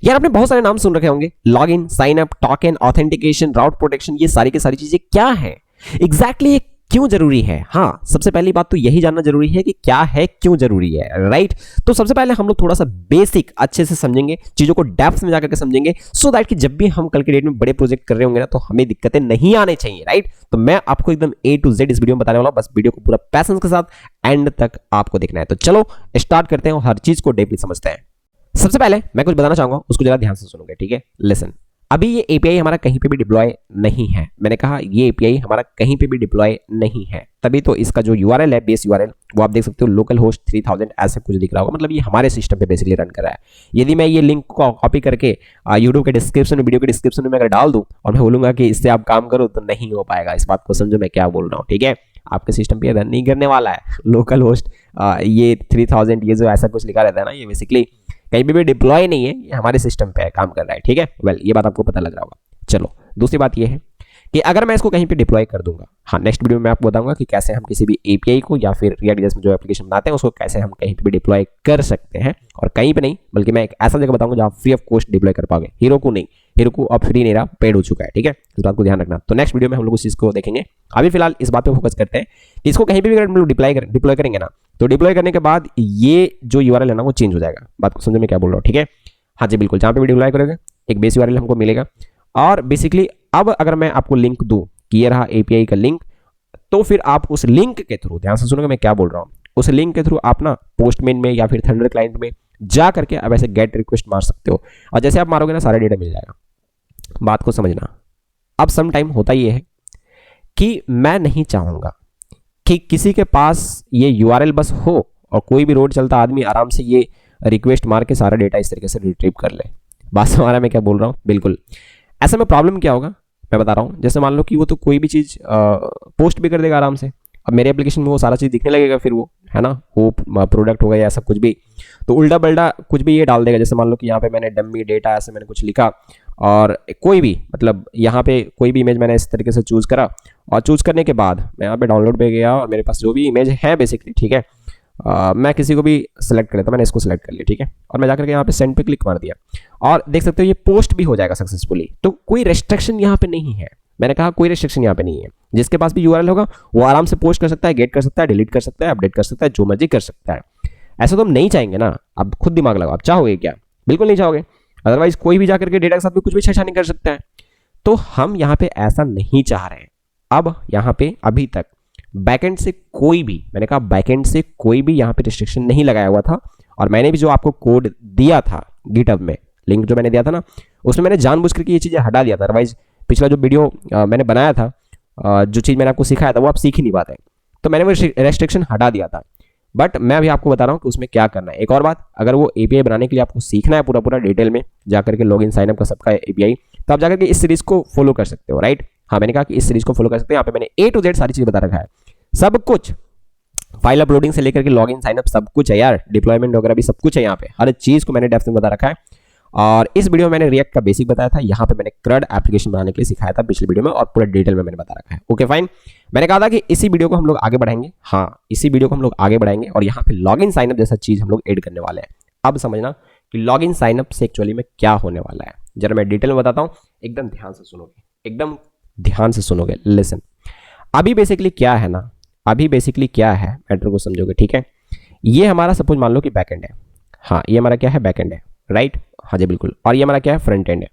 यार आपने बहुत सारे नाम सुन रखे होंगे, login, sign up, token, authentication, route protection, ये सारी की सारी चीजें क्या है एग्जैक्टली क्यों जरूरी है? हाँ, सबसे पहली बात तो यही जानना जरूरी है कि क्या है, क्यों जरूरी है, राइट? तो सबसे पहले हम लोग थोड़ा सा बेसिक अच्छे से समझेंगे, चीजों को डेप्थ में जाकर के समझेंगे, सो दैट कि जब भी हम कल के डेट में बड़े प्रोजेक्ट कर रहे होंगे ना, तो हमें दिक्कतें नहीं आने चाहिए, राइट? तो मैं आपको एकदम A to Z इस वीडियो में बताने वाला हूं, बस वीडियो को पूरा पैशंस के साथ एंड तक आपको देखना है। तो चलो स्टार्ट करते हैं और हर चीज को डीपली समझते हैं। सबसे पहले मैं कुछ बताना चाहूंगा, उसको जरा ध्यान से सुनोगे, ठीक है? लिसन। अभी ये एपीआई हमारा कहीं पे भी डिप्लॉय नहीं है। मैंने कहा ये एपीआई हमारा कहीं पे भी डिप्लॉय नहीं है, तभी तो इसका जो यूआरएल है, बेस यूआरएल, वो आप देख सकते हो लोकल होस्ट 3000 ऐसे कुछ दिख रहा होगा, मतलब ये हमारे सिस्टम पे बेसिकली रन कर रहा है। यदि मैं ये लिंक को कॉपी करके यूट्यूब के डिस्क्रिप्शन में, वीडियो के डिस्क्रिप्शन में अगर डाल दूं और मैं बोलूंगा कि इससे आप काम करो, तो नहीं हो पाएगा। इस बात को समझो मैं क्या बोल रहा हूँ, ठीक है? आपके सिस्टम पे रन नहीं करने वाला है लोकल होस्ट ये 3000, ये जो ऐसा कुछ लिखा रहता है ना, ये बेसिकली कहीं भी डिप्लॉय नहीं है, ये हमारे सिस्टम पे काम कर रहा है, ठीक है? वेल, ये बात आपको पता लग रहा होगा। चलो, दूसरी बात ये है कि अगर मैं इसको कहीं पे डिप्लॉय कर दूंगा, हाँ, नेक्स्ट वीडियो में मैं आपको बताऊंगा कि कैसे हम किसी भी एपीआई को या फिर रिएक्ट जेएस में जो एप्लीकेशन बनाते हैं उसको कैसे हम कहीं पे भी डिप्लॉय कर सकते हैं। और कहीं पे नहीं, बल्कि मैं एक ऐसा जगह बताऊंगा जहां फ्री ऑफ कॉस्ट डिप्लॉय कर पाओगे। हीरोकू नहीं, हीरोकू अब फ्री नहीं रहा, पेड हो चुका है, ठीक है? इस बात को ध्यान रखना। तो नेक्स्ट वीडियो में हम लोग उस चीज को देखेंगे। अभी फिलहाल इस बात पे फोकस करते हैं कि इसको कहीं पे भी अगर हम लोग डिप्लॉय करेंगे ना, तो डिप्लॉय करने के बाद ये जो यूआरएल है ना, वो चेंज हो जाएगा। बात को समझो मैं क्या बोल रहा हूँ, ठीक है? हाँ जी, बिल्कुल। जहां पे भी डिप्लॉय करोगे एक बेस यूआरएल हमको मिलेगा, और बेसिकली अब अगर मैं आपको लिंक दूं कि ये रहा एपीआई का लिंक, तो फिर आप उस लिंक के थ्रू, ध्यान से सुनोगे मैं क्या बोल रहा हूं, उस लिंक के थ्रू आप ना पोस्टमेन में या फिर थंडर क्लाइंट में जा करके अब ऐसे गेट रिक्वेस्ट मार सकते हो, और जैसे आप मारोगे ना, सारा डेटा मिल जाएगा। बात को समझना। अब सम टाइम होता ये है कि मैं नहीं चाहूंगा कि किसी के पास ये यूआरएल बस हो और कोई भी रोड चलता आदमी आराम से ये रिक्वेस्ट मार के सारा डेटा इस तरीके से रिट्रीव कर ले। बात समझ रहा है मैं क्या बोल रहा हूँ? बिल्कुल। ऐसे में प्रॉब्लम क्या होगा मैं बता रहा हूँ। जैसे मान लो कि वो तो कोई भी चीज़ पोस्ट भी कर देगा आराम से, अब मेरे एप्लीकेशन में वो सारा चीज़ दिखने लगेगा, फिर वो है ना, वो प्रोडक्ट होगा या सब कुछ भी, तो उल्टा पल्टा कुछ भी ये डाल देगा। जैसे मान लो कि यहाँ पे मैंने डम्मी डेटा ऐसे मैंने कुछ लिखा, और कोई भी, मतलब यहाँ पे कोई भी इमेज मैंने इस तरीके से चूज़ करा, और चूज़ करने के बाद मैं यहाँ पे डाउनलोड पे गया और मेरे पास जो भी इमेज है बेसिकली, ठीक है, मैं किसी को भी सिलेक्ट कर लेता, मैंने इसको सिलेक्ट कर लिया, ठीक है, और मैं जाकर के यहाँ पे सेंड पे क्लिक मार दिया, और देख सकते हो ये पोस्ट भी हो जाएगा सक्सेसफुली। तो कोई रेस्ट्रिक्शन यहाँ पे नहीं है। मैंने कहा कोई रेस्ट्रिक्शन यहाँ पे नहीं है। जिसके पास भी यूआरएल होगा वो आराम से पोस्ट कर सकता है, गेट कर सकता है, डिलीट कर सकता है, अपडेट कर सकता है, जो मर्जी कर सकता है। ऐसा तो हम नहीं चाहेंगे ना। अब खुद दिमाग लगाओ, आप चाहोगे क्या? बिल्कुल नहीं चाहोगे। अदरवाइज कोई भी जाकर के डेटा के साथ भी कुछ भी छेड़छाड़ कर सकता है। तो हम यहाँ पे ऐसा नहीं चाह रहे हैं। अब यहाँ पे अभी तक बैकएंड से कोई भी, मैंने कहा बैकएंड से कोई भी यहाँ पे रिस्ट्रिक्शन नहीं लगाया हुआ था, और मैंने भी जो आपको कोड दिया था गिटहब में, लिंक जो मैंने दिया था ना, उसमें मैंने जानबूझ करके ये चीज़ें हटा दिया था। अदरवाइज पिछला जो वीडियो मैंने बनाया था, जो चीज़ मैंने आपको सिखाया था, वो आप सीख ही नहीं पाते, तो मैंने वो रेस्ट्रिक्शन हटा दिया था। बट मैं अभी आपको बता रहा हूँ कि उसमें क्या करना है। एक और बात, अगर वो एपीआई बनाने के लिए आपको सीखना है पूरा डिटेल में जाकर के लॉगिन साइनअप का सबका एपीआई, तो आप जाकर के इस सीरीज को फॉलो कर सकते हो, राइट? हाँ, मैंने कहा कि इस सीरीज को फॉलो कर सकते हैं। यहाँ पे मैंने A to Z सारी चीज़ बता रखा है, सब कुछ, फाइल अपलोडिंग से लेकर के लॉगिन साइनअप सब कुछ है यार, डिप्लॉयमेंट वगैरह भी सब कुछ है। यहाँ पे हर चीज़ को मैंने डेप्थ में बता रखा है। और इस वीडियो में मैंने रिएक्ट का बेसिक बताया था, यहाँ पे मैंने क्रड एप्लीकेशन बनाने के लिए सिखाया था पिछले वीडियो में, और पूरा डिटेल में मैंने बता रखा है। Okay fine. मैंने कहा था कि इसी वीडियो को हम लोग आगे बढ़ाएंगे, हाँ, इसी वीडियो को हम लोग आगे बढ़ाएंगे, और यहाँ पे लॉगिन साइनअप जैसा चीज़ हम लोग ऐड करने वाले हैं। अब समझना कि लॉगिन साइनअप से एक्चुअली में क्या होने वाला है, जरा मैं डिटेल में बताता हूँ, एकदम ध्यान से सुनोगे, एकदम ध्यान से सुनोगे। लिसन। अभी बेसिकली क्या है ना, अभी बेसिकली क्या है, मैटर को समझोगे, ठीक है? ये हमारा सपोज मान लो कि बैकएंड है, हाँ, ये हमारा क्या है, बैकएंड है, राइट? हाँ जी, बिल्कुल। और ये हमारा क्या है, फ्रंट एंड है।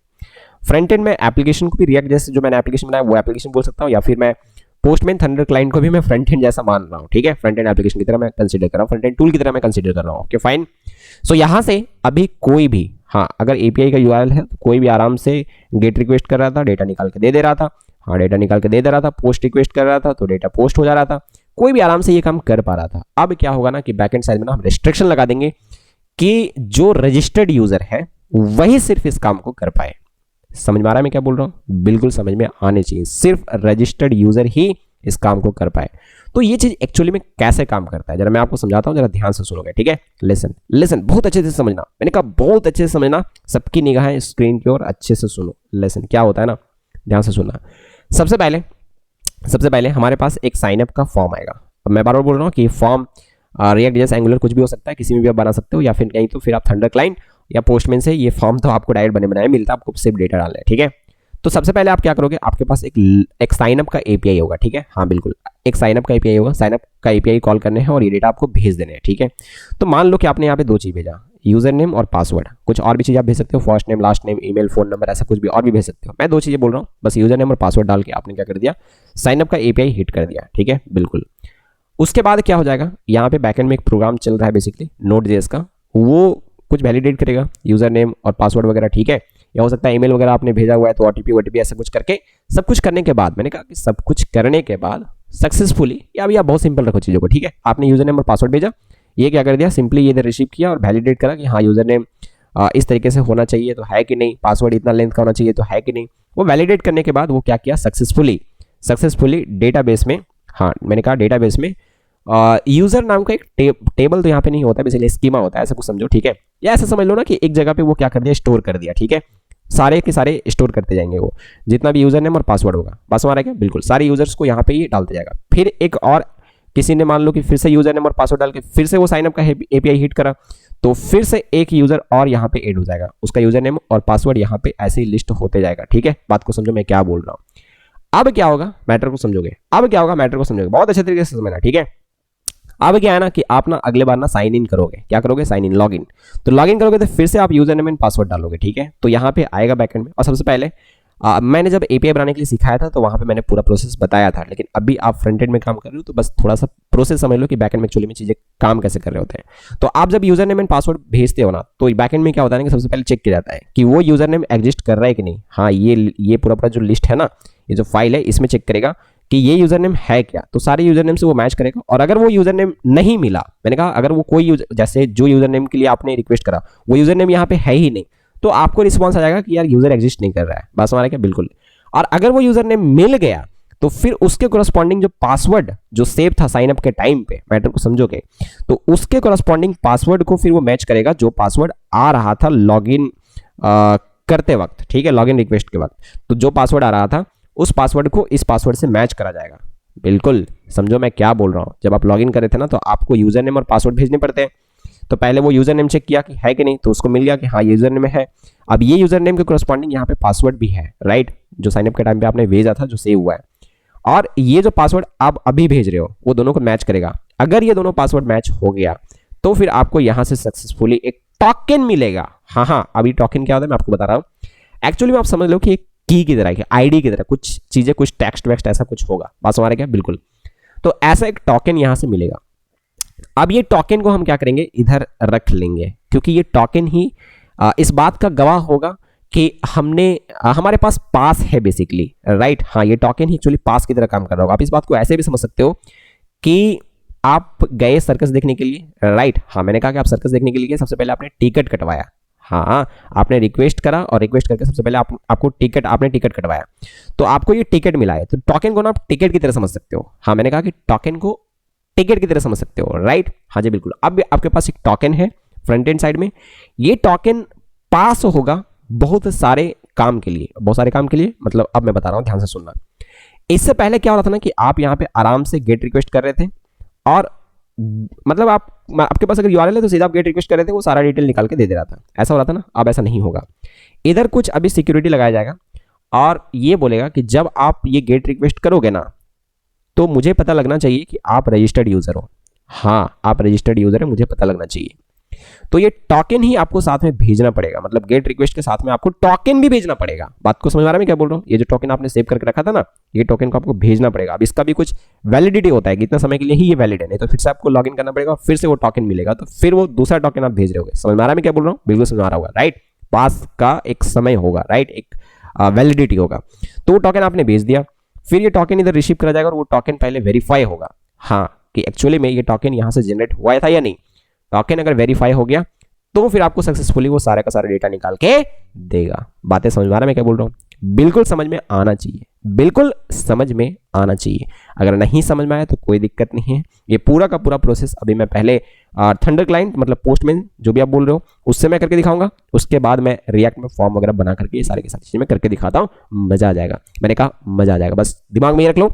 फ्रंट एंड में एप्लीकेशन को भी रिएक्ट जैसे जो मैंने एप्लीकेशन बनाया वो एप्लीकेशन बोल सकता हूँ, या फिर मैं पोस्टमैन थंडर क्लाइंट को भी मैं फ्रंट एंड जैसा मान रहा हूँ, ठीक है? फ्रंट एंड एप्लीकेशन की तरह मैं कंसीडर कर रहा हूँ, फ्रंट एंड टूल की तरह मैं कंसीडर कर रहा हूँ। Okay fine. सो यहाँ से अभी कोई भी, हाँ, अगर एपीआई का यूआरएल है तो कोई भी आराम से गेट रिक्वेस्ट कर रहा था, डेटा निकाल के दे रहा था, हाँ, डेटा निकाल के दे रहा था, पोस्ट रिक्वेस्ट कर रहा था तो डेटा पोस्ट हो जा रहा था, कोई भी आराम से ये काम कर पा रहा था। अब क्या होगा ना कि बैकएंड साइड में ना हम रेस्ट्रिक्शन लगा देंगे कि जो रजिस्टर्ड यूजर है वही सिर्फ इस काम को कर पाए। समझ में आ रहा है मैं क्या बोल रहा हूँ? बिल्कुल समझ में आने चाहिए। सिर्फ रजिस्टर्ड यूजर ही इस काम को कर पाए। तो ये चीज एक्चुअली में कैसे काम करता है जरा मैं आपको समझाता हूँ, जरा ध्यान से सुनोगे, ठीक है? लिसन, लिसन, बहुत अच्छे से समझना। मैंने कहा बहुत अच्छे से समझना, सबकी निगाहें स्क्रीन की ओर, अच्छे से सुनो। लिसन, क्या होता है ना, ध्यान से सुनना। सबसे पहले हमारे पास एक साइनअप का फॉर्म आएगा। अब मैं बार बार बोल रहा हूँ कि फॉर्म रिएक्ट जैसे एंगुलर कुछ भी हो सकता है, किसी में भी आप बना सकते हो, या फिर नहीं तो फिर आप थंडर क्लाइंट या पोस्टमैन से, ये फॉर्म तो आपको डायरेक्ट बने बनाए मिलता है, आपको सिर्फ डेटा डालना है, ठीक है। तो सबसे पहले आप क्या करोगे, आपके पास एक साइन अप का एपीआई होगा, ठीक है, हाँ बिल्कुल, एक साइन अप का एपीआई होगा, साइन अप का एपीआई कॉल करने हैं और ये डेटा आपको भेज देने हैं, ठीक है। तो मान लो कि आपने यहाँ पे 2 चीज़ भेजा, यूजर नेम और पासवर्ड, कुछ और भी चीज़ आप भेज सकते हो, first name, last name, email, phone number, ऐसा कुछ भी और भी भेज सकते हो। मैं 2 चीज़ें बोल रहा हूँ, बस यूजर नेम और पासवर्ड डाल के आपने क्या कर दिया, साइन अप का एपीआई हिट कर दिया, ठीक है, बिल्कुल। उसके बाद क्या हो जाएगा, यहाँ पे बैकएंड में एक प्रोग्राम चल रहा है बेसिकली Node.js का, वो कुछ वैलिडेट करेगा यूजर नेम और पासवर्ड वगैरह, ठीक है, या हो सकता है ईमेल वगैरह आपने भेजा हुआ है तो ओटीपी ऐसा कुछ करके, सब कुछ करने के बाद, मैंने कहा कि सब कुछ करने के बाद सक्सेसफुली, या भैया बहुत सिंपल रखो चीज़ों को, ठीक है, आपने यूजर नेम और पासवर्ड भेजा, ये क्या कर दिया, सिंपली ये रिसीव किया और वैलिडेट करा कि हाँ यूजर नेम इस तरीके से होना चाहिए तो है कि नहीं, पासवर्ड इतना लेंथ का होना चाहिए तो है कि नहीं। वो वैलिडेट करने के बाद वो क्या किया, सक्सेसफुली डेटाबेस में, हाँ मैंने कहा डेटाबेस में यूजर नाम का एक टेबल तो यहाँ पे नहीं होता, बेसिकली स्कीमा होता है, ऐसा कुछ समझो, ठीक है, या ऐसा समझ लो ना कि एक जगह पे वो क्या कर दिया, स्टोर कर दिया, ठीक है, सारे के सारे स्टोर करते जाएंगे, वो जितना भी यूजर नेम और पासवर्ड होगा, बस हमारा क्या, बिल्कुल सारे यूजर्स को यहाँ पे ही डालते जाएगा। फिर एक और किसी ने मान लो कि फिर से यूजर नेम और पासवर्ड डाल के फिर से वो साइन अप का एपीआई हिट करा, तो फिर से एक यूजर और यहाँ पे ऐड हो जाएगा, उसका यूजर नेम और पासवर्ड यहाँ पे ऐसे ही लिस्ट होते जाएगा, ठीक है, बात को समझो मैं क्या बोल रहा हूँ। अब क्या होगा, मैटर को समझोगे, बहुत अच्छे तरीके से समझना, ठीक है। अब क्या है ना कि आप ना अगले बार ना साइन इन करोगे, क्या करोगे, साइन इन, लॉग इन, तो लॉग इन करोगे तो फिर से आप यूजर नेम एंड पासवर्ड डालोगे, ठीक है। तो यहाँ पे आएगा बैकएंड में, और सबसे पहले मैंने जब एपीआई बनाने के लिए सिखाया था तो वहाँ पे मैंने पूरा प्रोसेस बताया था, लेकिन अभी आप फ्रंट एंड में काम कर रहे हो तो बस थोड़ा सा प्रोसेस समझ लो कि बैकएंड में एक्चुअली में चीज़ें काम कैसे कर रहे होते हैं। तो आप जब यूजर नेम एंड पासवर्ड भेजते हो ना, तो बैकएंड में क्या होता है कि सबसे पहले चेक किया जाता है कि वो यूजर नेम एग्जिस्ट कर रहा है कि नहीं, हाँ ये पूरा जो लिस्ट है ना, ये जो फाइल है, इसमें चेक करेगा कि ये यूजर नेम है क्या, तो सारे यूजर नेम से वो मैच करेगा। और अगर वो यूजर नेम नहीं मिला, मैंने कहा अगर वो कोई जैसे जो यूजर नेम के लिए आपने रिक्वेस्ट करा वो यूजर नेम यहाँ पे है ही नहीं, तो आपको रिस्पॉन्स आ जाएगा कि यार यूजर एग्जिस्ट नहीं कर रहा है, बस हमारा क्या, बिल्कुल। और अगर वो यूजर नेम मिल गया तो फिर उसके कोरस्पॉन्डिंग जो पासवर्ड जो सेव था साइन अप के टाइम पे, मैटर को समझोगे, तो उसके कोरस्पॉन्डिंग पासवर्ड को फिर वो मैच करेगा जो पासवर्ड आ रहा था लॉगिन करते वक्त, ठीक है, लॉगिन रिक्वेस्ट के वक्त, तो जो पासवर्ड आ रहा था उस पासवर्ड को इस पासवर्ड से मैच करा जाएगा, बिल्कुल समझो मैं क्या बोल रहा हूँ। जब आप लॉगिन करे थे ना तो आपको यूजर नेम और पासवर्ड भेजने पड़ते हैं, तो पहले वो यूजर नेम चेक किया कि है कि नहीं, तो उसको मिल गया कि हाँ यूजर नेम है। अब ये यूजर नेम के कोरस्पॉन्डिंग यहाँ पे पासवर्ड भी है, राइट, जो साइनअप के टाइम पे आपने भेजा था, जो सेव हुआ है, और ये जो पासवर्ड आप अभी भेज रहे हो वो दोनों को मैच करेगा। अगर ये दोनों पासवर्ड मैच हो गया तो फिर आपको यहाँ से सक्सेसफुली एक टोकन मिलेगा। हाँ, अभी टोकन क्या होता है मैं आपको बता रहा हूँ। एक्चुअली में आप समझ लो कि एक की की तरह, आईडी की तरह कुछ चीजें, कुछ टेक्स्ट वेक्स्ट ऐसा कुछ होगा, बात हमारे क्या, बिल्कुल। तो ऐसा एक टोकन यहां से मिलेगा। अब ये टोकन को हम क्या करेंगे, इधर रख लेंगे, क्योंकि ये टोकन ही इस बात का गवाह होगा कि हमारे पास पास है बेसिकली, राइट। हाँ, ये टोकन ही एक्चुअली पास की तरह काम कर रहा होगा। आप इस बात को ऐसे भी समझ सकते हो कि आप गए सर्कस देखने के लिए, राइट। हाँ, मैंने कहा कि आप सर्कस देखने के लिए सबसे पहले आपने टिकट कटवाया, हाँ आपने रिक्वेस्ट करा और रिक्वेस्ट करके सबसे पहले आपको आपने टिकट कटवाया, तो आपको ये टिकट मिला है। तो टोकन को ना आप टिकट की तरह समझ सकते हो। हाँ, मैंने कहा कि टोकन को टिकट की तरह समझ सकते हो, राइट। हाँ जी, बिल्कुल। अब आपके पास एक टोकन है फ्रंट एंड साइड में, ये टोकन पास होगा बहुत सारे काम के लिए, मतलब अब मैं बता रहा हूं, ध्यान से सुनना। इससे पहले क्या हो रहा था ना कि आप यहाँ पे आराम से गेट रिक्वेस्ट कर रहे थे, और मतलब आपके पास अगर यूआरएल है तो सीधा आप गेट रिक्वेस्ट कर रहे थे, वो सारा डिटेल निकाल के दे रहा था, ऐसा हो रहा था ना। अब ऐसा नहीं होगा, इधर कुछ अभी सिक्योरिटी लगाया जाएगा और ये बोलेगा कि जब आप ये गेट रिक्वेस्ट करोगे ना, तो मुझे पता लगना चाहिए कि आप रजिस्टर्ड यूजर हो। हाँ, आप रजिस्टर्ड यूजर है, मुझे पता लगना चाहिए। तो ये टोकन ही आपको साथ में भेजना पड़ेगा, मतलब गेट रिक्वेस्ट के साथ में आपको टोकन भी भेजना पड़ेगा। बात को समझ आ रहा है मैं क्या बोल रहा हूँ? ये जो टोकन आपने सेव करके रखा था ना, ये टोकन को आपको भेजना पड़ेगा। अब इसका भी कुछ वैलिडिटी होता है कि इतना समय के लिए ही ये वैलिड है, नहीं तो फिर से आपको लॉगिन करना पड़ेगा और फिर से वो टोकन मिलेगा, तो फिर वो दूसरा टोकन आप भेज रहे होगे। समझ में आ रहा है मैं क्या बोल रहा हूँ? बिल्कुल समझ आ रहा होगा, राइट। पास का एक समय होगा, राइट, एक वैलिडिटी होगा। तो वो टोकन आपने भेज दिया, फिर ये टोकन इधर रिसीव करा जाएगा और वो टोकन पहले वेरीफाई होगा, हाँ, कि एक्चुअली में ये टोकन यहाँ से जनरेट हुआ था या नहीं। टोकन अगर वेरीफाई हो गया तो फिर आपको सक्सेसफुली वो सारा का सारा डेटा निकाल के देगा। बातें समझ में आ रहा है मैं क्या बोल रहा हूँ? बिल्कुल समझ में आना चाहिए, बिल्कुल समझ में आना चाहिए। अगर नहीं समझ में आया तो कोई दिक्कत नहीं है। ये पूरा का पूरा प्रोसेस अभी मैं पहले थंडर क्लाइंट मतलब पोस्टमैन जो भी आप बोल रहे हो उससे मैं करके दिखाऊंगा, उसके बाद मैं रिएक्ट में फॉर्म वगैरह बना करके ये सारी की सारी चीजें मैं करके दिखाता हूँ। मजा आ जाएगा, मैंने कहा मजा आ जाएगा, बस दिमाग में ये रख लो।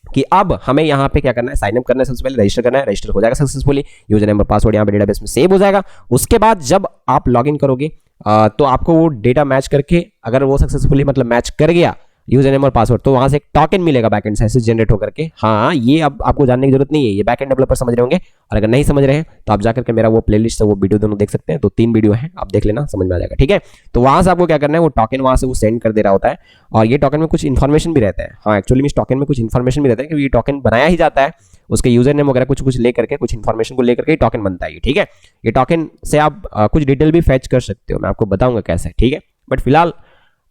कि अब हमें यहाँ पे क्या करना है, साइन अप करना है, सबसे पहले रजिस्टर करना है, रजिस्टर हो जाएगा सक्सेसफुली, यूजर नेम और पासवर्ड यहाँ पे डेटाबेस में सेव हो जाएगा। उसके बाद जब आप लॉगिन करोगे तो आपको वो डेटा मैच करके, अगर वो सक्सेसफुली मतलब मैच कर गया यूजर नेम और पासवर्ड, तो वहां से एक टोकन मिलेगा बैकएंड से जनरेट होकर के। हाँ, ये अब आपको जानने की जरूरत नहीं है, ये बैकएंड डेवलपर समझ रहे होंगे, और अगर नहीं समझ रहे हैं तो आप जाकर के मेरा वो प्लेलिस्ट से वो वीडियो दोनों देख सकते हैं, तो 3 वीडियो हैं, आप देख लेना, समझ में आ जाएगा। ठीक है, तो वहां से आपको क्या करना है, वो टोकन वहां से वो सेंड कर दे रहा होता है, और ये टोकन में कुछ इन्फॉर्मेशन भी रहता है। हाँ, एक्चुअली इस टोकन में कुछ इन्फॉर्मेशन भी रहता है, क्योंकि ये टोकन बनाया ही जाता है, उसके यूजर नेम वगैरह कुछ कुछ लेकर के, कुछ इन्फॉर्मेशन को लेकर के टोकन बनता है। ठीक है, ये टोकन से आप कुछ डिटेल भी फैच कर सकते हो, मैं आपको बताऊंगा कैसे। ठीक है, बट फिलहाल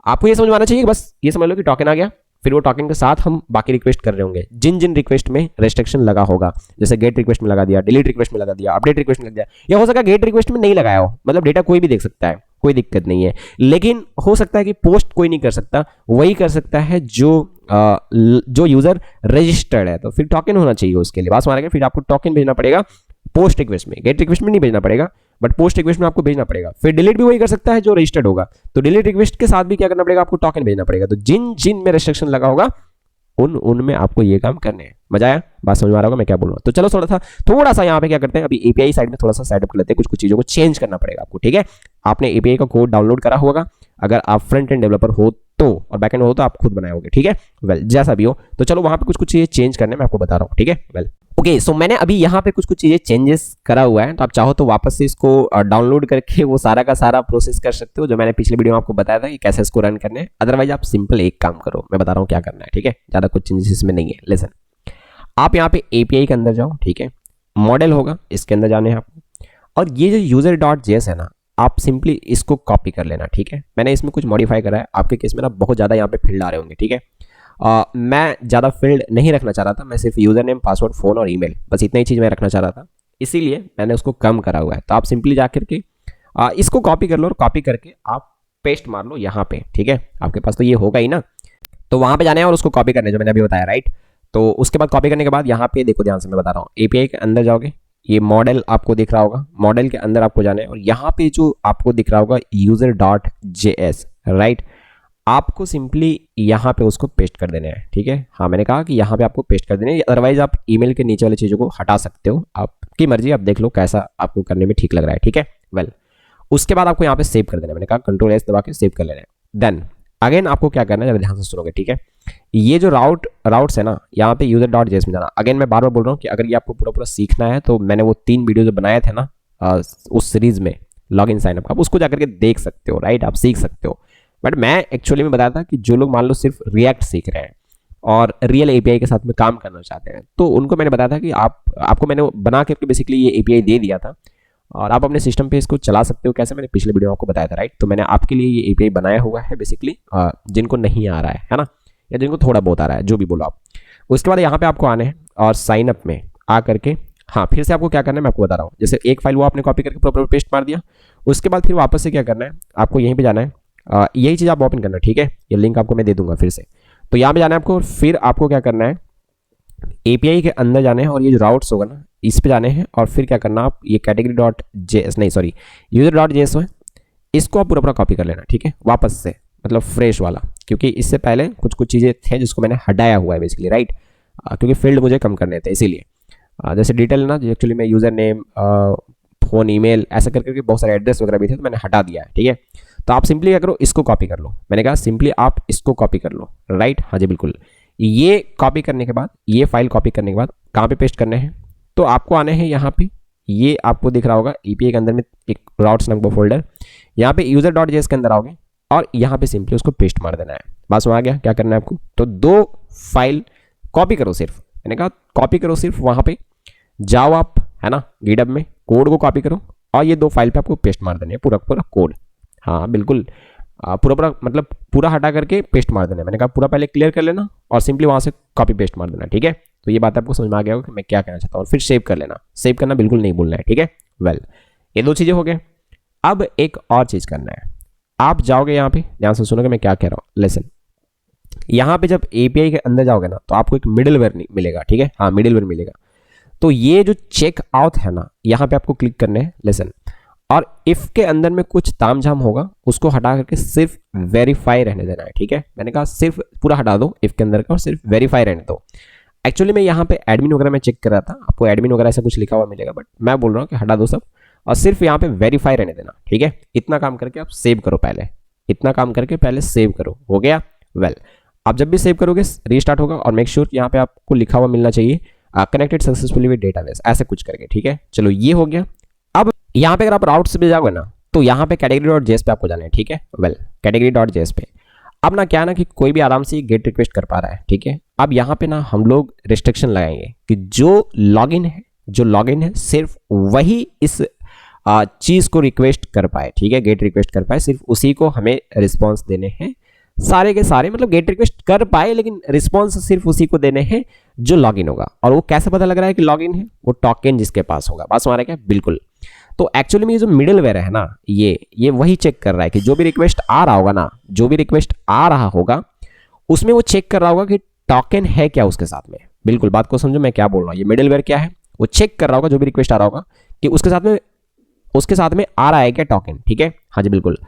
आपको ये समझ में आना चाहिए, बस ये समझ लो कि टोकन आ गया, फिर वो टोकन के साथ हम बाकी रिक्वेस्ट कर रहे होंगे, जिन जिन रिक्वेस्ट में रेस्ट्रिक्शन लगा होगा, जैसे गेट रिक्वेस्ट में लगा दिया, डिलीट रिक्वेस्ट में लगा दिया, अपडेट रिक्वेस्ट में लगा दिया, या हो सकता है गेट रिक्वेस्ट में नहीं लगाया हो, मतलब डेटा कोई भी देख सकता है, कोई दिक्कत नहीं है। लेकिन हो सकता है कि पोस्ट कोई नहीं कर सकता, वही कर सकता है जो यूजर रजिस्टर्ड है, तो फिर टोकन होना चाहिए उसके लिए। बात समझ गए, फिर आपको टोकन भेजना पड़ेगा पोस्ट रिक्वेस्ट में, गेट रिक्वेस्ट में नहीं भेजना पड़ेगा, बट पोस्ट रिक्वेस्ट में आपको भेजना पड़ेगा। फिर डिलीट भी वही कर सकता है जो रजिस्टर्ड होगा, तो डिलीट रिक्वेस्ट के साथ भी क्या करना पड़ेगा, आपको टोकन भेजना पड़ेगा। तो जिन जिन में रेस्ट्रिक्शन लगा होगा उनमें आपको ये काम करने हैं। मजा आया, बात समझ में आ रहा होगा मैं क्या बोल रहा हूँ। तो चलो थोड़ा सा यहाँ पे क्या करते हैं, अभी एपीआई साइड में थोड़ा सा सेटअप कर लेते हैं, कुछ कुछ चीजों को चेंज करना पड़ेगा आपको। ठीक है, आपने एपीआई का कोड डाउनलोड करा होगा, अगर आप फ्रंट एंड डेवलपर हो तो, और बैक एंड हो तो आप खुद बनाए होगे। ठीक है, वेल जैसा भी हो, तो चलो वहां पे कुछ कुछ चीजें चेंज करने मैं आपको बता रहा हूँ। ठीक है, वेल ओके, सो मैंने अभी यहाँ पे कुछ कुछ चीजें चेंजेस करा हुआ है, तो आप चाहो तो वापस से इसको डाउनलोड करके वो सारा का सारा प्रोसेस कर सकते हो, जो मैंने पिछले वीडियो में आपको बताया था कि कैसे इसको रन करने है। अदरवाइज आप सिंपल एक काम करो, मैं बता रहा हूँ क्या करना है। ठीक है, ज्यादा कुछ चेंजेस इसमें नहीं है। लिसन, आप यहाँ पे एपीआई के अंदर जाओ, ठीक है, मॉडल होगा, इसके अंदर जाने हैं आपको, और ये जो यूजर डॉट जेएस है ना, आप सिंपली इसको कॉपी कर लेना। ठीक है, मैंने इसमें कुछ मॉडिफाई करा है, आपके केस में ना बहुत ज़्यादा यहाँ पे फील्ड आ रहे होंगे। ठीक है, मैं ज़्यादा फील्ड नहीं रखना चाह रहा था, मैं सिर्फ यूज़र नेम, पासवर्ड, फ़ोन और ईमेल, बस इतना ही चीज़ मैं रखना चाह रहा था, इसीलिए मैंने उसको कम करा हुआ है। तो आप सिंपली जा करके इसको कॉपी कर लो, और कॉपी करके आप पेस्ट मार लो यहाँ पे। ठीक है, आपके पास तो ये होगा ही ना, तो वहाँ पे जाना है और उसको कॉपी करना है, जो मैंने अभी बताया, राइट। तो उसके बाद कॉपी करने के बाद यहाँ पे देखो, ध्यान से मैं बता रहा हूँ, एपीआई के अंदर जाओगे, ये मॉडल आपको दिख रहा होगा, मॉडल के अंदर आपको जाना है, और यहाँ पे जो आपको दिख रहा होगा यूजर डॉट जेएस, राइट, आपको सिंपली यहाँ पे उसको पेस्ट कर देना है। ठीक है, हाँ मैंने कहा कि यहाँ पे आपको पेस्ट कर देना है, अदरवाइज आप ईमेल के नीचे वाली चीज़ों को हटा सकते हो, आपकी मर्जी, आप देख लो कैसा आपको करने में ठीक लग रहा है। ठीक है, वेल उसके बाद आपको यहाँ पे सेव कर देना है, मैंने कहा कंट्रोल एस दबा के सेव कर लेना है। देन अगेन आपको क्या करना है, जरा ध्यान से सुनोगे। ठीक है, ये जो राउट्स है ना, यहाँ पे यूजर डॉट जेएस में जाना। अगेन मैं बार बार बोल रहा हूँ कि अगर ये आपको पूरा पूरा सीखना है, तो मैंने वो 3 वीडियो जो बनाए थे ना उस सीरीज में, लॉग इन साइनअप, आप उसको जाकर के देख सकते हो, राइट, आप सीख सकते हो। बट मैं एक्चुअली में बताया था कि जो लोग मान लो सिर्फ रिएक्ट सीख रहे हैं और रियल एपीआई के साथ में काम करना चाहते हैं, तो उनको मैंने बताया था कि आपको मैंने बना करके बेसिकली ये एपीआई दे दिया था, और आप अपने सिस्टम पे इसको चला सकते हो। कैसे, मैंने पिछले वीडियो में आपको बताया था, राइट। तो मैंने आपके लिए ये एपीआई बनाया हुआ है बेसिकली, जिनको नहीं आ रहा है ना, या जिनको थोड़ा बहुत आ रहा है, जो भी बोलो आप। उसके बाद यहाँ पे आपको आने हैं और साइन अप में आ करके, हाँ फिर से आपको क्या करना है मैं आपको बता रहा हूँ। जैसे एक फाइल वो आपने कॉपी करके प्रॉपर पेस्ट मार दिया, उसके बाद फिर वापस से क्या करना है, आपको यहीं पे जाना है, यही चीज़ आप ओपन करना। ठीक है, ये लिंक आपको मैं दे दूंगा फिर से। तो यहाँ पे जाना है आपको, फिर आपको क्या करना है, एपीआई के अंदर जाना है, और ये जो राउट्स होगा ना, इस पे जाने हैं, और फिर क्या करना, आप ये कैटेगरी डॉट जेएस नहीं सॉरी यूजर डॉट जेएस है, इसको आप पूरा पूरा कॉपी कर लेना। ठीक है, वापस से, मतलब फ्रेश वाला, क्योंकि इससे पहले कुछ कुछ चीज़ें थे जिसको मैंने हटाया हुआ है बेसिकली, राइट, क्योंकि फील्ड मुझे कम करने थे इसीलिए। जैसे डिटेल ना, एक्चुअली मैं यूज़र नेम, फ़ोन, ईमेल, ऐसा करके बहुत सारे एड्रेस वगैरह भी थे, तो मैंने हटा दिया है। ठीक है, तो आप सिंपली क्या करो, इसको कॉपी कर लो, मैंने कहा सिंपली आप इसको कॉपी कर लो, राइट, हाँ जी बिल्कुल। ये कॉपी करने के बाद, ये फाइल कॉपी करने के बाद कहाँ पे पेस्ट करने हैं, तो आपको आने हैं यहाँ पे, ये आपको दिख रहा होगा एपीआई के अंदर में एक राउट्स नाम का फोल्डर, यहाँ पे यूजर डॉट जेएस के अंदर आओगे, और यहाँ पे सिंपली उसको पेस्ट मार देना है। बस में आ गया, क्या करना है आपको, तो 2 फाइल कॉपी करो सिर्फ, मैंने कहा कॉपी करो सिर्फ, वहाँ पे जाओ आप, है ना, गिटहब में कोड को कॉपी करो, और ये 2 फाइल पे आपको पेस्ट मार देना है, पूरा पूरा कोड, हाँ बिल्कुल, पूरा पूरा मतलब पूरा हटा करके पेस्ट मार देना है। मैंने कहा पूरा पहले क्लियर कर लेना, और सिंपली वहाँ से कॉपी पेस्ट मार देना। ठीक है, तो ये बात आपको समझ में आ गया होगा कि मैं क्या कहना चाहता हूँ, और फिर सेव कर लेना, सेव करना बिल्कुल नहीं भूलना है। ठीक है, वेल ये 2 चीज़ें हो गए। अब एक और चीज़ करना है, आप जाओगे यहाँ पे, ध्यान से सुनोगे मैं क्या कह रहा हूँ, लेसन, यहाँ पे जब एपीआई के अंदर जाओगे ना, तो आपको एक मिडिलवेयर मिलेगा। ठीक है, हाँ मिडिलवेयर मिलेगा, तो ये जो चेक आउट है ना, यहाँ पे आपको क्लिक करने हैं, लेसन, और इफ के अंदर में कुछ तामझाम होगा उसको हटा करके सिर्फ वेरीफाई रहने देना है। ठीक है, मैंने कहा सिर्फ पूरा हटा दो इफ के अंदर का, और सिर्फ वेरीफाई रहने दो। एक्चुअली मैं यहाँ पे एडमिन वगैरह में चेक कर रहा था, आपको एडमिन वगैरह ऐसा कुछ लिखा हुआ मिलेगा, बट मैं बोल रहा हूँ कि हटा दो सब और सिर्फ यहाँ पे वेरीफाई रहने देना, ठीक है। इतना काम करके आप सेव करो, पहले इतना काम करके पहले सेव करो, हो गया। वेल आप जब भी सेव करोगे रीस्टार्ट होगा और मेक श्योर यहाँ पे आपको लिखा हुआ मिलना चाहिए कनेक्टेड सक्सेसफुली विद डेटाबेस, ऐसे कुछ करके, ठीक है। चलो ये हो गया। अब यहाँ पे अगर आप राउट्स पे जाओगे ना तो यहाँ पे category.js पे आपको जाना है, ठीक है। वेल category.js पे अब ना क्या ना कि कोई भी आराम से गेट रिक्वेस्ट कर पा रहा है, ठीक है। अब यहाँ पे ना हम लोग रिस्ट्रिक्शन लगाएंगे कि जो लॉगिन है सिर्फ वही इस चीज को रिक्वेस्ट कर पाए, ठीक है, गेट रिक्वेस्ट कर पाए, सिर्फ उसी को हमें रिस्पॉन्स देने हैं, सारे के सारे मतलब गेट रिक्वेस्ट कर पाए लेकिन रिस्पॉन्स सिर्फ उसी को देने हैं जो लॉगिन होगा। और वो कैसे पता लग रहा है कि लॉगिन है? वो टोकन जिसके पास होगा, बात हमारा क्या, बिल्कुल। तो एक्चुअली में ये जो मिडिलवेयर है ना, ये वही चेक कर रहा है कि जो भी रिक्वेस्ट आ रहा होगा ना, जो भी रिक्वेस्ट आ रहा होगा उसमें वो चेक कर रहा होगा कि टोकन है क्या उसके साथ में। बिल्कुल बात को समझो मैं क्या बोल रहा हूँ। ये मिडिलवेयर क्या है, वो चेक कर रहा होगा जो भी रिक्वेस्ट आ रहा होगा कि उसके साथ में आ रहा है क्या टोकन, ठीक है। हाँ जी बिल्कुल।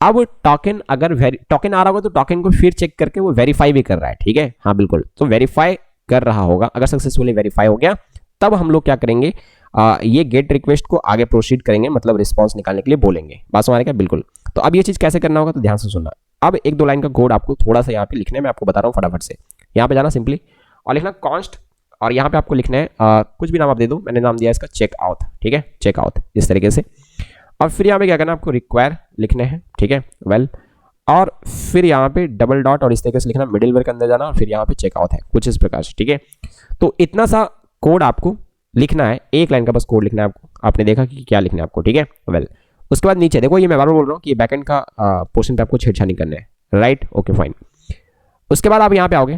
अब टोकन अगर टोकन आ रहा होगा तो टोकन को फिर चेक करके वो वेरीफाई भी कर रहा है, ठीक है। हाँ बिल्कुल, तो वेरीफाई कर रहा होगा, अगर सक्सेसफुली वेरीफाई हो गया तब हम लोग क्या करेंगे, ये गेट रिक्वेस्ट को आगे प्रोसीड करेंगे, मतलब रिस्पॉन्स निकालने के लिए बोलेंगे, बात हमारे क्या, बिल्कुल। तो अब ये चीज कैसे करना होगा तो ध्यान से सुनना। अब एक दो लाइन का कोड आपको थोड़ा सा यहाँ पे लिखना है, मैं आपको बता रहा हूँ फटाफट से। यहाँ पे जाना सिंपली और लिखना कॉन्स्ट, और यहाँ पे आपको लिखना है कुछ भी नाम आप दे दो, मैंने नाम दिया इसका चेकआउट, ठीक है, चेकआउट इस तरीके से। और फिर यहाँ पे क्या करना है, आपको रिक्वायर लिखने हैं, ठीक है। वेल और फिर यहाँ पे डबल डॉट और इस तरीके से लिखना, मिडिलवेयर के अंदर जाना और फिर यहाँ पे चेकआउट है, कुछ इस प्रकार से, ठीक है। तो इतना सा कोड आपको लिखना है, एक लाइन का बस कोड लिखना है आपको। आपने देखा कि क्या लिखना है आपको, ठीक है। वेल उसके बाद नीचे देखो, ये मैं बार बार बोल रहा हूँ कि ये बैकएंड का पोर्शन पे आपको छेड़छाड़ नहीं करना है, राइट, ओके फाइन। उसके बाद आप यहाँ पे आओगे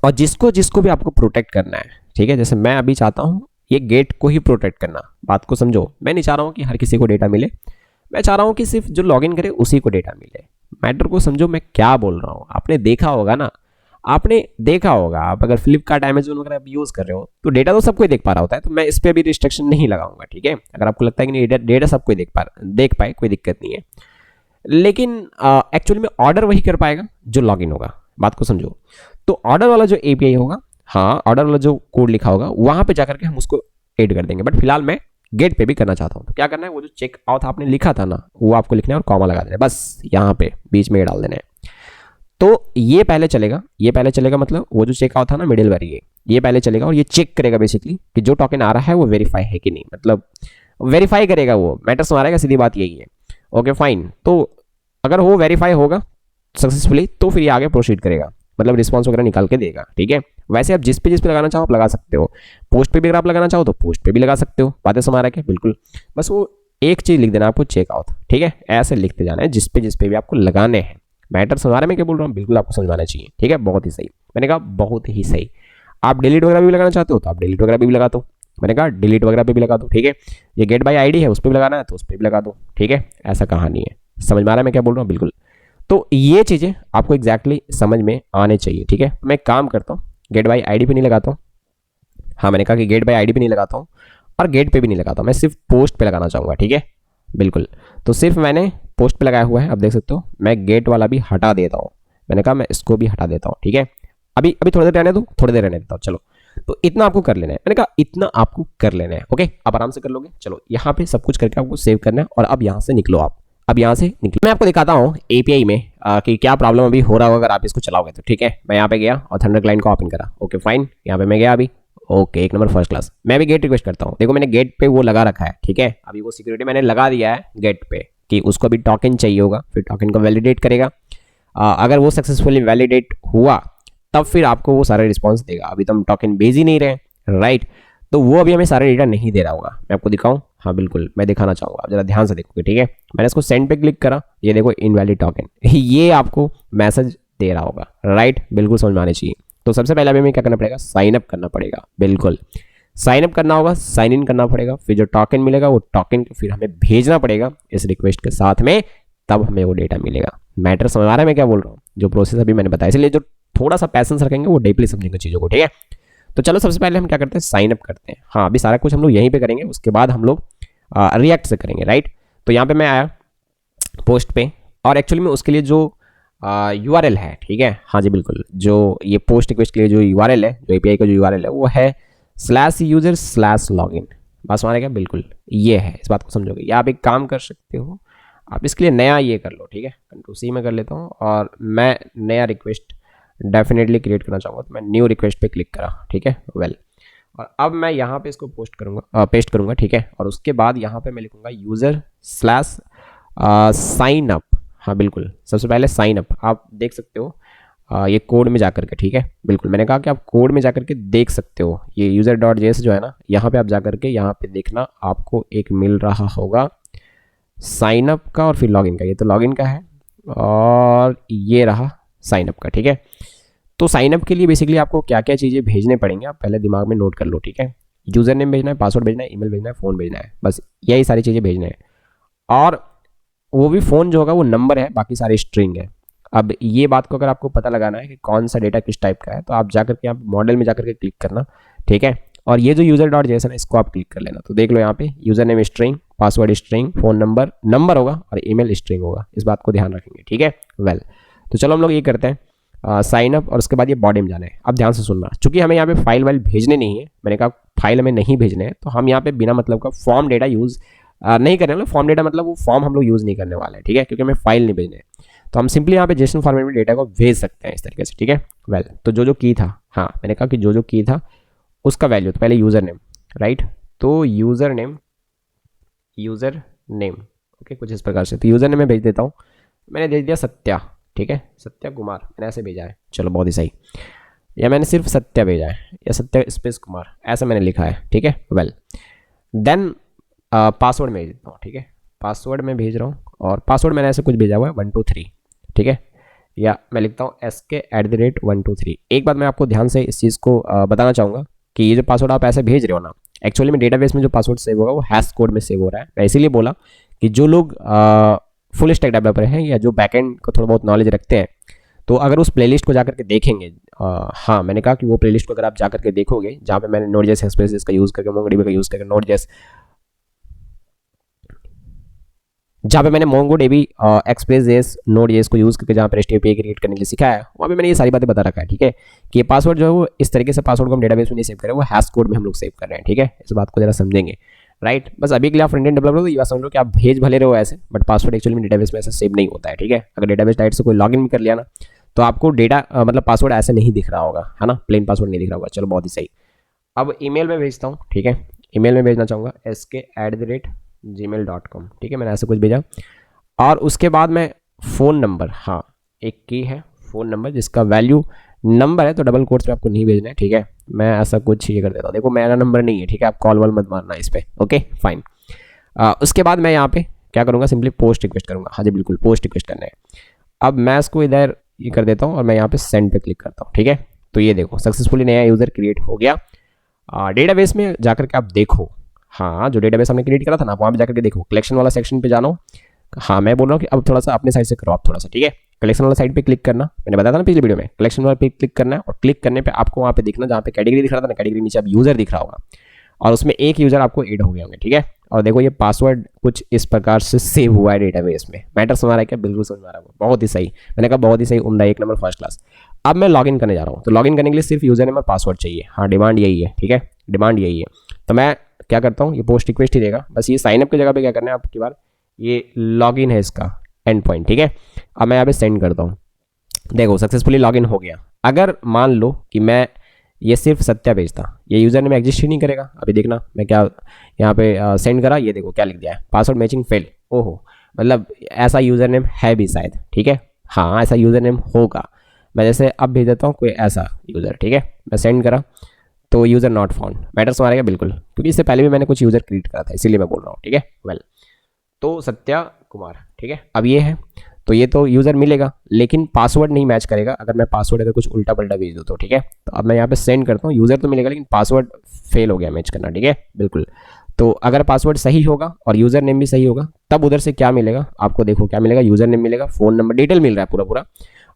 और जिसको भी आपको प्रोटेक्ट करना है, ठीक है। जैसे मैं अभी चाहता हूँ ये गेट को ही प्रोटेक्ट करना, बात को समझो। मैं नहीं चाह रहा हूँ कि हर किसी को डेटा मिले, मैं चाह रहा हूँ कि सिर्फ जो लॉगिन करे उसी को डेटा मिले। मैटर को समझो मैं क्या बोल रहा हूँ। आपने देखा होगा ना, आपने देखा होगा, आप अगर फ्लिपकार्ट अमेजोन वगैरह यूज कर रहे हो तो डेटा तो सबको देख पा रहा होता है, तो मैं इस पर भी रिस्ट्रिक्शन नहीं लगाऊंगा, ठीक है। अगर आपको लगता है कि नहीं डेटा सबको देख पाए, कोई दिक्कत नहीं है। लेकिन एक्चुअली में ऑर्डर वही कर पाएगा जो लॉगिन होगा, बात को समझो। तो ऑर्डर वाला जो एपीआई होगा, हाँ ऑर्डर वाला जो कोड लिखा होगा वहां पे जाकर के हम उसको ऐड कर देंगे। बट फिलहाल मैं गेट पे भी करना चाहता हूँ, तो क्या करना है, वो जो चेक आउट आपने लिखा था ना वो आपको लिखना है और कॉमा लगा देना है, बस यहाँ पे बीच में डाल देना है। तो ये पहले चलेगा, मतलब वो जो चेक आउट था ना मिडिलवेयर, ये पहले चलेगा और ये चेक करेगा बेसिकली कि जो टोकन आ रहा है वो वेरीफाई है कि नहीं, मतलब वेरीफाई करेगा, वो मैटर मारेगा, सीधी बात यही है। Okay fine. तो अगर वो वेरीफाई होगा सक्सेसफुली तो फिर ये आगे प्रोसीड करेगा, मतलब रिस्पॉन्स वगैरह निकाल के देगा, ठीक है। वैसे आप जिस पे लगाना चाहो आप लगा सकते हो, पोस्ट पे भी अगर आप लगाना चाहो तो पोस्ट पे भी लगा सकते हो, बातें समझ रहा है, बिल्कुल। बस वो एक चीज लिख देना आपको, चेक आउट, ठीक है। ऐसे लिखते जाना है जिस पे भी आपको लगाने हैं। मैटर समझ रहे में क्या बोल रहा हूँ, बिल्कुल आपको समझाना चाहिए, ठीक है। बहुत ही सही, मैंने कहा बहुत ही सही। आप डिलीट वगैरह भी लगाना चाहते हो तो आप डिलीट वगैरह भी लगा दो, मैंने कहा डिलीट वगैरह पे भी लगा दो, ठीक है। ये गेट बाय आईडी है उस पर भी लगाना है तो उस पर भी लगा दो, ठीक है। ऐसा कहानी है, समझ में आ रहा है मैं क्या बोल रहा हूँ, बिल्कुल। तो ये चीजें आपको एग्जैक्टली समझ में आने चाहिए, ठीक है। मैं काम करता हूँ, गेट बाय आईडी पे नहीं लगाता हूँ, हाँ मैंने कहा कि गेट बाय आईडी पे नहीं लगाता हूँ और गेट पे भी नहीं लगाता हूँ, मैं सिर्फ पोस्ट पे लगाना चाहूँगा, ठीक है, बिल्कुल। तो सिर्फ मैंने पोस्ट पे लगाया हुआ है, अब देख सकते हो। मैं गेट वाला भी हटा देता हूँ, मैंने कहा मैं इसको भी हटा देता हूँ, ठीक है। अभी थोड़ी देर रहने दो, थोड़ी देर रहने देता हूँ, चलो। तो इतना आपको कर लेना है, मैंने कहा इतना आपको कर लेना है, ओके। आप आराम से कर लोगे। चलो यहाँ पे सब कुछ करके आपको सेव करना है और अब यहाँ से निकलो आप, अब यहाँ से निकलो। मैं आपको दिखाता हूँ एपीआई में कि क्या प्रॉब्लम अभी हो रहा होगा अगर आप इसको चलाओगे तो, ठीक है। मैं यहाँ पे गया और थंडर क्लाइंट को ओपन करा, ओके फाइन। यहाँ पे मैं गया अभी, ओके एक नंबर फर्स्ट क्लास। मैं भी गेट रिक्वेस्ट करता हूँ, देखो मैंने गेट पे वो लगा रखा है, ठीक है। अभी वो सिक्योरिटी मैंने लगा दिया है गेट पे कि उसको अभी टोकन चाहिए होगा, फिर टोकन को वैलिडेट करेगा। अगर वो सक्सेसफुली वैलिडेट हुआ तब फिर आपको वो सारे रिस्पॉन्स देगा। अभी तो हम टोकन भेज ही नहीं रहे, राइट। तो वो अभी हमें सारे डेटा नहीं दे रहा होगा। मैं आपको दिखाऊं, हाँ बिल्कुल मैं दिखाना चाहूँगा, आप जरा ध्यान से देखोगे, ठीक है। मैंने इसको सेंड पे क्लिक करा, ये देखो इनवैलिड टोकन ये आपको मैसेज दे रहा होगा, राइट, बिल्कुल समझ में आने चाहिए। तो सबसे पहले हमें क्या करना पड़ेगा, साइन अप करना पड़ेगा, बिल्कुल साइन अप करना होगा, साइन इन करना पड़ेगा। फिर जो टोकन मिलेगा वो टोकन को फिर हमें भेजना पड़ेगा इस रिक्वेस्ट के साथ में, तब हमें वो डेटा मिलेगा। मैटर समझ आ रहा है मैं क्या बोल रहा हूँ, जो प्रोसेस अभी मैंने बताया। इसलिए जो थोड़ा सा पैसेंस रखेंगे वो डीपली समझेंगे चीज़ों को, ठीक है। तो चलो सबसे पहले हम क्या करते हैं, साइन अप करते हैं। हाँ अभी सारा कुछ हम लोग यहीं पे करेंगे, उसके बाद हम लोग रिएक्ट से करेंगे, राइट। तो यहाँ पे मैं आया पोस्ट पे और एक्चुअली में उसके लिए जो URL है, ठीक है। हाँ जी बिल्कुल, जो ये पोस्ट रिक्वेस्ट के लिए जो URL है, जो API का जो URL है वो है /user/login। बस हमारे क्या बिल्कुल ये है, इस बात को समझोगे। या आप एक काम कर सकते हो, आप इसके लिए नया ये कर लो, ठीक है। Ctrl+C में कर लेता हूँ और मैं नया रिक्वेस्ट डेफिनेटली क्रिएट करना चाहूँगा, तो मैं न्यू रिक्वेस्ट पे क्लिक करा, ठीक है। वेल, और अब मैं यहाँ पे इसको पेस्ट करूँगा, ठीक है। और उसके बाद यहाँ पे मैं लिखूँगा user/sign up। हाँ बिल्कुल, सबसे पहले साइन अप आप देख सकते हो ये कोड में जाकर के, ठीक है। बिल्कुल, मैंने कहा कि आप कोड में जाकर के देख सकते हो। ये user.js जो है ना, यहाँ पे आप जाकर के यहाँ पे देखना, आपको एक मिल रहा होगा साइन अप का और फिर लॉगिन का। ये तो लॉगिन का है और ये रहा साइन अप का, ठीक है। तो साइन अप के लिए बेसिकली आपको क्या क्या चीज़ें भेजने पड़ेंगे, आप पहले दिमाग में नोट कर लो, ठीक है। यूज़र नेम भेजना है, पासवर्ड भेजना है, ईमेल भेजना है, फ़ोन भेजना है, बस यही सारी चीज़ें भेजना है। और वो भी फ़ोन जो होगा वो नंबर है, बाकी सारे स्ट्रिंग है। अब ये बात को अगर आपको पता लगाना है कि कौन सा डेटा किस टाइप का है, तो आप जाकर के यहाँ मॉडल में जाकर के क्लिक करना, ठीक है। और ये जो user.js है ना, इसको आप क्लिक कर लेना। तो देख लो यहाँ पे user name string, password string, phone number होगा और ईमेल स्ट्रिंग होगा। इस बात को ध्यान रखेंगे, ठीक है। वेल, तो चलो हम लोग ये करते हैं साइन अप, और उसके बाद ये बॉडी में जाना है। अब ध्यान से सुनना, चूंकि हमें यहाँ पे फाइल वाइल भेजने नहीं है, मैंने कहा फाइल हमें नहीं भेजने हैं, तो हम यहाँ पे बिना मतलब का फॉर्म डेटा यूज़ नहीं करने वाले। फॉर्म डेटा मतलब वो फॉर्म हम लोग यूज़ नहीं करने वाले हैं, ठीक है, क्योंकि हमें फाइल नहीं भेजने। तो हम सिंपली यहाँ पे जेसन फॉर्मेट में डेटा को भेज सकते हैं इस तरीके से, ठीक है। वेल, तो जो की था, हाँ मैंने कहा कि जो की था उसका वैल्यू, तो पहले यूज़र नेम, राइट। तो यूज़र नेम ओके, कुछ इस प्रकार से। तो यूज़र नेम मैं भेज देता हूँ, मैंने भेज दिया सत्या, ठीक है, सत्या कुमार मैंने ऐसे भेजा है। चलो बहुत ही सही। या मैंने सिर्फ सत्या भेजा है, या सत्या स्पेस कुमार ऐसा मैंने लिखा है, ठीक है। वेल, देन पासवर्ड में भेज देता हूँ, ठीक है। पासवर्ड में भेज रहा हूँ और पासवर्ड मैंने ऐसे कुछ भेजा हुआ है 123, ठीक है। या मैं लिखता हूँ SK@123। एक बात मैं आपको ध्यान से इस चीज़ को बताना चाहूँगा कि ये जो पासवर्ड आप ऐसे भेज रहे हो ना, एक्चुअली में डेटाबेस में जो पासवर्ड सेव होगा वो हैश कोड में सेव हो रहा है। मैं इसीलिए बोला कि जो लोग फुल स्टैक डेवलपर हैं या जो बैकएंड को थोड़ा बहुत नॉलेज रखते हैं, तो अगर उस प्लेलिस्ट को जाकर के देखेंगे, हाँ मैंने कहा कि वो प्लेलिस्ट को अगर आप जाकर के देखोगे, जहाँ पे मैंने Node.js एक्सप्रेस का यूज़ करके, MongoDB का यूज़ करके Node.js, जहाँ पे मैंने MongoDB एक्सप्रेस Node.js को यूज़ करके जहाँ पर HTTP क्रिएट करने के लिए सिखाया है, वहाँ पे मैंने ये सारी बातें बता रखा है, ठीक है। कि ये पासवर्ड जो है वो इस तरीके से पासवर्ड को हम डेटाबेस में नहीं सेव कर रहे हैं, वो हैश कोड में हम लोग सेव कर रहे हैं, ठीक है। इस बात को जरा समझेंगे, राइट। बस अभी के लिए आप फ्रंट एंड डेवलपर हो तो ये बात समझ लो कि आप भेज भले रहो ऐसे, बट पासवर्ड एक्चुअली में डेटाबेस में ऐसा सेव नहीं होता है, ठीक है। अगर डेटाबेस डायरेक्ट से कोई लॉगिन भी कर लिया ना, तो आपको डेटा मतलब पासवर्ड ऐसे नहीं दिख रहा होगा, है ना, प्लेन पासवर्ड नहीं दिख रहा होगा। चलो बहुत ही सही। अब ईमेल में भेजता हूँ, ठीक है। ईमेल में भेजना चाहूँगा sk@gmail.com, ठीक है, मैंने ऐसे कुछ भेजा। और उसके बाद मैं फ़ोन नंबर, हाँ एक की है फ़ोन नंबर जिसका वैल्यू नंबर है, तो डबल कोट्स में आपको नहीं भेजना है, ठीक है। मैं ऐसा कुछ ये कर देता हूँ, देखो मेरा नंबर नहीं है, ठीक है, आप कॉल वॉल मत मारना इस पर, ओके फाइन। उसके बाद मैं यहाँ पे क्या करूँगा, सिंपली पोस्ट रिक्वेस्ट करूँगा। हाँ जी बिल्कुल, पोस्ट रिक्वेस्ट करना है। अब मैं इसको इधर ये कर देता हूँ और मैं यहाँ पे सेंड पे क्लिक करता हूँ, ठीक है। तो ये देखो सक्सेसफुली नया यूज़र क्रिएट हो गया। डेटाबेस में जाकर के आप देखो, हाँ जो डेटाबेस हमने क्रिएट करा था ना, वहाँ पे जाकर के देखो, कलेक्शन वाला सेक्शन पे जाना हो। हाँ मैं बोल रहा हूँ कि अब थोड़ा सा अपने साइड से करो आप थोड़ा सा, ठीक है। कलेक्शन वाला साइड पे क्लिक करना, मैंने बताया था ना पिछली वीडियो में, कलेक्शन वाला पे क्लिक करना है। और क्लिक करने पे आपको वहाँ पे दिखना, जहाँ पे कैटेगरी दिख रहा था ना, कैटेगरी नीचे अब यूज़र दिख रहा होगा, और उसमें एक यूज़र आपको ऐड हो गए होंगे, ठीक है। और देखो ये पासवर्ड कुछ इस प्रकार से सेव हुआ है डेटाबेस में। मैटर समझ रहा है क्या? बिल्कुल समझ आ रहा है, बहुत ही सही। मैंने कहा बहुत ही सही, उम्दा, एक नंबर, फर्स्ट क्लास। अब मैं लॉगिन करने जा रहा हूँ, तो लॉगिन करने के लिए सिर्फ यूज़र नेम और पासवर्ड चाहिए। हाँ डिमांड यही है, ठीक है, डिमांड यही है। तो मैं क्या करता हूँ, ये पोस्ट रिक्वेस्ट ही देगा, बस ये साइनअप की जगह पे क्या करना है आपकी बार, ये लॉगिन है इसका एंड पॉइंट, ठीक है। अब मैं यहाँ पे सेंड करता हूँ, देखो सक्सेसफुली लॉगिन हो गया। अगर मान लो कि मैं ये सिर्फ सत्या भेजता, ये यूज़र नेम एग्जिस्ट ही नहीं करेगा। अभी देखना मैं क्या यहाँ पे सेंड करा, ये देखो क्या लिख दिया है, पासवर्ड मैचिंग फेल। ओहो, मतलब ऐसा यूज़र नेम है भी शायद, ठीक है। हाँ ऐसा यूज़र नेम होगा। मैं जैसे अब भेज देता हूँ कोई ऐसा यूज़र, ठीक है, मैं सेंड करा तो यूज़र नॉट फाउंड। मैटर समझ आएगा बिल्कुल, क्योंकि इससे पहले भी मैंने कुछ यूज़र क्रिएट करा था, इसीलिए मैं बोल रहा हूँ, ठीक है। वेल, तो सत्या कुमार, ठीक है। अब ये है, तो ये तो यूज़र मिलेगा, लेकिन पासवर्ड नहीं मैच करेगा अगर मैं पासवर्ड अगर कुछ उल्टा पल्टा भेज दूँ तो, ठीक है। तो अब मैं यहाँ पे सेंड करता हूँ, यूज़र तो मिलेगा लेकिन पासवर्ड फेल हो गया मैच करना, ठीक है, बिल्कुल। तो अगर पासवर्ड सही होगा और यूज़र नेम भी सही होगा, तब उधर से क्या मिलेगा आपको, देखो क्या मिलेगा, यूज़र नेम मिलेगा, फ़ोन नंबर, डिटेल मिल रहा है पूरा पूरा,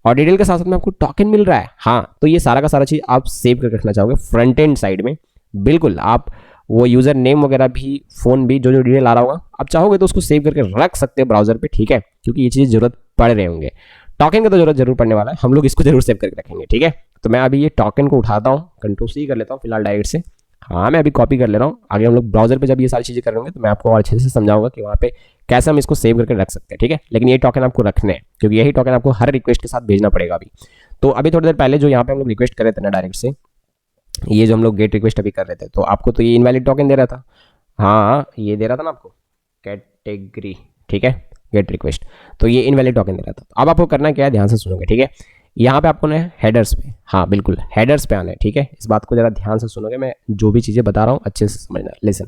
और डिटेल के साथ साथ में आपको टोकन मिल रहा है। हाँ, तो ये सारा का सारा चीज़ आप सेव करके रखना चाहोगे फ्रंट एंड साइड में, बिल्कुल। आप वो यूज़र नेम वगैरह भी, फ़ोन भी, जो जो डिटेल आ रहा होगा, आप चाहोगे तो उसको सेव करके रख सकते हो ब्राउज़र पे, ठीक है, क्योंकि ये चीज़ ज़रूरत पड़ रहे होंगे। टोकन का तो जरूरत जरूर पड़ने वाला है, हम लोग इसको जरूर सेव करके रखेंगे, ठीक है। तो मैं अभी ये टोकन को उठाता हूँ, Ctrl+C कर लेता हूँ फिलहाल डायरेक्ट से। हाँ, मैं अभी कॉपी कर ले रहा हूँ। आगे हम लोग ब्राउजर पे जब ये सारी चीज़ें कर होंगे तो मैं आपको और अच्छे से समझाऊंगा कि वहाँ पे कैसे हम इसको सेव करके रख सकते हैं, ठीक है। लेकिन ये टोकन आपको रखने हैं, क्योंकि यही टोकन आपको हर रिक्वेस्ट के साथ भेजना पड़ेगा अभी। तो अभी थोड़ी देर पहले जो यहाँ पे हम लोग रिक्वेस्ट कर रहे थे ना डायरेक्ट से, ये जो हम लोग गेट रिक्वेस्ट अभी कर रहे थे, तो आपको तो ये इनवैलिड टोकन दे रहा था। हाँ, ये दे रहा था ना आपको कैटेगरी, ठीक है, गेट रिक्वेस्ट, तो ये इनवैलिड टोकन दे रहा था। अब आपको करना क्या है, ध्यान से सुनोगे, ठीक है। यहाँ पे आपको ना हेडर्स पे, हाँ बिल्कुल हेडर्स पे आना है, ठीक है। इस बात को जरा ध्यान से सुनोगे, मैं जो भी चीज़ें बता रहा हूँ अच्छे से समझना। लिसन,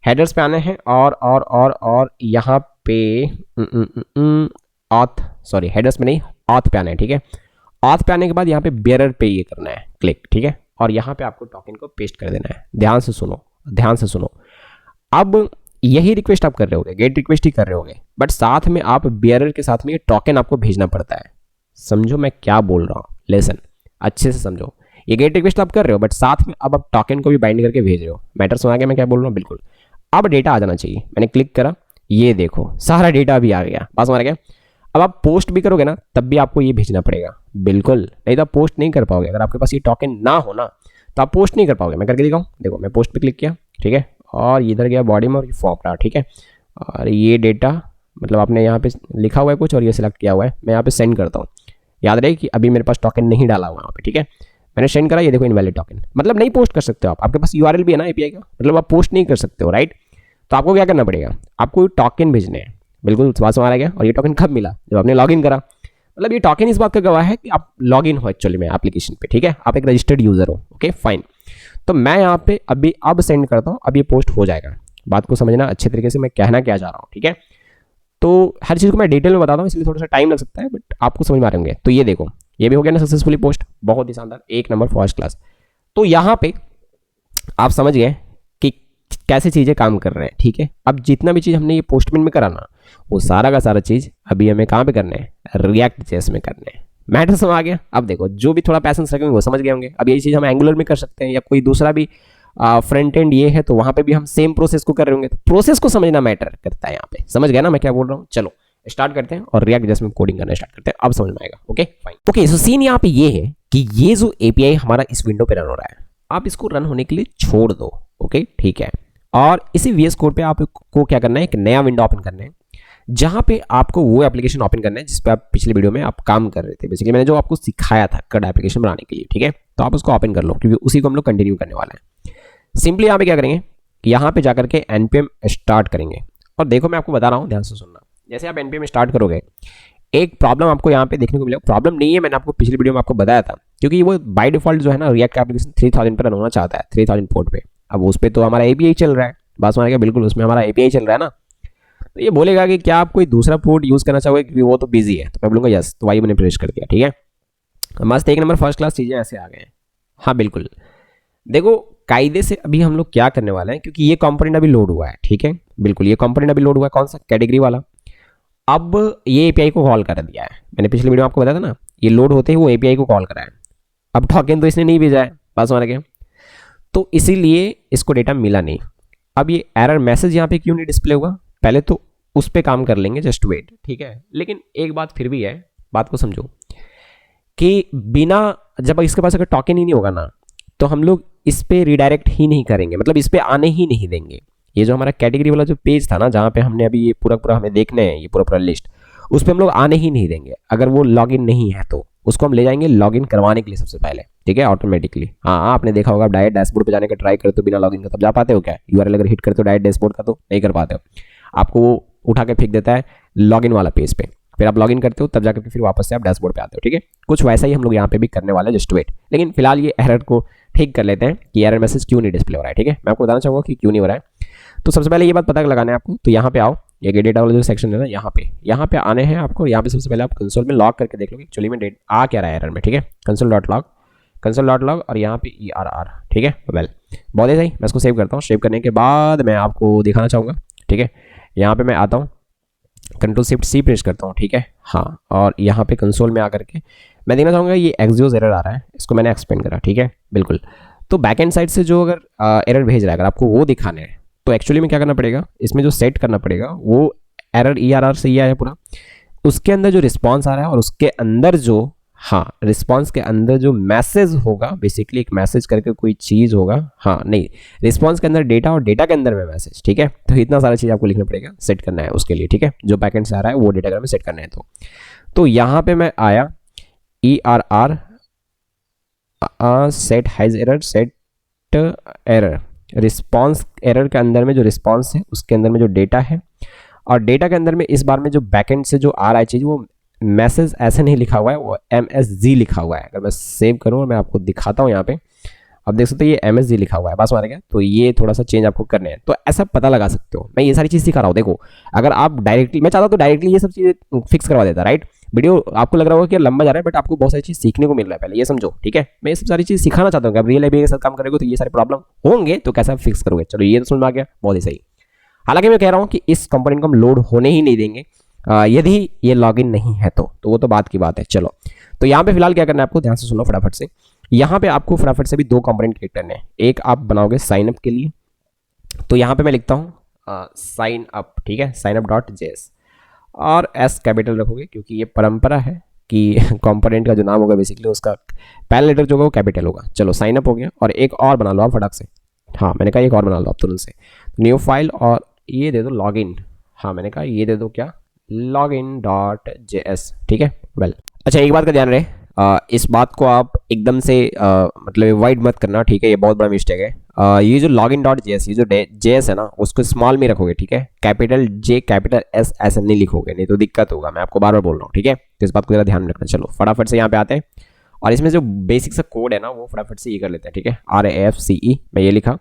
हेडर्स पे आने हैं और यहाँ पे हेडर्स में नहीं, ऑथ पे आना है, ठीक है। ऑथ पे आने के बाद यहाँ पे बेयरर पे ये करना है क्लिक, ठीक है। और यहाँ पे आपको टोकन को पेस्ट कर देना है। ध्यान से सुनो, ध्यान से सुनो। अब यही रिक्वेस्ट आप कर रहे होगे, गेट रिक्वेस्ट ही कर रहे होगे, बट साथ में आप बेयरर के साथ में ये टोकन आपको भेजना पड़ता है। समझो मैं क्या बोल रहा हूँ, लेसन अच्छे से समझो। ये गेट रिक्वेस्ट आप कर रहे हो, बट साथ में अब आप टोकन को भी बाइंड करके भेज रहे हो। मैटर सुना गया मैं क्या बोल रहा हूँ, बिल्कुल। अब डेटा आ जाना चाहिए, मैंने क्लिक करा, ये देखो सारा डेटा भी आ गया, बात समझ गया। अब आप पोस्ट भी करोगे ना, तब भी आपको ये भेजना पड़ेगा, बिल्कुल, नहीं तो आप पोस्ट नहीं कर पाओगे। अगर आपके पास ये टोकन ना हो ना, तो आप पोस्ट नहीं कर पाओगे। मैं करके दिखाऊँ, देखो मैं पोस्ट पे क्लिक किया, ठीक है, और इधर गया बॉडी में और ये फॉर्म रहा, ठीक है। और ये डेटा मतलब आपने यहाँ पे लिखा हुआ है कुछ और ये सिलेक्ट किया हुआ है, मैं यहाँ पे सेंड करता हूँ। याद रहे कि अभी मेरे पास टोकन नहीं डाला हुआ यहाँ पे, ठीक है। मैंने सेंड करा, ये देखो इनवैलिड टोकन, मतलब नहीं पोस्ट कर सकते हो आप। आपके पास यूआरएल भी है ना एपीआई का, मतलब आप पोस्ट नहीं कर सकते हो, राइट। तो आपको क्या करना पड़ेगा, आपको टोकन भेजने हैं, बिल्कुल बात समझ आ गया। और ये टोकन कब मिला, जब आपने लॉगिन करा। मतलब ये टोकन इस बात का गवाह है कि आप लॉगिन हो एक्चुअली में एप्लीकेशन पे, ठीक है, आप एक रजिस्टर्ड यूजर हो, ओके फाइन। तो मैं यहाँ पे अभी अब सेंड करता हूँ, अब ये पोस्ट हो जाएगा। बात को समझना अच्छे तरीके से, मैं कहना क्या चाह रहा हूँ, ठीक है। तो हर चीज़ को मैं डिटेल में बताता हूँ, इसलिए थोड़ा सा टाइम लग सकता है, बट आपको समझ में आ रहे होंगे। तो ये देखो, ये भी हो गया ना सक्सेसफुली पोस्ट, बहुत ही शानदार, एक नंबर फर्स्ट क्लास। तो यहाँ पे आप समझ गए कि कैसे चीज़ें काम कर रहे हैं, ठीक है। अब जितना भी चीज़ हमने ये पोस्टमेंट में कराना, वो सारा का सारा चीज़ अभी हमें कहाँ पे करना है, रिएक्ट जेएस में करना है। मैटर समझ आ गया। अब देखो जो भी थोड़ा पैसेंस रखेंगे वो समझ गए होंगे। अब यही चीज़ हम एंगुलर में कर सकते हैं, या कोई दूसरा भी फ्रंट एंड ये है, तो वहाँ पे भी हम सेम प्रोसेस को कर रहे होंगे। तो प्रोसेस को समझना मैटर करता है यहाँ पे, समझ गया ना मैं क्या बोल रहा हूँ। चलो स्टार्ट करते हैं और रिएक्ट जेएस में कोडिंग करना स्टार्ट करते हैं, अब समझ में आएगा। Okay fine. Okay so scene यहाँ पे ये है कि ये जो एपीआई हमारा इस विंडो पे रन हो रहा है, आप इसको रन होने के लिए छोड़ दो, ओके ठीक है। और इसी वीएस कोड पे आपको क्या करना है, एक नया विंडो ओपन करना है, जहां पे आपको वो एप्लीकेशन ओपन करना है जिस पे आप पिछले वीडियो में आप काम कर रहे थे। बेसिकली मैंने जो आपको सिखाया था कड एप्लीकेशन बनाने के लिए, ठीक है। तो आप उसको ओपन कर लो, क्योंकि उसी को हम लोग कंटिन्यू करने वाले हैं। सिंपली यहाँ पे क्या करेंगे, यहाँ पे जाकर के npm स्टार्ट करेंगे। और देखो मैं आपको बता रहा हूँ, ध्यान से सुनना। जैसे आप npm स्टार्ट करोगे, एक प्रॉब्लम आपको यहाँ पे देखने को मिलेगा। प्रॉब्लम नहीं है, मैंने आपको पिछली वीडियो में आपको बताया था, क्योंकि वो बाय डिफॉल्ट जो है ना रिएक्ट एप्लीकेशन 3000 पर रन होना चाहता है, 3000 पोर्ट पे। अब उस पर तो हमारा एपीआई चल रहा है, बात समझ गया, बिल्कुल उसमें हमारा एपीआई चल रहा है ना। तो ये बोलेगा कि क्या आप कोई दूसरा पोर्ट यूज़ करना चाहोगे, क्योंकि वो तो बिजी है। तो मैं बोलूँगा यस, तो वही मैंने प्रेस कर दिया, ठीक है। मस्त एक नंबर फर्स्ट क्लास चीज़ें ऐसे आ गए हैं। हाँ बिल्कुल, देखो कायदे से अभी हम लोग क्या करने वाले हैं, क्योंकि ये कंपोनेंट अभी लोड हुआ है, ठीक है, बिल्कुल ये कंपोनेंट अभी लोड हुआ है। कौन सा, कैटेगरी वाला। अब ये एपीआई को कॉल कर दिया है, मैंने पिछले वीडियो में आपको बताया था ना, ये लोड होते ही वो एपीआई को कॉल करा है। अब टोकन तो इसने नहीं भेजा है, पास मार के, तो इसीलिए इसको डेटा मिला नहीं। अब ये एरर मैसेज यहाँ पे क्यों नहीं डिस्प्ले हुआ, पहले तो उस पर काम कर लेंगे, जस्ट वेट, ठीक है। लेकिन एक बात फिर भी है, बात को समझो कि बिना, जब इसके पास अगर टोकन ही नहीं होगा ना, तो हम लोग इस पे रिडायरेक्ट ही नहीं करेंगे, मतलब इस पे आने ही नहीं देंगे। ये जो हमारा कैटेगरी वाला जो पेज था ना, जहाँ पे हमने अभी ये पूरा हमें देखने हैं, ये पूरा लिस्ट, उस पर हम लोग आने ही नहीं देंगे। अगर वो लॉगिन नहीं है तो उसको हम ले जाएंगे लॉगिन करवाने के लिए सबसे पहले, ठीक है, ऑटोमेटिकली। हाँ आपने देखा होगा, डायरेक्ट डैशबोर्ड पे जाने का ट्राई करते हो बिना लॉगिन का, तब जा पाते हो क्या? यूआरएल अगर हिट करते हो डायरेक्ट डैशबोर्ड का तो नहीं कर पाते हो, आपको वो उठा के फेंक देता है लॉगिन वाला पेज पे। फिर आप लॉगिन करते हो, तब जाकर फिर वापस से आप डैशबोर्ड पे आते हो, ठीक है। कुछ वैसा ही हम लोग यहाँ पे भी करने वाले हैं, जस्ट वेट। लेकिन फिलहाल ये एरर को ठीक कर लेते हैं कि एरर मैसेज क्यों नहीं डिस्प्ले हो रहा है, ठीक है। मैं आपको बताना चाहूँगा कि क्यों नहीं हो रहा है। तो सबसे पहले ये बात पता लगाना है आपको। तो यहाँ पे आओ, ये गेट डेटा वाला जो सेक्शन है ना, यहाँ पे आने हैं आपको। यहाँ पे सबसे पहले आप कंसोल में लॉग करके देख लो कि एक्चुअली में डेट आ क्या रहा है एरर में, ठीक है। console.log और यहाँ पे ERR, ठीक है। वेल बहुत ही सही, मैं इसको सेव करता हूँ। सेव करने के बाद मैं आपको दिखाना चाहूँगा, ठीक है। यहाँ पे मैं आता हूँ, Ctrl+Shift+C प्रेस करता हूँ, ठीक है। हाँ, और यहाँ पे कंसोल में आकर के मैं देखना चाहूँगा ये एक्सियोस एरर आ रहा है, इसको मैंने एक्सपेंड करा, ठीक है, बिल्कुल। तो बैक एंड साइड से जो अगर एरर भेज रहा है, अगर आपको वो दिखाने हैं, तो एक्चुअली में क्या करना पड़ेगा, इसमें जो सेट करना पड़ेगा वो एरर ERR से ही आया पूरा, उसके अंदर जो रिस्पॉन्स आ रहा है और उसके अंदर जो, हाँ, रिस्पॉन्स के अंदर जो मैसेज होगा, बेसिकली एक मैसेज करके कोई चीज़ होगा, हाँ नहीं, रिस्पॉन्स के अंदर डेटा और डेटा के अंदर में मैसेज, ठीक है। तो इतना सारा चीज़ आपको लिखना पड़ेगा, सेट करना है उसके लिए, ठीक है। जो बैकएंड से आ रहा है वो डेटाग्राम में सेट करना है। तो यहाँ पे मैं आया ERR set has error, set error, response error के अंदर में जो रिस्पॉन्स है उसके अंदर में जो डेटा है, और डेटा के अंदर में इस बार में जो बैकएंड से जो आ रहा है चीज़, वो मैसेज ऐसे नहीं लिखा हुआ है, वो MSG लिखा हुआ है। अगर मैं सेव करूँ और मैं आपको दिखाता हूँ यहाँ पे, अब देख सकते हो ये MSG लिखा हुआ है, बस मारेगा। तो ये थोड़ा सा चेंज आपको करने हैं, तो ऐसा पता लगा सकते हो। मैं ये सारी चीज़ सिखा रहा हूँ। देखो, अगर आप डायरेक्टली, मैं चाहता तो डायरेक्टली ये सब चीज़ें फिक्स करवा देता, राइट। वीडियो आपको लग रहा होगा कि लंबा जा रहा है, बट आपको बहुत सारी चीज़ सीखने को मिल रहा है, पहले ये समझो, ठीक है। मैं ये सब सारी चीज़ सिखाना चाहता हूँ कि आप रियल लाइफ के साथ काम करोगे तो ये सारे प्रॉब्लम होंगे, तो कैसे आप फिक्स करोगे। चलो ये तो समझ में आ गया, बहुत ही सही। हालांकि मैं कह रहा हूँ कि इस कंपोनेंट को हम लोड होने ही नहीं देंगे यदि ये लॉगिन नहीं है तो वो तो बात की बात है। चलो, तो यहाँ पे फिलहाल क्या करना है आपको, ध्यान से सुनो फटाफट से। यहाँ पे आपको फटाफट से भी दो कंपोनेंट क्रिएट करने हैं। एक आप बनाओगे साइन अप के लिए, तो यहाँ पे मैं लिखता हूँ साइन अप, ठीक है, signup.js, और S कैपिटल रखोगे क्योंकि ये परंपरा है कि कंपोनेंट का जो नाम होगा बेसिकली उसका पहला लेटर जो होगा वो कैपिटल होगा। चलो साइन अप हो गया, और एक और बना लो आप फटाक से। हाँ, मैंने कहा एक और बना लो आप तुरंत से, न्यू फाइल, और ये दे दो लॉगिन। हाँ, मैंने कहा ये दे दो क्या, login.js, ठीक है। वेल, अच्छा, एक बात का ध्यान रहे, इस बात को आप एकदम से मतलब वाइड मत करना, ठीक है, ये बहुत बड़ा मिस्टेक है। ये जो login.js, ये जो JS है ना, उसको स्मॉल में रखोगे, ठीक है। कैपिटल J कैपिटल S ऐसे नहीं लिखोगे, नहीं तो दिक्कत होगा। मैं आपको बार बार बोल रहा हूँ, ठीक है, तो इस बात को जरा ध्यान रखना। चलो फटाफट से यहाँ पे आते हैं, और इसमें जो बेसिक सा कोड है ना वो फटाफट से ये कर लेते हैं, ठीक है। RAFCE, मैं ये लिखा,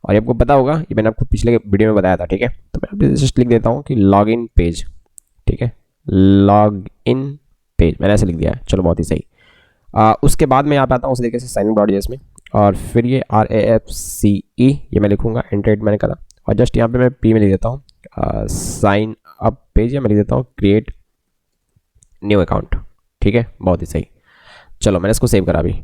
और ये आपको पता होगा, ये मैंने आपको पिछले वीडियो में बताया था, ठीक है। तो मैं जस्ट लिख देता हूँ कि लॉगिन पेज, ठीक है, लॉगिन पेज मैंने ऐसे लिख दिया है। चलो बहुत ही सही। उसके बाद मैं यहाँ पे आता हूँ उसी तरीके से signup.js में, और फिर ये RAFCE ये मैं लिखूंगा, एंटर मैंने करा, और जस्ट यहाँ पे मैं P में लिख देता हूँ साइन अप पेज, या मैं लिख देता हूँ क्रिएट न्यू अकाउंट, ठीक है, बहुत ही सही। चलो मैंने इसको सेव करा अभी।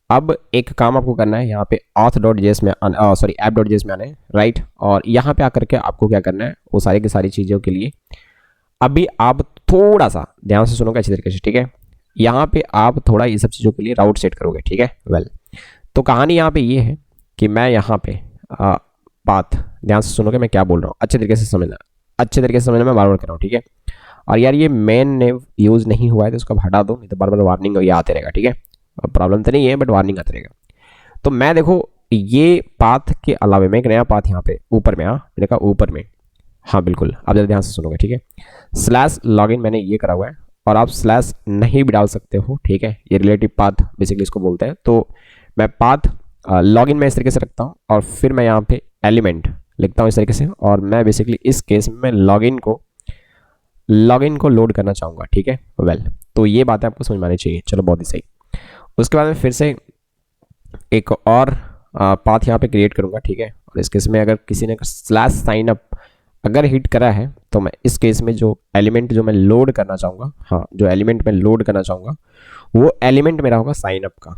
अब एक काम आपको करना है, यहाँ पे auth.js में app.js में आना है, राइट। और यहाँ पे आकर के आपको क्या करना है, वो सारी की सारी चीज़ों के लिए अभी आप थोड़ा सा ध्यान से सुनोगे अच्छी तरीके से, ठीक है। यहाँ पे आप थोड़ा ये सब चीज़ों के लिए राउट सेट करोगे, ठीक है। वेल, तो कहानी यहाँ पे ये है कि मैं यहाँ पे पाथ, ध्यान से सुनोगे मैं क्या बोल रहा हूँ, अच्छे तरीके से समझना, अच्छे तरीके से समझना, मैं बार बार कर रहा हूँ, ठीक है। और यार ये मेन नेव यूज़ नहीं हुआ है तो इसको हटा दो, नहीं तो बार बार वार्निंग ये आते रहेगा, ठीक है। प्रॉब्लम तो नहीं है, बट वार्निंग आते रहेगा। तो मैं देखो ये पाथ के अलावा मैं एक नया पाथ यहाँ पे ऊपर में, मैंने कहा ऊपर में, हाँ बिल्कुल, आप ज़रा ध्यान से सुनोगे, ठीक है। /login मैंने ये करा हुआ है, और आप स्लैश नहीं भी डाल सकते हो, ठीक है। ये रिलेटिव पाथ बेसिकली इसको बोलते हैं। तो मैं पाथ लॉगिन में इस तरीके से रखता हूँ, और फिर मैं यहाँ पे एलिमेंट लिखता हूँ इस तरीके से, और मैं बेसिकली इस केस में मैं लॉगिन को लोड करना चाहूँगा, ठीक है। वेल, तो ये बातें आपको समझ में आनी चाहिए। चलो बहुत ही सही। उसके बाद में फिर से एक और पाथ यहाँ पे क्रिएट करूँगा, ठीक है। और इस केस में अगर किसी ने /signup अगर हिट करा है तो मैं इस केस में जो एलिमेंट जो मैं लोड करना चाहूँगा, हाँ, जो एलिमेंट मैं लोड करना चाहूँगा वो एलिमेंट मेरा होगा साइन अप का।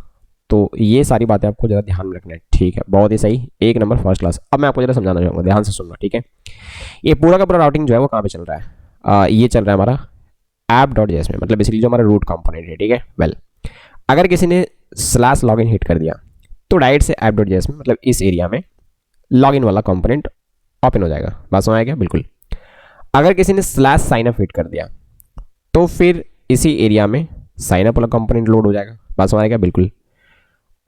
तो ये सारी बातें आपको ज़रा ध्यान में रखना है, ठीक है। बहुत ही सही, एक नंबर, फर्स्ट क्लास। अब मैं आपको ज़रा समझाना चाहूँगा, ध्यान से सुनना, ठीक है। ये पूरा का पूरा राउटिंग जो है वो कहाँ पे चल रहा है, ये चल रहा है हमारा app.js में, मतलब बेसिकली जो हमारा रूट कंपोनेंट है, ठीक है। वेल, अगर किसी ने /login हिट कर दिया तो डायरेक्ट से app.js में, मतलब इस एरिया में लॉगिन वाला कंपोनेंट ओपन हो जाएगा। बात समझ आएगा, बिल्कुल। अगर किसी ने /signup हिट कर दिया तो फिर इसी एरिया में साइन अप वाला कंपोनेंट लोड हो जाएगा। बात समझ आएगा, बिल्कुल।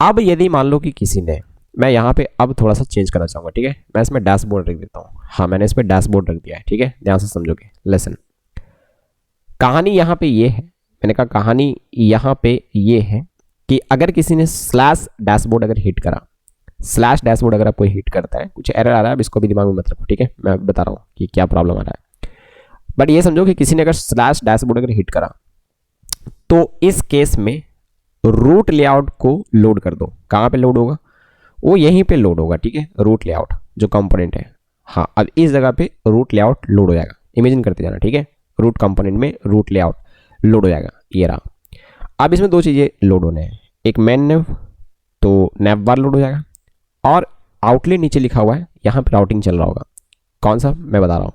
अब यदि मान लो कि किसी ने, मैं यहाँ पे अब थोड़ा सा चेंज करना चाहूँगा, ठीक है। मैं इसमें डैशबोर्ड रख देता हूँ, हाँ मैंने इस पर डैशबोर्ड रख दिया है, ठीक है। ध्यान से समझोगे, लेसन। कहानी यहाँ पे ये है, मैंने कहा कहानी यहाँ पे ये है कि अगर किसी ने /डैशबोर्ड अगर हिट करा, /डैशबोर्ड अगर आपको हिट करता है, कुछ एरर आ रहा है, अब इसको भी दिमाग में मत रखो, ठीक है। मैं बता रहा हूँ कि क्या प्रॉब्लम आ रहा है, बट ये समझो कि किसी ने अगर /डैशबोर्ड अगर हिट करा तो इस केस में रूट लेआउट को लोड कर दो। कहाँ पे लोड होगा, वो यहीं पे लोड होगा, ठीक है। रूट लेआउट जो कंपोनेंट है, हाँ, अब इस जगह पे रूट लेआउट लोड हो जाएगा। इमेजिन करते जाना, ठीक है। रूट कंपोनेंट में रूट लेआउट लोड हो जाएगा, ये रहा। अब इसमें दो चीज़ें लोड होने हैं, एक मेन नेव, तो नेव बार लोड हो जाएगा, और आउटलेट नीचे लिखा हुआ है, यहाँ पे राउटिंग चल रहा होगा। कौन सा, मैं बता रहा हूँ।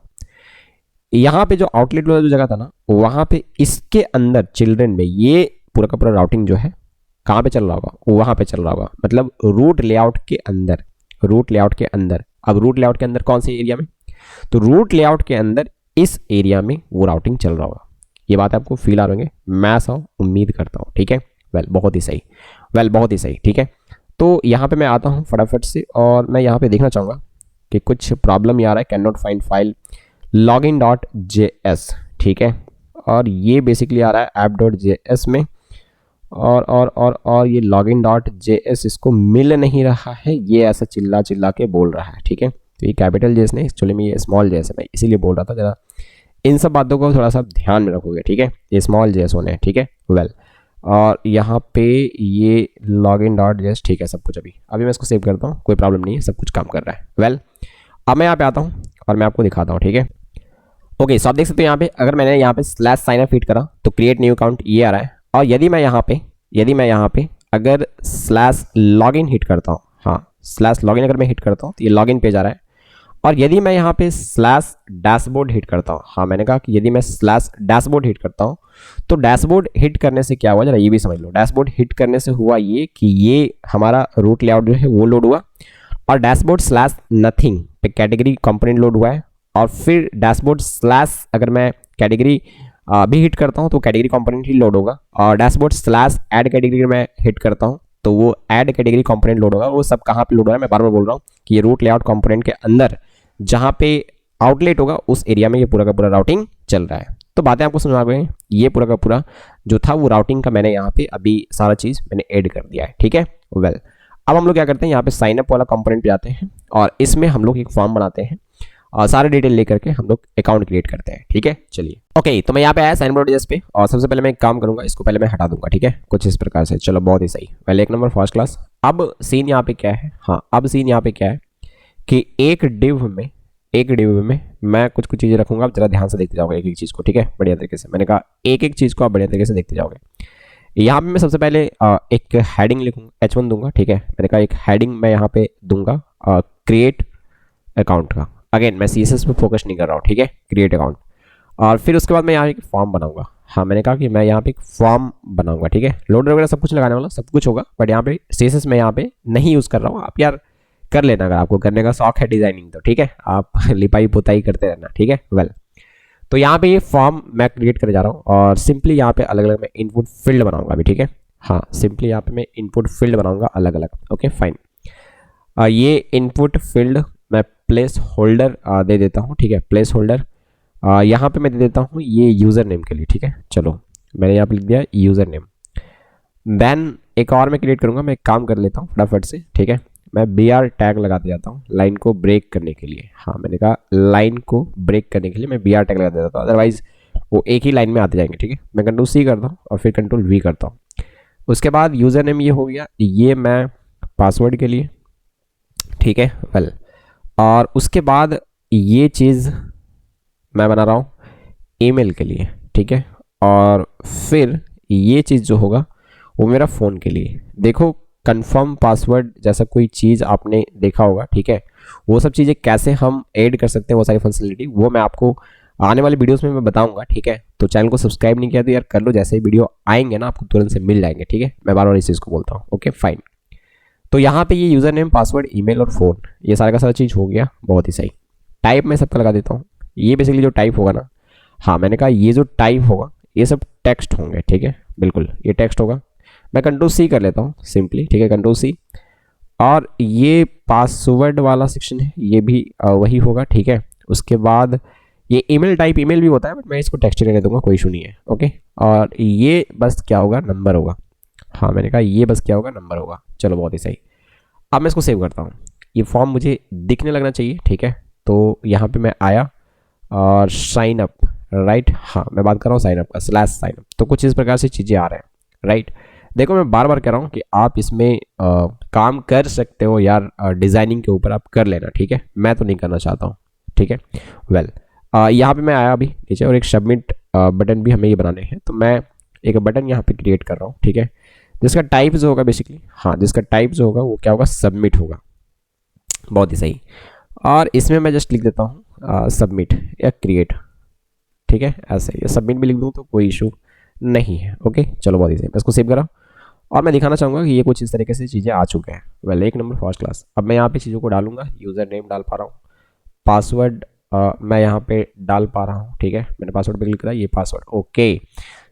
यहाँ पे जो आउटलेट वाला जो जगह था ना, वहाँ पे इसके अंदर चिल्ड्रन में ये पूरा का पूरा राउटिंग जो है कहाँ पे चल रहा होगा, वहाँ पे चल रहा होगा, मतलब रूट लेआउट के अंदर, रूट लेआउट के अंदर। अब रूट लेआउट के अंदर कौन से एरिया में, तो रूट लेआउट के अंदर इस एरिया में वो राउटिंग चल रहा होगा। ये बात आपको फील आ रही है, मैं ऐसा उम्मीद करता हूँ, ठीक है। बहुत ही सही, बहुत ही सही, ठीक है। तो यहाँ पे मैं आता हूँ फटाफट से और मैं यहाँ पे देखना चाहूँगा कि कुछ प्रॉब्लम आ रहा है, can not find file login.js, ठीक है। और ये बेसिकली आ रहा है app.js में, और ये login.js इसको मिल नहीं रहा है, ये ऐसा चिल्ला चिल्ला के बोल रहा है, ठीक है। तो ये कैपिटल जेस नहीं, एक्चुअली में ये स्मॉल जेस है, मैं इसीलिए बोल रहा था। जरा इन सब बातों को थोड़ा सा ध्यान में रखोगे, ठीक है। ये स्मॉल जेस होने हैं, ठीक है। और यहाँ पे ये login.js, ठीक है। सब कुछ अभी मैं इसको सेव करता हूँ, कोई प्रॉब्लम नहीं है, सब कुछ काम कर रहा है। अब मैं यहाँ पे आता हूँ और मैं आपको दिखाता हूँ, ठीक है। ओके, सो आप देख सकते हो यहाँ पे, अगर मैंने यहाँ पे /signup हिट करा तो क्रिएट न्यू अकाउंट ये आ रहा है। और यदि मैं यहाँ पे अगर /login हिट करता हूँ, हाँ /login अगर मैं हिट करता हूँ तो ये लॉगिन पेज आ रहा है। और यदि मैं यहाँ पे /dashboard हिट करता हूँ, हाँ मैंने कहा कि यदि मैं /dashboard हिट करता हूँ तो डैशबोर्ड हिट करने से क्या हुआ, जरा ये भी समझ लो। डैशबोर्ड हिट करने से हुआ ये कि ये हमारा रूट लेआउट जो है वो लोड हुआ, और डैशबोर्ड /nothing पे कैटेगरी कंपोनेंट लोड हुआ है। और फिर डैशबोर्ड / अगर मैं कैटेगरी भी हिट करता हूँ तो कैटेगरी कंपोनेंट ही लोड होगा। और डैशबोर्ड /add कैटेगरी मैं हिट करता हूँ तो वो ऐड कैटेगरी कंपोनेंट लोड होगा। वो सब कहाँ पे लोड हो रहा है, मैं बार बार बोल रहा हूँ कि ये रूट लेआउट कंपोनेंट के अंदर जहाँ पे आउटलेट होगा उस एरिया में ये पूरा का पूरा राउटिंग चल रहा है। तो बातें आपको समझ आ गई, ये पूरा का पूरा जो था वो राउटिंग का मैंने यहाँ पे अभी सारा चीज़ मैंने ऐड कर दिया है, ठीक है। अब हम लोग क्या करते हैं, यहाँ पे साइन अप वाला कंपोनेंट पे जाते हैं और इसमें हम लोग एक फॉर्म बनाते हैं और सारे डिटेल लेकर के हम लोग अकाउंट क्रिएट करते हैं, ठीक है। चलिए ओके, तो मैं यहाँ पे आया साइन पे और सबसे पहले मैं एक काम करूंगा, इसको पहले मैं हटा दूंगा, ठीक है, कुछ इस प्रकार से। चलो बहुत ही सही, पहले 1 नंबर फर्स्ट क्लास। अब सीन यहाँ पे क्या है, हाँ अब सीन यहाँ पे क्या है कि एक डिव में मैं कुछ चीज़ें रखूंगा। आप जरा ध्यान से देखते जाओगे एक एक चीज़ को, ठीक है, बढ़िया तरीके से। मैंने कहा एक एक चीज़ को आप बढ़िया तरीके से देखते जाओगे। यहाँ पे मैं सबसे पहले एक हेडिंग लिखूंगा, H1 दूंगा, ठीक है। मैंने कहा एक हेडिंग मैं यहाँ पे दूंगा क्रिएट अकाउंट का। अगेन मैं CSS पे फोकस नहीं कर रहा हूँ, ठीक है, क्रिएट अकाउंट। और फिर उसके बाद मैं यहाँ एक फॉर्म बनाऊंगा। हाँ मैंने कहा कि मैं यहाँ पे एक फॉर्म बनाऊंगा, ठीक है। लोडर वगैरह सब कुछ लगाने वाला, सब कुछ होगा, बट यहाँ पे CSS मैं यहाँ पे नहीं यूज़ कर रहा हूँ। आप यार कर लेना, अगर आपको करने का शौक है डिजाइनिंग तो, ठीक है, आप लिपाई पुताई करते रहना, ठीक है। तो यहाँ पे ये फॉर्म मैं क्रिएट करने जा रहा हूँ और सिंपली यहाँ पे अलग अलग मैं इनपुट फील्ड बनाऊंगा अभी, ठीक है। हाँ सिंपली यहाँ पे मैं इनपुट फील्ड बनाऊंगा अलग अलग, ओके फाइन। ये इनपुट फील्ड मैं प्लेस होल्डर दे देता हूँ, ठीक है, प्लेस होल्डर। यहाँ पे मैं दे देता हूँ ये यूज़र नेम के लिए, ठीक है। चलो मैंने यहाँ पे लिख दिया यूज़र नेम। देन एक और मैं क्रिएट करूँगा, मैं एक काम कर लेता हूँ फटाफट से, ठीक है। मैं BR टैग लगाते जाता हूँ लाइन को ब्रेक करने के लिए। हाँ मैंने कहा लाइन को ब्रेक करने के लिए मैं BR टैग लगा देता हूँ, अदरवाइज वो एक ही लाइन में आते जाएंगे, ठीक है। मैं Ctrl+C करता हूँ और फिर Ctrl+V करता हूँ। उसके बाद यूज़र नेम ये हो गया, ये मैं पासवर्ड के लिए, ठीक है। और उसके बाद ये चीज़ मैं बना रहा हूँ ईमेल के लिए, ठीक है। और फिर ये चीज़ जो होगा वो मेरा फ़ोन के लिए। देखो कंफर्म पासवर्ड जैसा कोई चीज़ आपने देखा होगा, ठीक है। वो सब चीज़ें कैसे हम ऐड कर सकते हैं, वो सारी फंक्शनलिटी वो मैं आपको आने वाले वीडियोस में मैं बताऊंगा, ठीक है। तो चैनल को सब्सक्राइब नहीं किया तो यार कर लो, जैसे ही वीडियो आएंगे ना आपको तुरंत से मिल जाएंगे, ठीक है। मैं बार बार इस चीज़ को बोलता हूँ, ओके फाइन। तो यहाँ पे ये यूज़र नेम, पासवर्ड, ईमेल और फ़ोन, ये सारा का सारा चीज़ हो गया, बहुत ही सही। टाइप मैं सबका लगा देता हूँ। ये बेसिकली जो टाइप होगा ना, हाँ मैंने कहा ये जो टाइप होगा ये सब टेक्स्ट होंगे, ठीक है, बिल्कुल ये टेक्स्ट होगा। मैं Ctrl+C कर लेता हूँ सिंपली, ठीक है, Ctrl+C। और ये पासवर्ड वाला सेक्शन है, ये भी वही होगा, ठीक है। उसके बाद ये ईमेल टाइप ईमेल भी होता है, बट मैं इसको टेक्स्ट रहने दूंगा, कोई इशू नहीं है, ओके। और ये बस क्या होगा, नंबर होगा। हाँ मैंने कहा ये बस क्या होगा, नंबर होगा। चलो बहुत ही सही। अब मैं इसको सेव करता हूँ। ये फॉर्म मुझे दिखने लगना चाहिए, ठीक है। तो यहाँ पे मैं आया और साइन अप, राइट, हाँ मैं बात कर रहा हूँ साइन अप का, /signup। तो कुछ इस प्रकार से चीज़ें आ रहे हैं, राइट। देखो मैं बार बार कह रहा हूँ कि आप इसमें काम कर सकते हो यार, डिज़ाइनिंग के ऊपर आप कर लेना, ठीक है। मैं तो नहीं करना चाहता हूँ, ठीक है। यहाँ पे मैं आया अभी नीचे और एक सबमिट बटन भी हमें ये बनाने हैं। तो मैं एक बटन यहाँ पे क्रिएट कर रहा हूँ, ठीक है, जिसका टाइप जो होगा बेसिकली, हाँ जिसका टाइप जो होगा वो क्या होगा, सबमिट होगा, बहुत ही सही। और इसमें मैं जस्ट लिख देता हूँ सबमिट या क्रिएट, ठीक है, ऐसे ये सबमिट भी लिख दूँ तो कोई इशू नहीं है। ओके चलो बहुत इजी, मैं इसको सेव करा और मैं दिखाना चाहूँगा कि ये कुछ इस तरीके से चीज़ें आ चुके हैं। वेल एक नंबर फर्स्ट क्लास। अब मैं यहाँ पे चीज़ों को डालूंगा, यूज़र नेम डाल पा रहा हूँ, पासवर्ड मैं यहाँ पे डाल पा रहा हूँ, ठीक है, मैंने पासवर्ड पे क्लिक करा, ये पासवर्ड। ओके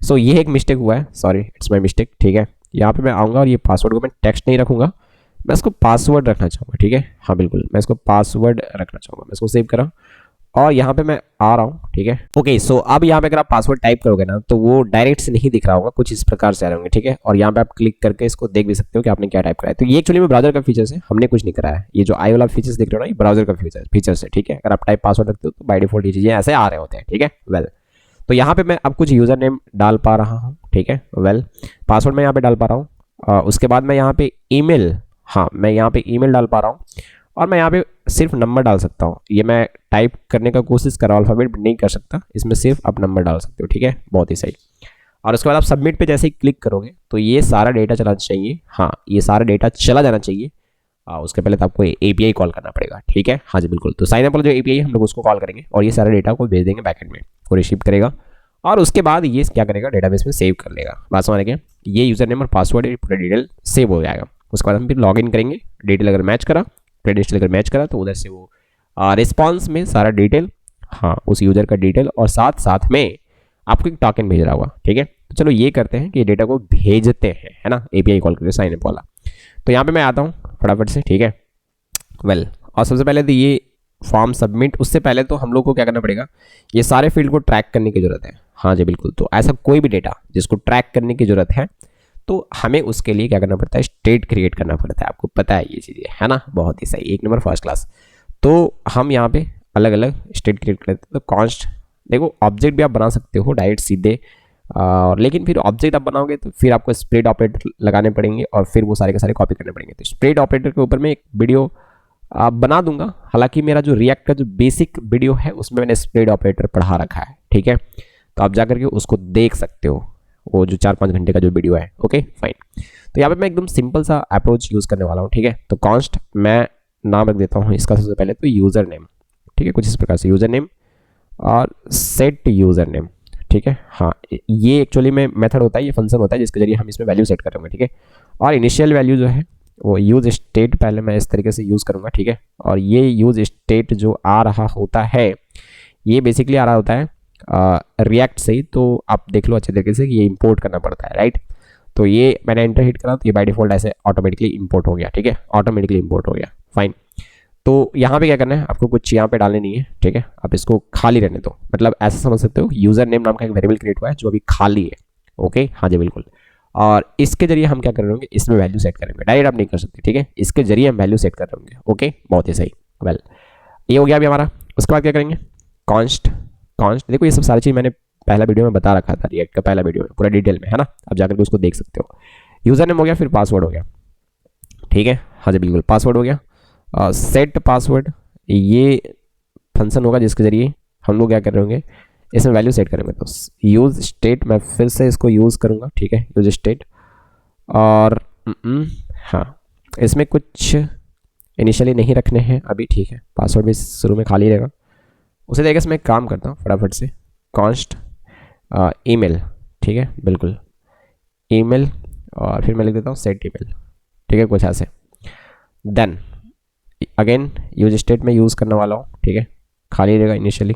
सो ये एक मिस्टेक हुआ है, सॉरी इट्स माय मिस्टेक, ठीक है। यहाँ पे मैं आऊँगा और ये पासवर्ड को मैं टेक्स्ट नहीं रखूँगा, मैं इसको पासवर्ड रखना चाहूँगा, ठीक है, हाँ बिल्कुल मैं इसको पासवर्ड रखना चाहूँगा। मैं इसको सेव करा और यहाँ पे मैं आ रहा हूँ, ठीक है। ओके सो अब यहाँ पे अगर आप पासवर्ड टाइप करोगे ना तो वो डायरेक्ट से नहीं दिख रहा होगा, कुछ इस प्रकार से आ रहे होंगे, ठीक है। और यहाँ पे आप क्लिक करके इसको देख भी सकते हो कि आपने क्या टाइप करा है। तो ये एक्चुअली में ब्राउजर का फीचर्स है, हमने कुछ नहीं कराया है। ये जो आई वाला फीचर्स देख रहे हो ना, ये ब्राउजर का फीचर्स है, ठीक है। अगर आप टाइप पासवर्ड रखते हो तो बाय डिफॉल्ट ये चीज़ें ऐसे आ रहे होते हैं, ठीक है। वेल तो यहाँ पे मैं अब कुछ यूज़र नेम डाल पा रहा हूँ, ठीक है। वेल पासवर्ड मैं यहाँ पे डाल पा रहा हूँ, उसके बाद मैं यहाँ पे ईमेल, हाँ मैं यहाँ पे ईमेल डाल पा रहा हूँ और मैं यहाँ पे सिर्फ नंबर डाल सकता हूँ। ये मैं टाइप करने का कोशिश कर रहा हूँ, अल्फ़ाबेट नहीं कर सकता, इसमें सिर्फ आप नंबर डाल सकते हो, ठीक है, बहुत ही सही। और उसके बाद आप सबमिट पे जैसे ही क्लिक करोगे तो ये सारा डेटा चला चाहिए, हाँ ये सारा डेटा चला जाना चाहिए। उसके पहले तो आपको एपीआई कॉल करना पड़ेगा, ठीक है, हाँ जी बिल्कुल। तो साइन अप वाला जो एपीआई हम लोग उसको कॉल करेंगे और ये सारा डेटा को भेज देंगे बैकएंड में, वो रिसीव करेगा और उसके बाद ये क्या करेगा, डेटाबेस में सेव कर लेगा। बात समझ गए, ये यूज़र नेम और पासवर्ड पूरा डिटेल सेव हो जाएगा। उसके बाद हम फिर लॉग इन करेंगे, डिटेल अगर मैच करा, क्रेडेंशियल अगर मैच करा तो उधर से वो रिस्पॉन्स में सारा डिटेल, हाँ उस यूज़र का डिटेल और साथ साथ में आपको एक टोकन भेज रहा होगा, ठीक है। तो चलो ये करते हैं कि डेटा को भेजते हैं, है ना, एपीआई कॉल करके साइन अप वाला। तो यहाँ पे मैं आता हूँ फटाफट से, ठीक है। वेल और सबसे पहले तो ये फॉर्म सबमिट, उससे पहले तो हम लोग को क्या करना पड़ेगा, ये सारे फील्ड को ट्रैक करने की ज़रूरत है, हाँ जी बिल्कुल। तो ऐसा कोई भी डेटा जिसको ट्रैक करने की ज़रूरत है तो हमें उसके लिए क्या करना पड़ता है, स्टेट क्रिएट करना पड़ता है, आपको पता है ये चीज़ें, है ना, बहुत ही सही, एक नंबर फर्स्ट क्लास। तो हम यहाँ पे अलग अलग स्टेट क्रिएट करते हैं। तो कॉन्स्ट, देखो ऑब्जेक्ट भी आप बना सकते हो डायरेक्ट सीधे, और लेकिन फिर ऑब्जेक्ट आप बनाओगे तो फिर आपको स्प्रेड ऑपरेटर लगाने पड़ेंगे और फिर वो सारे के सारे कॉपी करने पड़ेंगे। तो स्प्रेड ऑपरेटर के ऊपर मैं एक वीडियो बना दूंगा, हालांकि मेरा जो रिएक्ट का जो बेसिक वीडियो है उसमें मैंने स्प्रेड ऑपरेटर पढ़ा रखा है, ठीक है। तो आप जाकर के उसको देख सकते हो, वो जो 4-5 घंटे का जो वीडियो है, ओके फाइन। तो यहाँ पे मैं एकदम सिंपल सा अप्रोच यूज़ करने वाला हूँ, ठीक है। तो कॉन्स्ट मैं नाम रख देता हूँ इसका सबसे पहले तो यूज़र नेम, ठीक है, कुछ इस प्रकार से यूज़र नेम और सेट यूज़र नेम, ठीक है। हाँ ये एक्चुअली में मेथड होता है, ये फंक्शन होता है जिसके जरिए हम इसमें वैल्यू सेट करेंगे, ठीक है। और इनिशियल वैल्यू जो है वो यूज़ स्टेट पहले मैं इस तरीके से यूज़ करूँगा, ठीक है। और ये यूज़ स्टेट जो आ रहा होता है ये बेसिकली आ रहा होता है रिएक्ट से ही, तो आप देख लो अच्छे तरीके से कि ये इंपोर्ट करना पड़ता है, राइट। तो ये मैंने एंटर हिट करा तो ये बाय डिफॉल्ट ऐसे ऑटोमेटिकली इंपोर्ट हो गया, ठीक है, ऑटोमेटिकली इंपोर्ट हो गया, फाइन। तो यहाँ पे क्या करना है, आपको कुछ यहाँ पे डालने नहीं है, ठीक है, आप इसको खाली रहने दो, मतलब ऐसा समझ सकते हो यूज़र नेम नाम का एक वेरिएबल क्रिएट हुआ है जो अभी खाली है, ओके, हाँ जी बिल्कुल। और इसके जरिए हम क्या कर रहे होंगे, इसमें वैल्यू सेट करेंगे, डायरेक्ट आप नहीं कर सकते, ठीक है, इसके जरिए हम वैल्यू सेट कर रहे होंगे, ओके, बहुत ही सही। वेल ये हो गया अभी हमारा। उसके बाद क्या करेंगे, कॉन्स्ट, देखो ये सब सारी चीज़ मैंने पहला वीडियो में बता रखा था, रिएक्ट का पहला वीडियो में पूरा डिटेल में, है ना, आप जाकर के उसको देख सकते हो। यूज़र नेम हो गया, फिर पासवर्ड हो गया, ठीक है, हाँ जी बिल्कुल, पासवर्ड हो गया। सेट पासवर्ड, ये फंक्शन होगा जिसके जरिए हम लोग क्या कर रहे होंगे, इसमें वैल्यू सेट करेंगे। तो यूज़ स्टेट, मैं फिर से इसको यूज़ करूँगा, ठीक है, यूज़ स्टेट। और हाँ इसमें कुछ इनिशियली नहीं रखने हैं अभी, ठीक है, पासवर्ड भी शुरू में खाली रहेगा। उसी तरीके से मैं एक काम करता हूँ फटाफट से, कॉन्स्ट ईमेल, ठीक है बिल्कुल, ईमेल, और फिर मैं लिख देता हूँ सेट ईमेल, ठीक है, कुछ ऐसे। देन अगेन यूज स्टेट में यूज़ करने वाला हूँ, ठीक है, खाली रहेगा इनिशियली।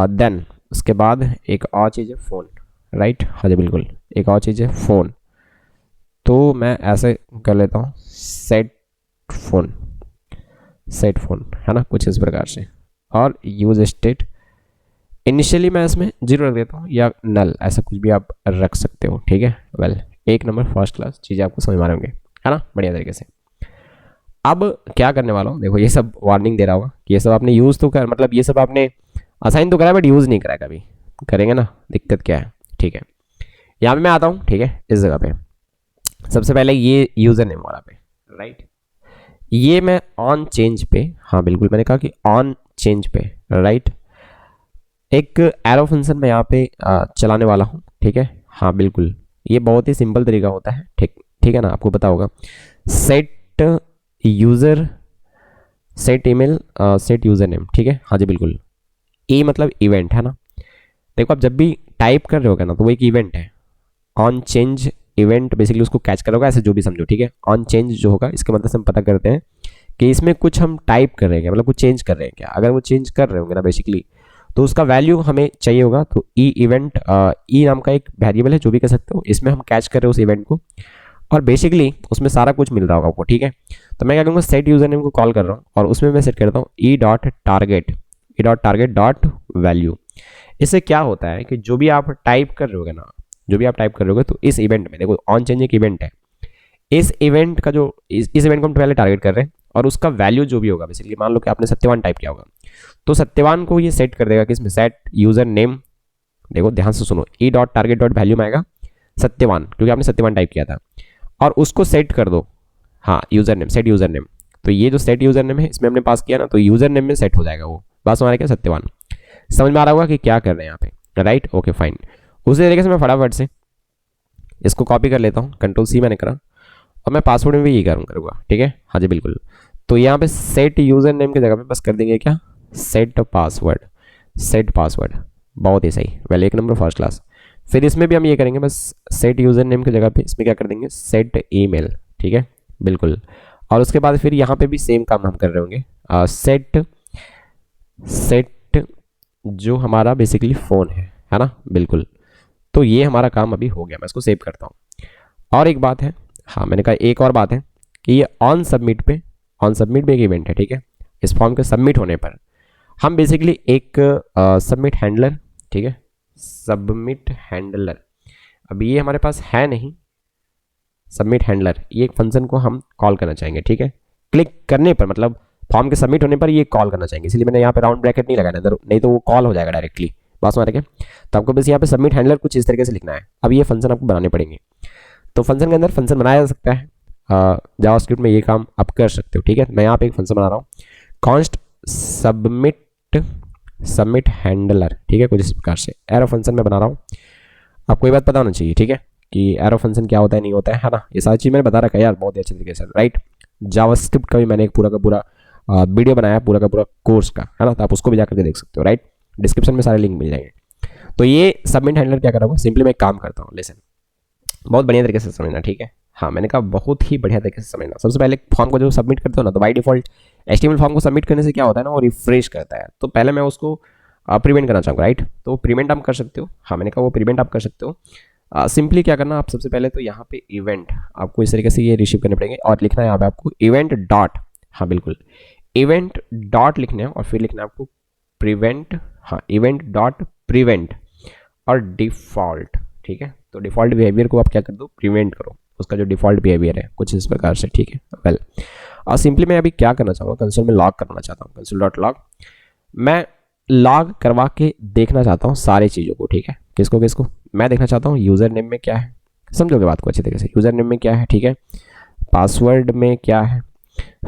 देन उसके बाद एक और चीज़ है फ़ोन, राइट, हाँ जी बिल्कुल, एक और चीज़ है फ़ोन। तो मैं ऐसे कर लेता हूँ सेट फ़ोन, है ना, कुछ इस प्रकार से। और यूज स्टेट इनिशियली मैं इसमें 0 रख देता हूँ या नल, ऐसा कुछ भी आप रख सकते हो, ठीक है। वेल एक नंबर फर्स्ट क्लास, चीज़ें आपको समझ में आ रही होंगे, है ना, बढ़िया तरीके से। अब क्या करने वाला हूँ, देखो ये सब वार्निंग दे रहा होगा कि ये सब आपने यूज़ तो कर, मतलब ये सब आपने असाइन तो करा बट यूज़ नहीं करा, कभी करेंगे ना, दिक्कत क्या है, ठीक है। यहाँ पे मैं आता हूँ, ठीक है, इस जगह पे सबसे पहले ये यूज़र नेम वाला पे, राइट, ये मैं ऑन चेंज पे, हाँ बिल्कुल मैंने कहा कि ऑन चेंज पे, राइट, एक एरो फंक्शन मैं यहाँ पे चलाने वाला हूँ, ठीक है, हाँ बिल्कुल, ये बहुत ही सिंपल तरीका होता है, ठीक है ना, आपको पता होगा। Set user, set email, set user name, ठीक है, हाँ जी बिल्कुल, ई मतलब इवेंट, है ना, देखो आप जब भी टाइप कर रहे होगे ना तो वो एक इवेंट है। ऑन चेंज इवेंट बेसिकली उसको कैच करोगे, ऐसे जो भी समझो, ठीक है। ऑन चेंज जो होगा इसके मतलब से हम पता करते हैं कि इसमें कुछ हम टाइप कर रहे हैं, मतलब कुछ चेंज कर रहे हैं क्या। अगर वो चेंज कर रहे होंगे ना बेसिकली तो उसका वैल्यू हमें चाहिए होगा। तो ई इवेंट, ई नाम का एक वेरिएबल है, जो भी कह सकते हो, इसमें हम कैच कर रहे हैं उस इवेंट को और बेसिकली उसमें सारा कुछ मिल रहा होगा आपको, ठीक है। तो मैं क्या करूँगा, सेट यूजर नेम को कॉल कर रहा हूँ और उसमें मैं सेट करता हूँ E dot target dot value. इससे क्या होता है कि जो भी आप टाइप कर रहे होगे ना, जो भी आप टाइप कर रहे होगे तो इस इवेंट में देखो ऑन चेंज एक इवेंट है, इस इवेंट का जो इस इवेंट को हम पहले टारगेट कर रहे हैं और उसका वैल्यू जो भी होगा, बेसिकली मान लो कि आपने सत्यवान टाइप किया होगा तो सत्यवान को ये सेट कर देगा कि इसमें सेट यूजर नेम, देखो ध्यान से सुनो, E dot target dot value में आएगा सत्यवान, क्योंकि आपने सत्यवान टाइप किया था, और उसको सेट कर दो, हाँ user name, set user name. तो ये जो सेट यूजर नेम है इसमें हमने पास किया ना, तो यूजर नेम में सेट हो जाएगा वो, बस हमारा क्या सत्यवान। समझ में आ रहा होगा कि क्या कर रहे हैं यहाँ पे, राइट, ओके फाइन। उसी तरीके से मैं फटाफट से इसको कॉपी कर लेता हूँ, कंट्रोल सी मैंने करा और मैं पासवर्ड में भी यही करूँगा, ठीक है, हाँ जी बिल्कुल। तो यहाँ पे सेट यूजर नेम की जगह पे बस कर देंगे क्या, सेट पासवर्ड, बहुत ही सही, वेल एक नंबर फर्स्ट क्लास। फिर इसमें भी हम ये करेंगे, बस सेट यूजर नेम की जगह पे इसमें क्या कर देंगे, सेट ईमेल, ठीक है बिल्कुल। और उसके बाद फिर यहाँ पे भी सेम काम हम कर रहे होंगे, सेट जो हमारा बेसिकली फ़ोन है ना, बिल्कुल। तो ये हमारा काम अभी हो गया, मैं इसको सेव करता हूँ। और एक बात है, हाँ मैंने कहा एक और बात है कि ये ऑन सबमिट पे एक इवेंट है, ठीक है। इस फॉर्म के सबमिट होने पर हम बेसिकली एक सबमिट हैंडलर, ठीक है, सबमिट हैंडलर, अब ये हमारे पास है नहीं सबमिट हैंडलर, ये एक फंक्शन को हम कॉल करना चाहेंगे, ठीक है। क्लिक करने पर मतलब फॉर्म के सबमिट होने पर ये कॉल करना चाहेंगे, इसलिए मैंने यहाँ पे राउंड ब्रैकेट नहीं लगाया, नहीं तो वो कॉल हो जाएगा डायरेक्टली, बस हमारे क्या। तो आपको बस यहाँ पे सबमिट हैंडलर कुछ इस तरीके से लिखना है। अब ये फंक्शन आपको बनाने पड़ेंगे, तो फंक्शन के अंदर फंक्शन बनाया जा सकता है, जावास्क्रिप्ट में ये काम आप कर सकते हो, ठीक है। मैं यहाँ पे एक फंक्शन बना रहा हूँ, कॉन्स्ट सबमिट हैंडलर, ठीक है, कुछ इस प्रकार से एरो फंक्शन में बना रहा हूँ। आपको ये बात पता होना चाहिए, ठीक है, कि एरो फंक्शन क्या होता है नहीं होता है ना, ये सारी चीज़ मैंने बता रखा है यार बहुत ही अच्छे तरीके से, राइट। जावास्क्रिप्ट का भी मैंने एक पूरा का पूरा वीडियो बनाया पूरा का पूरा कोर्स का, है ना, तो आप उसको भी जाकर के देख सकते हो, राइट। डिस्क्रिप्शन में सारे लिंक मिल जाएंगे। तो ये सबमिट हैंडलर क्या करूँगा, सिंपली मैं एक काम करता हूँ, लेसन बहुत बढ़िया तरीके से समझना, ठीक है। हाँ मैंने कहा बहुत ही बढ़िया तरीके से समझना। सबसे पहले फॉर्म को जो सबमिट करते हो ना, तो बाय डिफॉल्ट HTML फॉर्म को सबमिट करने से क्या होता है ना, वो रिफ्रेश करता है, तो पहले मैं उसको प्रीवेंट करना चाहूँगा, राइट। तो प्रीवेंट आप कर सकते हो, हाँ मैंने कहा वो प्रीवेंट आप कर सकते हो। सिंपली क्या करना, आप सबसे पहले तो यहाँ पे इवेंट आपको इस तरीके से ये रिसीव करने पड़ेंगे और लिखना है यहाँ पे आपको इवेंट डॉट, हाँ बिल्कुल इवेंट डॉट लिखना है और फिर लिखना है आपको प्रीवेंट, हाँ इवेंट डॉट प्रीवेंट और डिफॉल्ट, ठीक है। तो डिफॉल्ट बिहेवियर को आप क्या कर दो, प्रीवेंट करो, उसका जो डिफॉल्ट बिहेवियर है कुछ इस प्रकार से, ठीक है वेल। और सिंपली मैं अभी क्या करना चाहूँगा, कंसोल में लॉग करना चाहता हूँ, कंसोल डॉट लॉग, मैं लॉग करवा के देखना चाहता हूँ सारी चीज़ों को, ठीक है। किसको मैं देखना चाहता हूँ यूज़र नेम में क्या है, समझोगे बात को अच्छी तरीके से, यूज़र नेम में क्या है, ठीक है, पासवर्ड में क्या है,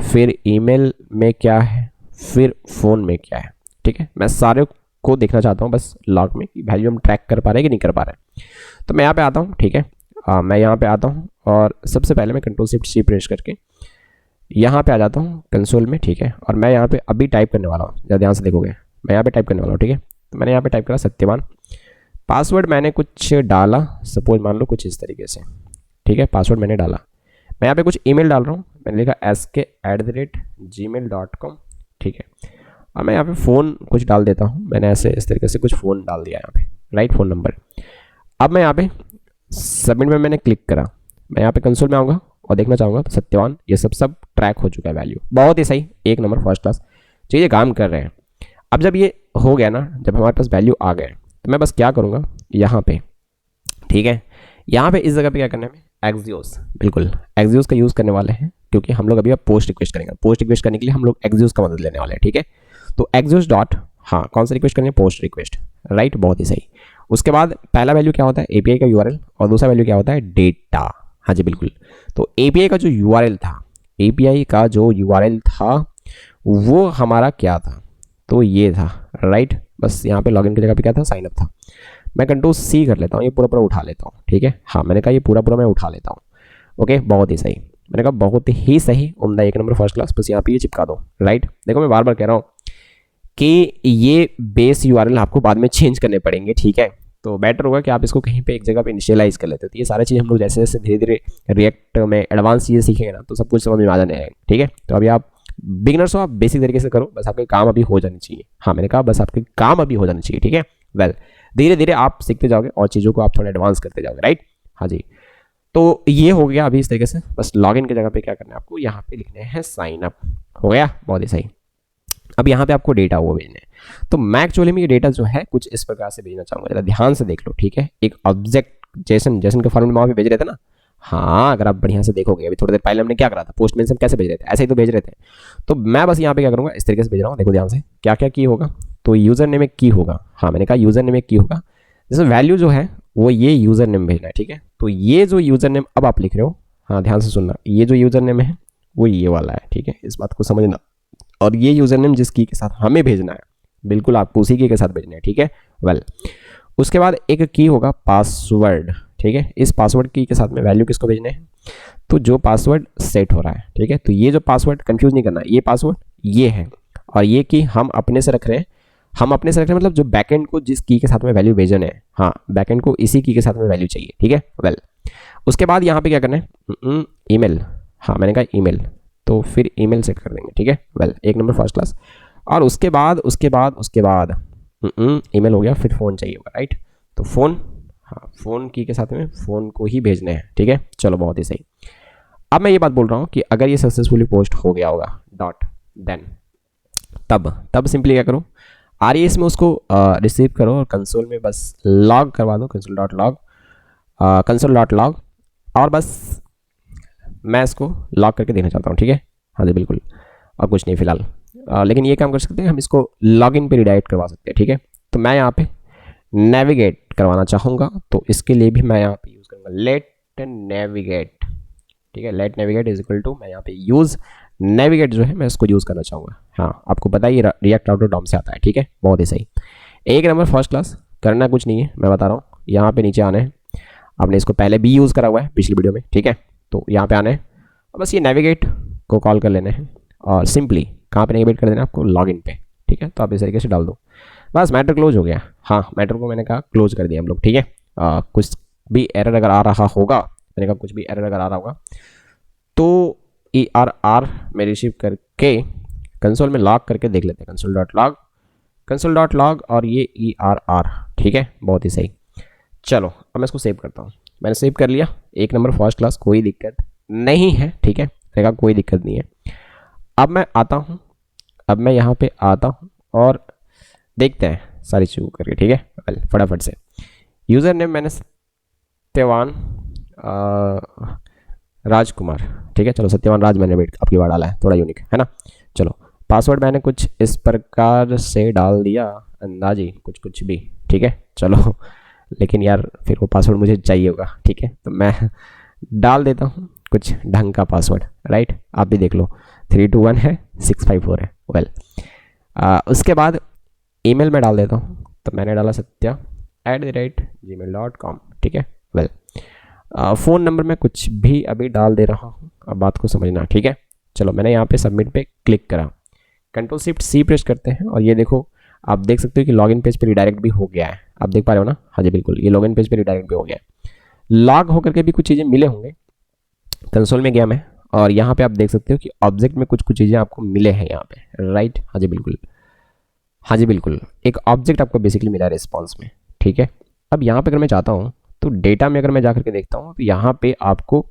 फिर ईमेल में क्या है, फिर फ़ोन में क्या है, ठीक है। मैं सारे को देखना चाहता हूँ बस लॉग में कि वैल्यू हम ट्रैक कर पा रहे हैं कि नहीं कर पा रहे हैं। तो मैं यहाँ पे आता हूँ, ठीक है, मैं यहाँ पे आता हूँ और सबसे पहले मैं कंट्रोल शिफ्ट सी प्रेस करके यहाँ पे आ जाता हूँ कंसोल में, ठीक है। और मैं यहाँ पे अभी टाइप करने वाला हूँ, ज़रा ध्यान से देखोगे, मैं यहाँ पे टाइप करने वाला हूँ, ठीक है। तो मैंने यहाँ पे टाइप करा सत्यवान, पासवर्ड मैंने कुछ डाला, सपोज मान लो कुछ इस तरीके से, ठीक है, पासवर्ड मैंने डाला। मैं यहाँ पे कुछ ईमेल डाल रहा हूँ, मैंने लिखा sk@gmail.com, ठीक है। और मैं यहाँ पे फ़ोन कुछ डाल देता हूँ, मैंने ऐसे इस तरीके से कुछ फ़ोन डाल दिया यहाँ पे, राइट, फ़ोन नंबर। अब मैं यहाँ पे सबमिट में मैंने क्लिक करा, मैं यहाँ पे कंसोल में आऊँगा और देखना चाहूँगा तो सत्यवान ये सब ट्रैक हो चुका है वैल्यू, बहुत ही सही, एक नंबर फर्स्ट क्लास चीज़ें काम कर रहे हैं। अब जब ये हो गया ना, जब हमारे पास वैल्यू आ गए तो मैं बस क्या करूँगा यहाँ पे, ठीक है, यहाँ पे इस जगह पे क्या करना है, एक्सियोस, बिल्कुल एक्सियोस का यूज़ करने वाले हैं क्योंकि हम लोग अभी अब पोस्ट रिक्वेस्ट करेंगे। पोस्ट रिक्वेस्ट करने के लिए हम लोग एक्सियोस का मदद लेने वाले हैं, ठीक है। तो एक्सियोस डॉट, हाँ कौन सा रिक्वेस्ट करेंगे, पोस्ट रिक्वेस्ट, राइट, बहुत ही सही। उसके बाद पहला वैल्यू क्या होता है, API का URL, और दूसरा वैल्यू क्या होता है, डेटा, हाँ जी बिल्कुल। तो API का जो URL था, API का जो URL था वो हमारा क्या था, तो ये था, राइट। बस यहाँ पे लॉगिन की जगह पे क्या था, साइन अप था। मैं कंट्रोल C कर लेता हूँ, ये पूरा उठा लेता हूँ, ठीक है, हाँ मैंने कहा ये पूरा मैं उठा लेता हूँ, ओके, बहुत ही सही। मैंने कहा बहुत ही सही, उम्दा, एक नंबर फर्स्ट क्लास, बस यहाँ पे ये चिपका दो, राइट। देखो मैं बार बार कह रहा हूँ कि ये बेस यूआरएल आपको बाद में चेंज करने पड़ेंगे, ठीक है। तो बेटर होगा कि आप इसको कहीं पे एक जगह पे इनिशियलाइज कर लेते हो। तो ये सारी चीज़ हम लोग जैसे जैसे धीरे धीरे रिएक्ट में एडवांस चीज़ें सीखेंगे ना, तो सब कुछ समझ में आ जाने हैं, ठीक है। तो अभी आप बिगनर्स हो, आप बेसिक तरीके से करो, बस आपके काम अभी हो जाने चाहिए। हाँ, मैंने कहा बस आपके काम अभी हो जाने चाहिए, ठीक है। वेल, धीरे धीरे आप सीखते जाओगे और चीज़ों को आप थोड़ा एडवांस करते जाओगे, राइट। हाँ जी, तो ये हो गया अभी इस तरीके से। बस लॉगिन की जगह पे क्या करना है आपको, यहाँ पे लिखने हैं साइन अप, हो गया, बहुत ही सही। अब यहाँ पे आपको डेटा वो भेजने हैं। तो मैं एक्चुअली में ये डेटा जो है कुछ इस प्रकार से भेजना चाहूँगा, जरा ध्यान से देख लो, ठीक है। एक ऑब्जेक्ट जेसन के फॉर्मेट में वहाँ पे भेज रहे थे ना, हाँ, अगर आप बढ़िया से देखोगे, अभी थोड़ी देर पहले हमने क्या करा था, पोस्टमैन से हम कैसे भेज रहे थे, ऐसे ही तो भेज रहे थे। तो मैं बस यहाँ पे क्या करूँगा, इस तरीके से भेज रहा हूँ, देखो ध्यान से, क्या क्या की होगा। तो यूज़र नेम एक की होगा, हाँ मैंने कहा यूज़र नेम एक की होगा। जैसे वैल्यू जो है वो ये यूज़र नेम भेजना है, ठीक है। तो ये जो यूज़र नेम अब आप लिख रहे हो, हाँ ध्यान से सुनना, ये जो यूज़र नेम है वो ये वाला है, ठीक है, इस बात को समझना। और ये यूज़र नेम जिस की के साथ हमें भेजना है, बिल्कुल आपको उसी की के साथ भेजना है, ठीक है। वेल, उसके बाद एक की होगा पासवर्ड, ठीक है। इस पासवर्ड की के साथ में वैल्यू किसको भेजने हैं, तो जो पासवर्ड सेट हो रहा है, ठीक है। तो ये जो पासवर्ड, कंफ्यूज नहीं करना, ये पासवर्ड ये है, और ये की हम अपने से रख रहे हैं। हम अपने से रख रहे हैं मतलब जो बैकएंड को जिस की के साथ में वैल्यू भेजने है, हाँ बैकएंड को इसी की के साथ में वैल्यू चाहिए, ठीक है। वेल, उसके बाद यहाँ पे क्या करना है, ईमेल, हाँ मैंने कहा ईमेल, तो फिर ईमेल सेट कर देंगे, ठीक है। वेल, एक नंबर फर्स्ट क्लास। और उसके बाद ईमेल हो गया, फिर फ़ोन चाहिए होगा, राइट। तो फ़ोन, हाँ फ़ोन की के साथ में फ़ोन को ही भेजने हैं, ठीक है। चलो, बहुत ही सही। अब मैं ये बात बोल रहा हूँ कि अगर ये सक्सेसफुली पोस्ट हो गया होगा डॉट, देन तब सिंपली क्या करो, RES में उसको रिसीव करो और कंसोल में बस लॉग करवा दो, console.log, और बस मैं इसको लॉग करके देखना चाहता हूँ, ठीक है। हाँ जी बिल्कुल, और कुछ नहीं फिलहाल। लेकिन ये काम कर सकते हैं, हम इसको लॉगिन पे रिडायरेक्ट करवा सकते हैं, ठीक है। तो मैं यहाँ पे नेविगेट करवाना चाहूँगा, तो इसके लिए भी मैं यहाँ पे यूज़ करूँगा लेट नेविगेट, ठीक है। Let navigate is equal to, मैं यहाँ पे यूज़ नेविगेट जो है मैं इसको यूज़ करना चाहूँगा। हाँ, आपको पता है ये रिएक्ट आउट डॉम से आता है, ठीक है, बहुत ही सही। एक नंबर फर्स्ट क्लास। करना कुछ नहीं है, मैं बता रहा हूँ, यहाँ पे नीचे आना है। आपने इसको पहले भी यूज़ करा हुआ है पिछली वीडियो में, ठीक है। तो यहाँ पे आना है और बस ये नेविगेट को कॉल कर लेना है, और सिंपली कहाँ पे नेविगेट कर देना है आपको, लॉगिन पे, ठीक है। तो आप इस तरीके से डाल दो, बस मैटर क्लोज हो गया। हाँ, मैटर को मैंने कहा क्लोज कर दिया हम लोग, ठीक है। कुछ भी एरर अगर आ रहा होगा, मैंने कहा कुछ भी एरर अगर आ रहा होगा, तो ERR में रिसीव करके कंसोल में लॉग करके देख लेते हैं, console.log और ये ERR, ठीक है, बहुत ही सही। चलो, अब मैं इसको सेव करता हूँ। मैंने सेव कर लिया, एक नंबर फर्स्ट क्लास, कोई दिक्कत नहीं है, ठीक है, देखा कोई दिक्कत नहीं है। अब मैं आता हूँ, अब मैं यहाँ पे आता हूँ और देखते हैं सारी चीज़ों करके, ठीक है। फटाफट से यूज़र नेम मैंने सत्यवान राजकुमार, ठीक है। चलो, सत्यवान राज मैंने वेट आपकी बार डाला है, थोड़ा यूनिक है ना। चलो, पासवर्ड मैंने कुछ इस प्रकार से डाल दिया, अंदाजी कुछ भी, ठीक है। चलो, लेकिन यार फिर वो पासवर्ड मुझे चाहिए होगा, ठीक है। तो मैं डाल देता हूँ कुछ ढंग का पासवर्ड, राइट। आप भी देख लो, 321 है, 654 है। वेल, उसके बाद ईमेल में डाल देता हूँ। तो मैंने डाला satya@gmail.com, ठीक है। वेल, फ़ोन नंबर में कुछ भी अभी डाल दे रहा हूँ, अब बात को समझना, ठीक है। चलो, मैंने यहाँ पे सबमिट पे क्लिक करा, Ctrl+Shift+C प्रेस करते हैं, और ये देखो, आप देख सकते हो कि लॉगिन पेज पे रिडायरेक्ट भी हो गया है। आप देख पा रहे हो ना, हाँ जी बिल्कुल, ये लॉगिन पेज पे रिडायरेक्ट भी हो गया है। लॉग होकर के भी कुछ चीज़ें मिले होंगे। कंसोल में गया मैं, और यहाँ पे आप देख सकते हो कि ऑब्जेक्ट में कुछ चीज़ें आपको मिले हैं यहाँ पे, राइट। हाँ जी बिल्कुल, हाँ जी बिल्कुल, एक ऑब्जेक्ट आपको बेसिकली मिला है रिस्पॉन्स में, ठीक है। अब यहाँ पे अगर मैं चाहता हूँ तो डेटा में अगर मैं जाकर के देखता हूँ, तो यहाँ पे आपको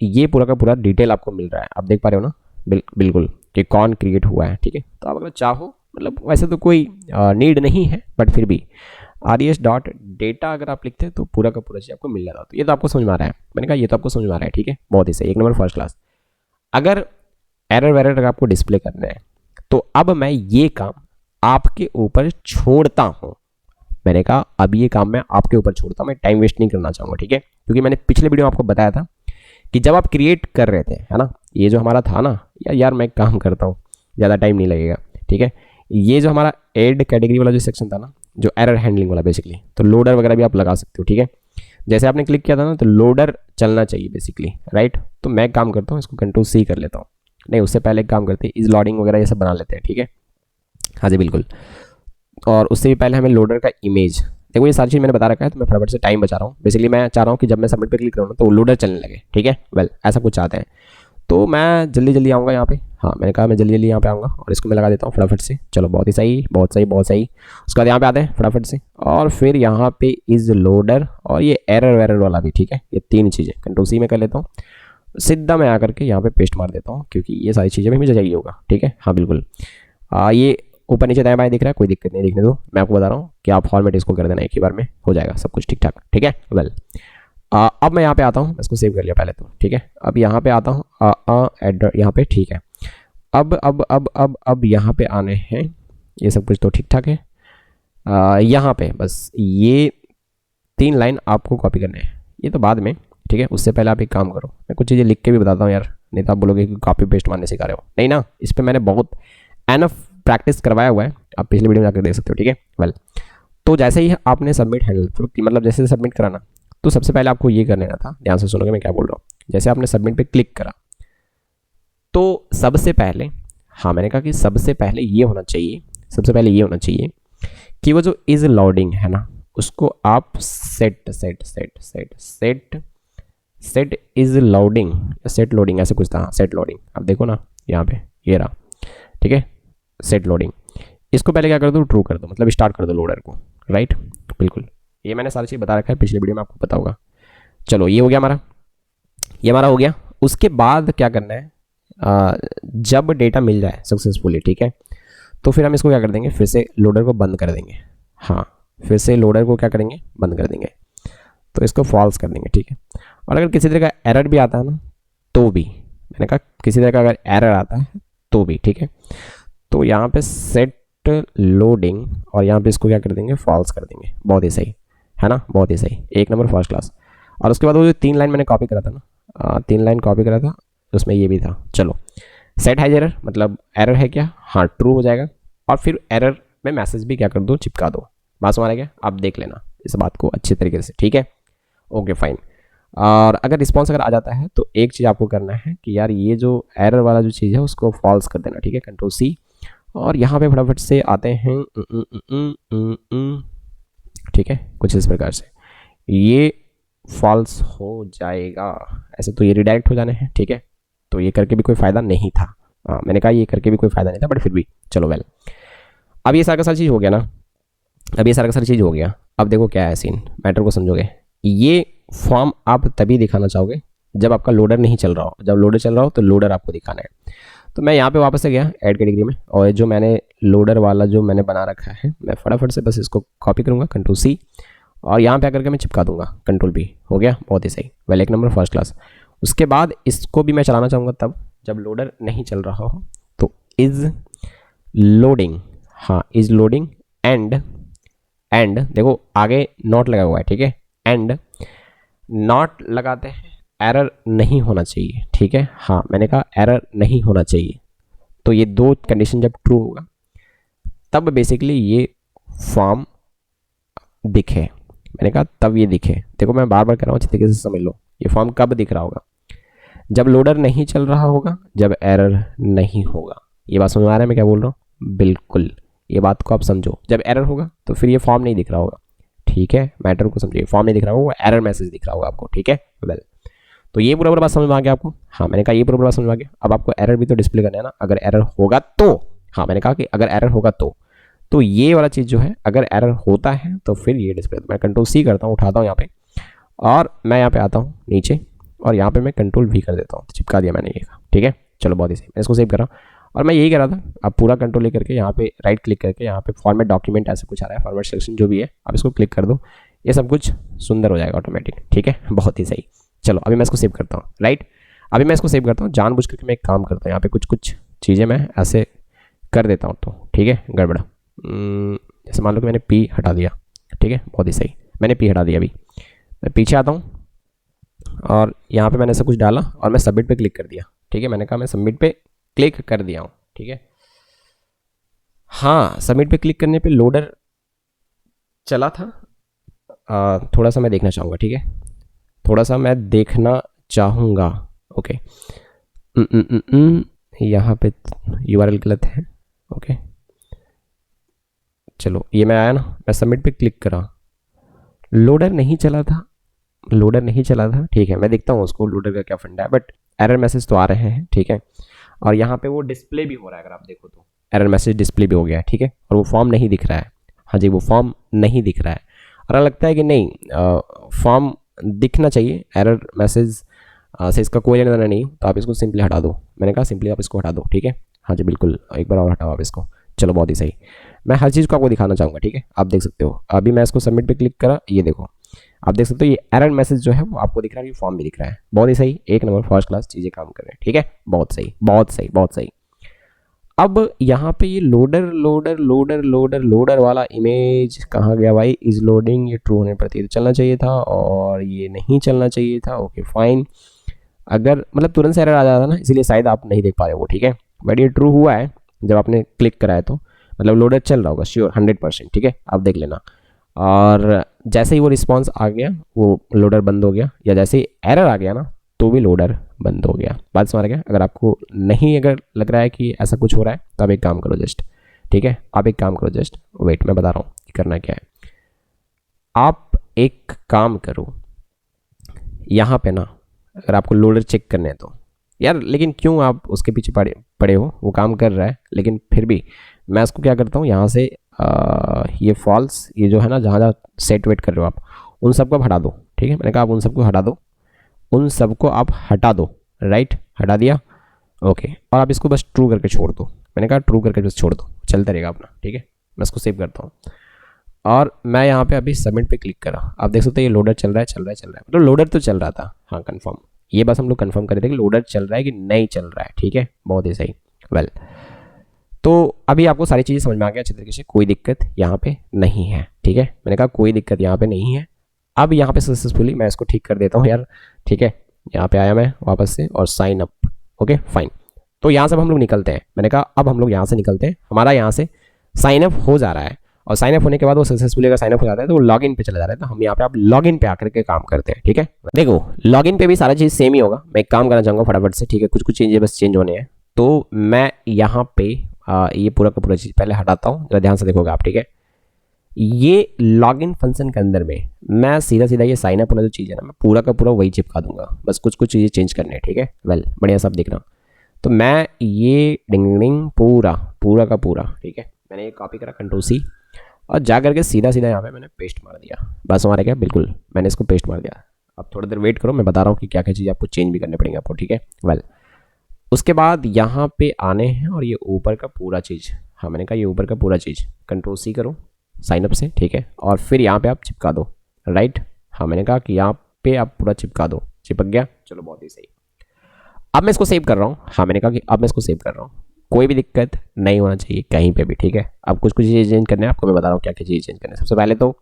ये पूरा का पूरा डिटेल आपको मिल रहा है। आप देख पा रहे हो ना, बिल्कुल, कि कौन क्रिएट हुआ है, ठीक है। तो आप अगर चाहो, मतलब वैसे तो कोई नीड नहीं है, बट फिर भी RES.data अगर आप लिखते हैं तो पूरा का पूरा चीज़ आपको मिल जाता। तो ये तो आपको समझ में आ रहा है, मैंने कहा ये तो आपको समझ में आ रहा है, ठीक है, बहुत ही सही, एक नंबर फर्स्ट क्लास। अगर एरर वेरर अगर आपको डिस्प्ले करना है, तो अब मैं ये काम आपके ऊपर छोड़ता हूँ। मैंने कहा अब ये काम मैं आपके ऊपर छोड़ता हूँ, मैं टाइम वेस्ट नहीं करना चाहूँगा, ठीक है। क्योंकि मैंने पिछले वीडियो में आपको बताया था कि जब आप क्रिएट कर रहे थे, है ना, ये जो हमारा था ना, यार मैं काम करता हूँ, ज़्यादा टाइम नहीं लगेगा, ठीक है। ये जो हमारा ऐड कैटेगरी वाला जो सेक्शन था ना, जो एरर हैंडलिंग वाला बेसिकली, तो लोडर वगैरह भी आप लगा सकते हो, ठीक है। जैसे आपने क्लिक किया था ना, तो लोडर चलना चाहिए बेसिकली, राइट। तो मैं काम करता हूँ, इसको Ctrl+C कर लेता हूँ। नहीं, उससे पहले काम करते हैं, इज लोडिंग वगैरह ये सब बना लेते हैं, ठीक है। हाँ जी बिल्कुल। और उससे भी पहले हमें लोडर का इमेज, देखो ये सारी चीज़ मैंने बता रखा है, तो मैं फटाफट से टाइम बचा रहा हूँ। बेसिकली मैं चाह रहा हूँ कि जब मैं सबमिट पे क्लिक करूँ ना तो वो लोडर चलने लगे, ठीक है। वेल ऐसा कुछ चाहते हैं, तो मैं जल्दी जल्दी आऊँगा यहाँ पे। हाँ मैंने कहा मैं जल्दी जल्दी यहाँ पे आऊँगा और इसको मैं लगा देता हूँ फटाफट से। चलो बहुत ही सही, बहुत सही, बहुत सही। उसके बाद यहाँ पे आते हैं फटाफट से, और फिर यहाँ पे इज़ लोडर और ये एरर वेरर वाला भी, ठीक है। ये तीन चीज़ें कंट्रोल सी में कर लेता हूँ, सीधा मैं आकर के यहाँ पे पेस्ट मार देता हूँ, क्योंकि ये सारी चीज़ें भी मुझे चाहिए होगा, ठीक है। हाँ बिल्कुल। ये ऊपर नीचे दाएं बाएं दिख रहा है, कोई दिक्कत नहीं, दिखने दो। मैं आपको बता रहा हूँ कि आप फॉर्मेट इसको कर देना, एक ही बार में हो जाएगा सब कुछ ठीक ठाक, ठीक है। वेल अब मैं यहाँ पे आता हूँ, इसको सेव कर लिया पहले तो, ठीक है। अब यहाँ पे आता हूँ एड्रेस यहाँ पे, ठीक है। अब यहाँ पे आने हैं, ये सब कुछ तो ठीक ठाक है। यहाँ पे बस ये 3 लाइन आपको कॉपी करने हैं, ये तो बाद में, ठीक है। उससे पहले आप एक काम करो, मैं कुछ चीज़ें लिख के भी बताता हूँ यार, नहीं तो आप बोलोगे कि कॉपी पेस्ट मारने सिखा रहे हो, नहीं ना। इस पर मैंने बहुत एनफ प्रैक्टिस करवाया हुआ है, आप पिछले वीडियो में जाकर देख सकते हो, ठीक है। वेल तो जैसे ही आपने सबमिट हैंडल, मतलब जैसे सबमिट कराना, तो सबसे पहले आपको ये कर लेना था, ध्यान से सुनोगे मैं क्या बोल रहा हूँ। जैसे आपने सबमिट पे क्लिक करा, तो सबसे पहले, हाँ मैंने कहा कि सबसे पहले ये होना चाहिए, सबसे पहले ये होना चाहिए कि वो जो इज लोडिंग है ना, उसको आप set is loading, set loading ऐसे कुछ था, सेट लोडिंग। अब देखो ना यहाँ पे ये रहा, ठीक है, सेट लोडिंग। इसको पहले क्या कर दो, ट्रू कर दो, मतलब स्टार्ट कर दो लोडर को, राइट। बिल्कुल ये मैंने सारी चीज़ बता रखा है पिछले वीडियो में, आपको पता होगा। चलो ये हो गया हमारा, ये हमारा हो गया। उसके बाद क्या करना है, जब डेटा मिल जाए सक्सेसफुली, ठीक है, तो फिर हम इसको क्या कर देंगे, फिर से लोडर को बंद कर देंगे। हाँ फिर से लोडर को क्या करेंगे, बंद कर देंगे, तो इसको फॉल्स कर देंगे, ठीक है। और अगर किसी तरह का एरर भी आता है ना, तो भी, मैंने कहा किसी तरह का अगर एरर आता है तो भी, ठीक है, तो यहाँ पे सेट लोडिंग और यहाँ पे इसको क्या कर देंगे, फॉल्स कर देंगे। बहुत ही सही है ना, बहुत ही सही, एक नंबर, फर्स्ट क्लास। और उसके बाद वो जो 3 लाइन मैंने कॉपी करा था ना, 3 लाइन कॉपी करा था, उसमें ये भी था। चलो सेट हैज एरर, मतलब एरर है क्या, हाँ ट्रू हो जाएगा। और फिर एरर में मैसेज भी क्या कर दो, चिपका दो। बात समझ आ गया, आप देख लेना इस बात को अच्छे तरीके से, ठीक है। Okay fine. और अगर रिस्पॉन्स अगर आ जाता है तो एक चीज़ आपको करना है कि यार ये जो एरर वाला जो चीज़ है उसको फॉल्स कर देना, ठीक है, कंट्रोल सी। और यहाँ पे फटाफट से आते हैं, ठीक है, कुछ इस प्रकार से ये फॉल्स हो जाएगा। ऐसे तो ये रिडायरेक्ट हो जाने हैं, ठीक है, तो ये करके भी कोई फ़ायदा नहीं था। हाँ मैंने कहा ये करके भी कोई फ़ायदा नहीं था, बट फिर भी चलो वेल। अब ये सारा का सारी चीज़ हो गया ना, अब ये सारा का सारी चीज़ हो गया। अब देखो क्या है सीन, मैटर को समझोगे। ये फॉर्म आप तभी दिखाना चाहोगे जब आपका लोडर नहीं चल रहा हो, जब लोडर चल रहा हो तो लोडर आपको दिखाना है। तो मैं यहाँ पे वापस से गया ऐड कैटेगरी में, और जो मैंने लोडर वाला जो मैंने बना रखा है, मैं फटाफट से बस इसको कॉपी करूँगा, कंट्रोल सी, और यहाँ पे आकर के मैं चिपका दूंगा, कंट्रोल बी, हो गया, बहुत ही सही। वेल एक नंबर, फर्स्ट क्लास। उसके बाद इसको भी मैं चलाना चाहूँगा तब जब लोडर नहीं चल रहा हो, तो इज़ लोडिंग, हाँ इज़ लोडिंग एंड देखो आगे नॉट लगा हुआ है, ठीक है, एंड नॉट लगाते हैं, एरर नहीं होना चाहिए, ठीक है। हाँ मैंने कहा एरर नहीं होना चाहिए, तो ये 2 कंडीशन जब ट्रू होगा तब बेसिकली ये फॉर्म दिखे। मैंने कहा तब ये दिखे, देखो मैं बार बार कह रहा हूँ, अच्छी तरीके से समझ लो। ये फॉर्म कब दिख रहा होगा, जब लोडर नहीं चल रहा होगा, जब एरर नहीं होगा। ये बात समझ आ रहा है मैं क्या बोल रहा हूँ, बिल्कुल ये बात को आप समझो। जब एरर होगा तो फिर ये फॉर्म नहीं दिख रहा होगा, ठीक है, मैटर को समझिए, फॉर्म नहीं दिख रहा होगा, एरर मैसेज दिख रहा होगा आपको, ठीक है। वेल तो ये पूरा बात समझ में आ गया आपको। हाँ मैंने कहा ये पूरा बात समझ में आ गया। अब आपको एरर भी तो डिस्प्ले करना है ना, अगर एरर होगा तो, हाँ मैंने कहा कि अगर एरर होगा तो ये वाला चीज़ जो है, अगर एरर होता है तो फिर ये डिस्प्ले। मैं कंट्रोल सी करता हूँ, उठाता हूँ यहाँ पे, और मैं यहाँ पे आता हूँ नीचे, और यहाँ पे मैं कंट्रोल वी कर देता हूँ, चिपका दिया मैंने ये, ठीक है। चलो बहुत ही सही, मैं इसको सेव कर रहा हूँ, और मैं यही कर रहा था। अब पूरा कंट्रोल लेकर के यहाँ पे राइट क्लिक करके, यहाँ पे फॉर्मेट डॉक्यूमेंट ऐसे कुछ आ रहा है, फॉर्मेट सेक्शन जो भी है, आप इसको क्लिक कर दो, ये सब कुछ सुंदर हो जाएगा ऑटोमेटिक, ठीक है, बहुत ही सही। चलो अभी मैं इसको सेव करता हूँ, राइट, अभी मैं इसको सेव करता हूँ। जानबूझ करके मैं एक काम करता हूँ, यहाँ पे कुछ चीज़ें मैं ऐसे कर देता हूँ, तो ठीक है, गड़बड़ा। जैसे मान लो कि मैंने पी हटा दिया, ठीक है, बहुत ही सही, मैंने पी हटा दिया। अभी मैं पीछे आता हूँ, और यहाँ पे मैंने सब कुछ डाला, और मैं सबमिट पे क्लिक कर दिया, ठीक है। मैंने कहा मैं सबमिट पे क्लिक कर दिया हूँ, ठीक है। हाँ सबमिट पे क्लिक करने पे लोडर चला था, थोड़ा सा मैं देखना चाहूँगा, ठीक है, थोड़ा सा मैं देखना चाहूँगा, ओके। यहाँ पे URL गलत है, ओके, चलो ये मैं आया ना, मैं सबमिट पे क्लिक करा, लोडर नहीं चला था, लोडर नहीं चला था, ठीक है। मैं देखता हूँ उसको लोडर का क्या फंडा है, बट एरर मैसेज तो आ रहे हैं, ठीक है। और यहाँ पे वो डिस्प्ले भी हो रहा है, अगर आप देखो तो एरर मैसेज डिस्प्ले भी हो गया है, ठीक है। और वो फॉर्म नहीं दिख रहा है, हाँ जी वो फॉर्म नहीं दिख रहा है। और लगता है कि नहीं फॉर्म दिखना चाहिए, एरर मैसेज से इसका कोई लेना देना नहीं, तो आप इसको सिंपली हटा दो। मैंने कहा सिंपली आप इसको हटा दो, ठीक है। हाँ जी बिल्कुल, एक बार और हटाओ आप इसको। चलो बहुत ही सही। मैं हर चीज़ को आपको दिखाना चाहूँगा, ठीक है। आप देख सकते हो अभी मैं इसको सबमिट पे क्लिक करा, ये देखो आप देख सकते हो ये एरर मैसेज जो है वो आपको दिख रहा है, ये फॉर्म भी दिख रहा है। बहुत ही सही, एक नंबर फर्स्ट क्लास चीज़ें काम कर रहे हैं, ठीक है। बहुत सही बहुत सही बहुत सही। अब यहाँ पे ये loader loader loader loader loader वाला इमेज कहाँ गया भाई? इज लोडिंग, ये ट्रू होने पर चलना चाहिए था और ये नहीं चलना चाहिए था। ओके फाइन, अगर मतलब तुरंत से एरर आ जाता ना, इसीलिए शायद आप नहीं देख पा रहे हो, ठीक है। बट ये ट्रू हुआ है जब आपने क्लिक करा है, तो मतलब लोडर चल रहा होगा श्योर 100%, ठीक है। आप देख लेना। और जैसे ही वो रिस्पॉन्स आ गया वो लोडर बंद हो गया, या जैसे ही एरर आ गया ना तो भी लोडर बंद हो गया। बात समझ गया? अगर आपको नहीं अगर लग रहा है कि ऐसा कुछ हो रहा है तो आप एक काम करो जस्ट, ठीक है। आप एक काम करो जस्ट, वेट मैं बता रहा हूँ कि करना क्या है। आप एक काम करो, यहाँ पे ना अगर आपको लोडर चेक करने हैं तो यार, लेकिन क्यों आप उसके पीछे पड़े हो? वो काम कर रहा है, लेकिन फिर भी मैं इसको क्या करता हूँ यहाँ से ये फॉल्स, ये जो है ना जहाँ जहाँ सेट वेट कर रहे हो आप, उन सबको आप हटा दो, ठीक है। मैंने कहा आप उन सबको हटा दो, उन सबको आप हटा दो, राइट, हटा दिया, ओके। और आप इसको बस ट्रू करके छोड़ दो। मैंने कहा ट्रू करके बस छोड़ दो, चलता रहेगा अपना, ठीक है। मैं इसको सेव करता हूँ और मैं यहाँ पे अभी सबमिट पे क्लिक करा। आप देख सकते हैं ये लोडर चल रहा है चल रहा है चल रहा है, मतलब लोडर तो चल रहा था, हाँ कंफर्म। ये बस हम लोग कंफर्म कर रहे थे कि लोडर चल रहा है कि नहीं चल रहा है, ठीक है। बहुत ही सही, वेल। तो अभी आपको सारी चीज़ें समझ में आ गया अच्छे तरीके से, कोई दिक्कत यहाँ पे नहीं है, ठीक है। मैंने कहा कोई दिक्कत यहाँ पे नहीं है। अब यहाँ पे सक्सेसफुली मैं इसको ठीक कर देता हूँ यार, ठीक है। यहाँ पे आया मैं वापस से और साइन अप, ओके फाइन। तो यहाँ से हम लोग निकलते हैं। मैंने कहा अब हम लोग यहाँ से निकलते हैं, हमारा यहाँ से साइन अप हो जा रहा है और साइन अप होने के बाद वो सक्सेसफुली अगर साइन अप हो जाता है तो वो लॉगिन पे चला जा रहा है। तो हम यहाँ पे आप लॉगिन पे आकर के काम करते हैं, ठीक है। देखो लॉगिन पे भी सारा चीज़ सेम ही होगा। मैं एक काम करना चाहूँगा फटाफट से, ठीक है। कुछ कुछ चीज़ें बस चेंज होने हैं, तो मैं यहाँ पे ये पूरा का पूरा चीज़ पहले हटाता हूँ, जरा ध्यान से देखोगे आप, ठीक है। ये लॉगिन फंक्शन के अंदर में मैं सीधा सीधा ये साइन अप वाला जो चीज़ है ना, मैं पूरा का पूरा वही चिपका दूंगा, बस कुछ कुछ चीज़ें चेंज करने हैं, ठीक है। वेल बढ़िया सब देखना। तो मैं ये डिंग डिंग पूरा पूरा का पूरा, ठीक है, मैंने ये कॉपी करा Ctrl+C और जा करके सीधा सीधा यहाँ पे मैंने पेस्ट मार दिया। बस हमारे क्या, बिल्कुल मैंने इसको पेस्ट मार दिया। अब थोड़ी देर वेट करो, मैं बता रहा हूँ कि क्या क्या चीज़ आपको चेंज भी करने पड़ेंगे आपको, ठीक है। वेल उसके बाद यहाँ पे आने हैं और ये ऊपर का पूरा चीज़, हाँ मैंने कहा ये ऊपर का पूरा चीज़ Ctrl+C करो साइन अप से, ठीक है। और फिर यहाँ पे आप चिपका दो, राइट, हाँ मैंने कहा कि यहाँ पे आप पूरा चिपका दो, चिपक गया, चलो बहुत ही सही। अब मैं इसको सेव कर रहा हूँ, हाँ मैंने कहा कि अब मैं इसको सेव कर रहा हूँ। कोई भी दिक्कत नहीं होना चाहिए कहीं पे भी, ठीक है। अब कुछ कुछ चीज़ें चेंज करने हैं आपको, मैं बता रहा हूँ क्या क्या चीज़ें चेंज करने हैं। सबसे पहले तो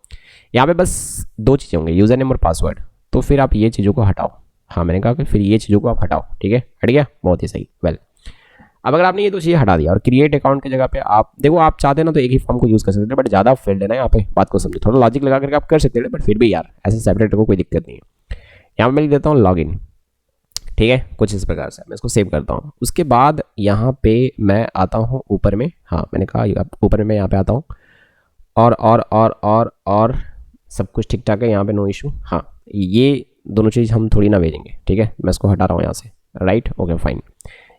यहाँ पे बस दो चीज़ें होंगी, यूज़र नेम और पासवर्ड। तो फिर आप ये चीज़ों को हटाओ, हाँ मैंने कहा कि फिर ये चीज़ों को आप हटाओ, ठीक है। हट गया, बहुत ही सही। वेल अब अगर आपने ये दो चीज़ें हटा दिया और क्रिएट अकाउंट की जगह पे आप देखो, आप चाहते हैं ना तो एक ही फॉर्म को यूज़ कर सकते हैं, बट ज़्यादा फील्ड है ना यहाँ पे, बात को समझो, थोड़ा लॉजिक लगा करके आप कर सकते हैं, बट फिर भी यार ऐसे सेपरेट को कोई दिक्कत नहीं है। यहाँ पर मैं लिख देता हूँ लॉगिन, ठीक है, कुछ इस प्रकार से मैं इसको सेव करता हूँ। उसके बाद यहाँ पे मैं आता हूँ ऊपर में, हाँ मैंने कहा ऊपर में मैं यहाँ पे आता हूँ और सब कुछ ठीक ठाक है यहाँ पे, नो इशू। हाँ ये दोनों चीज़ हम थोड़ी ना भेजेंगे, ठीक है। मैं इसको हटा रहा हूँ यहाँ से, right, okay fine.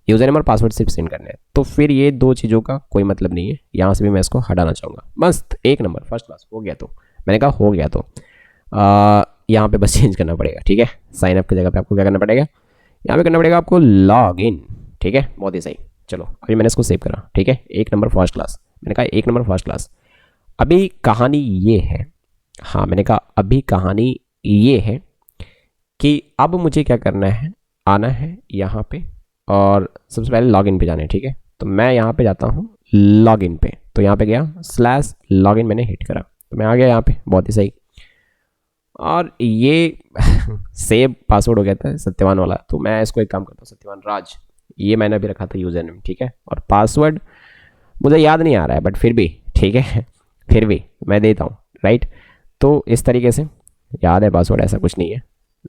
User name और पासवर्ड सिर्फ सेंड करने हैं, तो फिर ये दो चीज़ों का कोई मतलब नहीं है। यहाँ से भी मैं इसको हटाना चाहूँगा, मस्त एक नंबर फर्स्ट क्लास हो गया। तो मैंने कहा हो गया, तो यहाँ पे बस चेंज करना पड़ेगा, ठीक है। साइन अप की जगह पे आपको क्या करना पड़ेगा, यहाँ पे करना पड़ेगा आपको लॉग इन, ठीक है, बहुत ही सही। चलो अभी मैंने इसको सेव करा, ठीक है, एक नंबर फर्स्ट क्लास। मैंने कहा एक नंबर फर्स्ट क्लास। अभी कहानी ये है, हाँ मैंने कहा अभी कहानी ये है कि अब मुझे क्या करना है, आना है यहाँ पे और सबसे पहले लॉगिन पे जाना है, ठीक है। तो मैं यहाँ पे जाता हूँ लॉगिन पे, तो यहाँ पे गया /login मैंने हिट करा, तो मैं आ गया यहाँ पे, बहुत ही सही। और ये सेव पासवर्ड हो गया था सत्यवान वाला, तो मैं इसको एक काम करता हूँ, सत्यवान राज, ये मैंने अभी रखा था यूज़र नेम, ठीक है। और पासवर्ड मुझे याद नहीं आ रहा है, बट फिर भी ठीक है, फिर भी मैं देता हूँ, राइट। तो इस तरीके से याद है पासवर्ड, ऐसा कुछ नहीं है,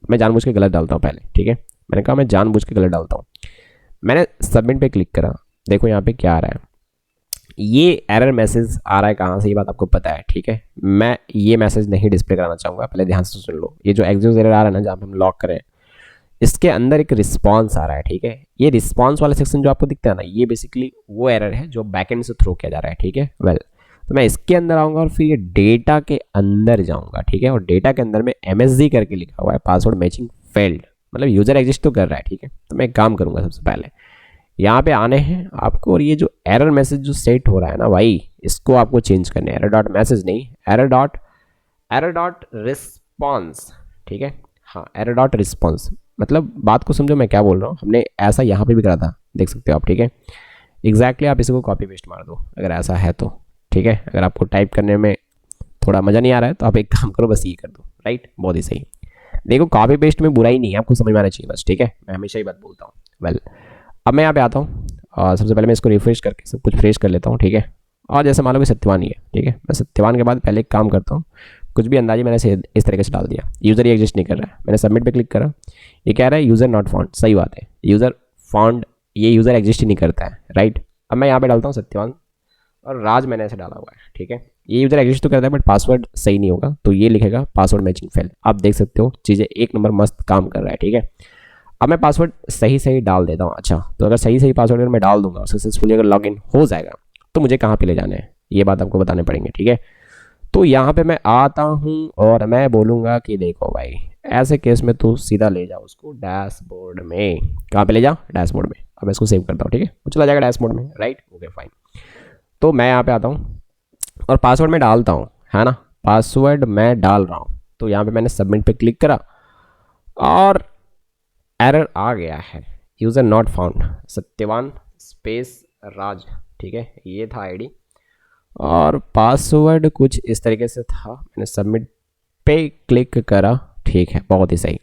मैं जानबूझ के गलत डालता हूँ पहले, ठीक है। मैंने कहा मैं जानबूझ के गलत डालता हूँ। मैंने सबमिट पे क्लिक करा, देखो यहाँ पे क्या आ रहा है, ये एरर मैसेज आ रहा है कहाँ से, ये बात आपको पता है, ठीक है। मैं ये मैसेज नहीं डिस्प्ले कराना चाहूँगा, पहले ध्यान से सुन लो। ये जो एग्जिट एरर आ रहा है ना, जहाँ पे हम लॉक करें, इसके अंदर एक रिस्पॉन्स आ रहा है, ठीक है। ये रिस्पॉन्स वाला सेक्शन जो आपको दिखता है ना, ये बेसिकली वो एरर है जो बैकएंड से थ्रो किया जा रहा है, ठीक है। वेल, तो मैं इसके अंदर आऊँगा और फिर ये डेटा के अंदर जाऊँगा, ठीक है। और डेटा के अंदर में MSG करके लिखा हुआ है, पासवर्ड मैचिंग फेल्ड, मतलब यूजर एग्जिस्ट तो कर रहा है, ठीक है। तो मैं एक काम करूँगा, सबसे पहले यहाँ पे आने हैं आपको, और ये जो एरर मैसेज जो सेट हो रहा है ना भाई, इसको आपको चेंज करना है। एरर डॉट मैसेज नहीं, एरर डॉट रिस्पॉन्स, ठीक है। हाँ, एरर डॉट रिस्पॉन्स, मतलब बात को समझो मैं क्या बोल रहा हूँ। हमने ऐसा यहाँ पे भी करा था, देख सकते हो आप, ठीक है। एग्जैक्टली आप इसको कॉपी पेस्ट मार दो अगर ऐसा है तो, ठीक है। अगर आपको टाइप करने में थोड़ा मज़ा नहीं आ रहा है तो आप एक काम करो, बस ये कर दो, राइट, बहुत ही सही। देखो, कॉपी पेस्ट में बुराई नहीं है, आपको समझ में आना चाहिए बस, ठीक है। मैं हमेशा ही बात बोलता हूँ। वेल, अब मैं यहाँ पे आता हूँ और सबसे पहले मैं इसको रिफ्रेश करके सब कुछ फ्रेश कर लेता हूँ, ठीक है। और जैसे मान लो कि सत्यवान ही है, ठीक है। मैं सत्यवान के बाद पहले एक काम करता हूँ, कुछ भी अंदाजे मैंने इस तरीके से डाल दिया, यूज़र ही एग्जिस्ट नहीं कर रहा है। मैंने सबमिट पे क्लिक करा, ये कह रहा है यूज़र नॉट फाउंड, सही बात है, यूज़र फाउंड, ये यूज़र एग्जिस्ट ही नहीं करता है, राइट। अब मैं यहाँ पे डालता हूँ सत्यवान, और राज मैंने ऐसे डाला हुआ है, ठीक है। ये यूज़र एग्जिस्ट तो करता है बट पासवर्ड सही नहीं होगा, तो ये लिखेगा पासवर्ड मैचिंग फेल। आप देख सकते हो चीज़ें एक नंबर मस्त काम कर रहा है, ठीक है। अब मैं पासवर्ड सही डाल देता हूँ। अच्छा, तो अगर सही पासवर्ड अगर मैं डाल दूंगा और सक्सेसफुली अगर लॉगिन हो जाएगा, तो मुझे कहाँ पे ले जाना है, ये बात आपको बताने पड़ेंगे, ठीक है। तो यहाँ पे मैं आता हूँ और मैं बोलूँगा कि देखो भाई, ऐसे केस में तो सीधा ले जाओ उसको डैशबोर्ड में। कहाँ पे ले जाओ? डैशबोर्ड में। अब मैं इसको सेव करता हूँ, ठीक है, वो चला जाएगा डैशबोर्ड में, राइट, ओके फाइन। तो मैं यहाँ पे आता हूँ और पासवर्ड मैं डालता हूँ, है ना, पासवर्ड मैं डाल रहा हूँ। तो यहाँ पे मैंने सबमिट पे क्लिक करा और एरर आ गया है, user not found, Satyavan space Raj, ठीक है, ये था आईडी और पासवर्ड कुछ इस तरीके से था। मैंने सबमिट पे क्लिक करा, ठीक है, बहुत ही सही।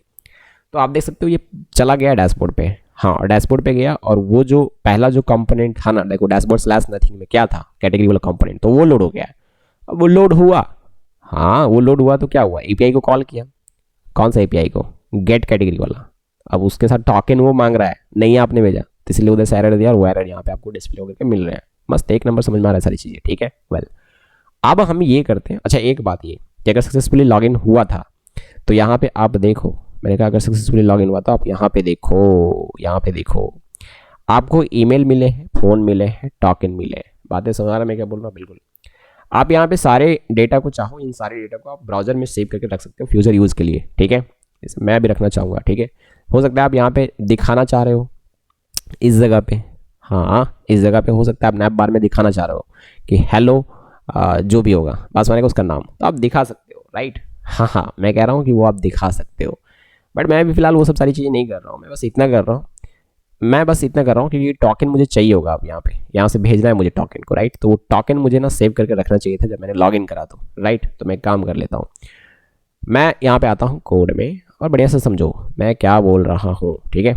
तो आप देख सकते हो ये चला गया डैशबोर्ड पे। हाँ, डैशबोर्ड पे गया और वो जो पहला जो कंपोनेंट था ना, देखो डैशबोर्ड स्लैश नथिंग में क्या था, कैटेगरी वाला कंपोनेंट, तो वो लोड हो गया। अब वो लोड हुआ, हाँ वो लोड हुआ तो क्या हुआ, एपीआई को कॉल किया। कौन सा एपीआई को? गेट कैटेगरी वाला। अब उसके साथ टोकन वो मांग रहा है, नहीं आपने भेजा, तो इसलिए उधर से एरर दिया और वो एरर यहाँ पे आपको डिस्प्ले होकर मिल रहे हैं। मस्त, एक नंबर समझ में आ रहा है सारी चीज़ें, ठीक है। वेल, अब हम ये करते हैं। अच्छा, एक बात ये कि अगर सक्सेसफुली लॉगिन हुआ था तो यहाँ पे आप देखो, मैंने कहा अगर सक्सेसफुली लॉगिन हुआ तो आप यहाँ पे देखो, यहाँ पे देखो, आपको ईमेल मिले हैं, फ़ोन मिले हैं, टोकन मिले हैं। बातें समझ आ रहा है मैं क्या बोल रहा हूँ? बिल्कुल। आप यहाँ पे सारे डेटा को चाहो, इन सारे डेटा को आप ब्राउजर में सेव करके रख सकते हो फ्यूचर यूज़ के लिए, ठीक है। मैं भी रखना चाहूँगा, ठीक है। हो सकता है आप यहाँ पे दिखाना चाह रहे हो इस जगह पे, हाँ इस जगह पे हो सकता है आप नैप बार में दिखाना चाह रहे हो कि हेलो जो भी होगा बस मैंने उसका नाम, तो आप दिखा सकते हो, राइट। हाँ, मैं कह रहा हूँ कि वो आप दिखा सकते हो, बट मैं भी फिलहाल वो सब सारी चीज़ें नहीं कर रहा हूँ। मैं बस इतना कर रहा हूँ कि ये टोकन मुझे चाहिए होगा। अब यहाँ से भेजना है मुझे टोकन को, राइट। तो वो टोकन मुझे ना सेव करके रखना चाहिए था जब मैंने लॉगिन करा, तो राइट। तो मैं काम कर लेता हूँ, मैं यहाँ पे आता हूँ कोड में और बढ़िया से समझो मैं क्या बोल रहा हूँ, ठीक है।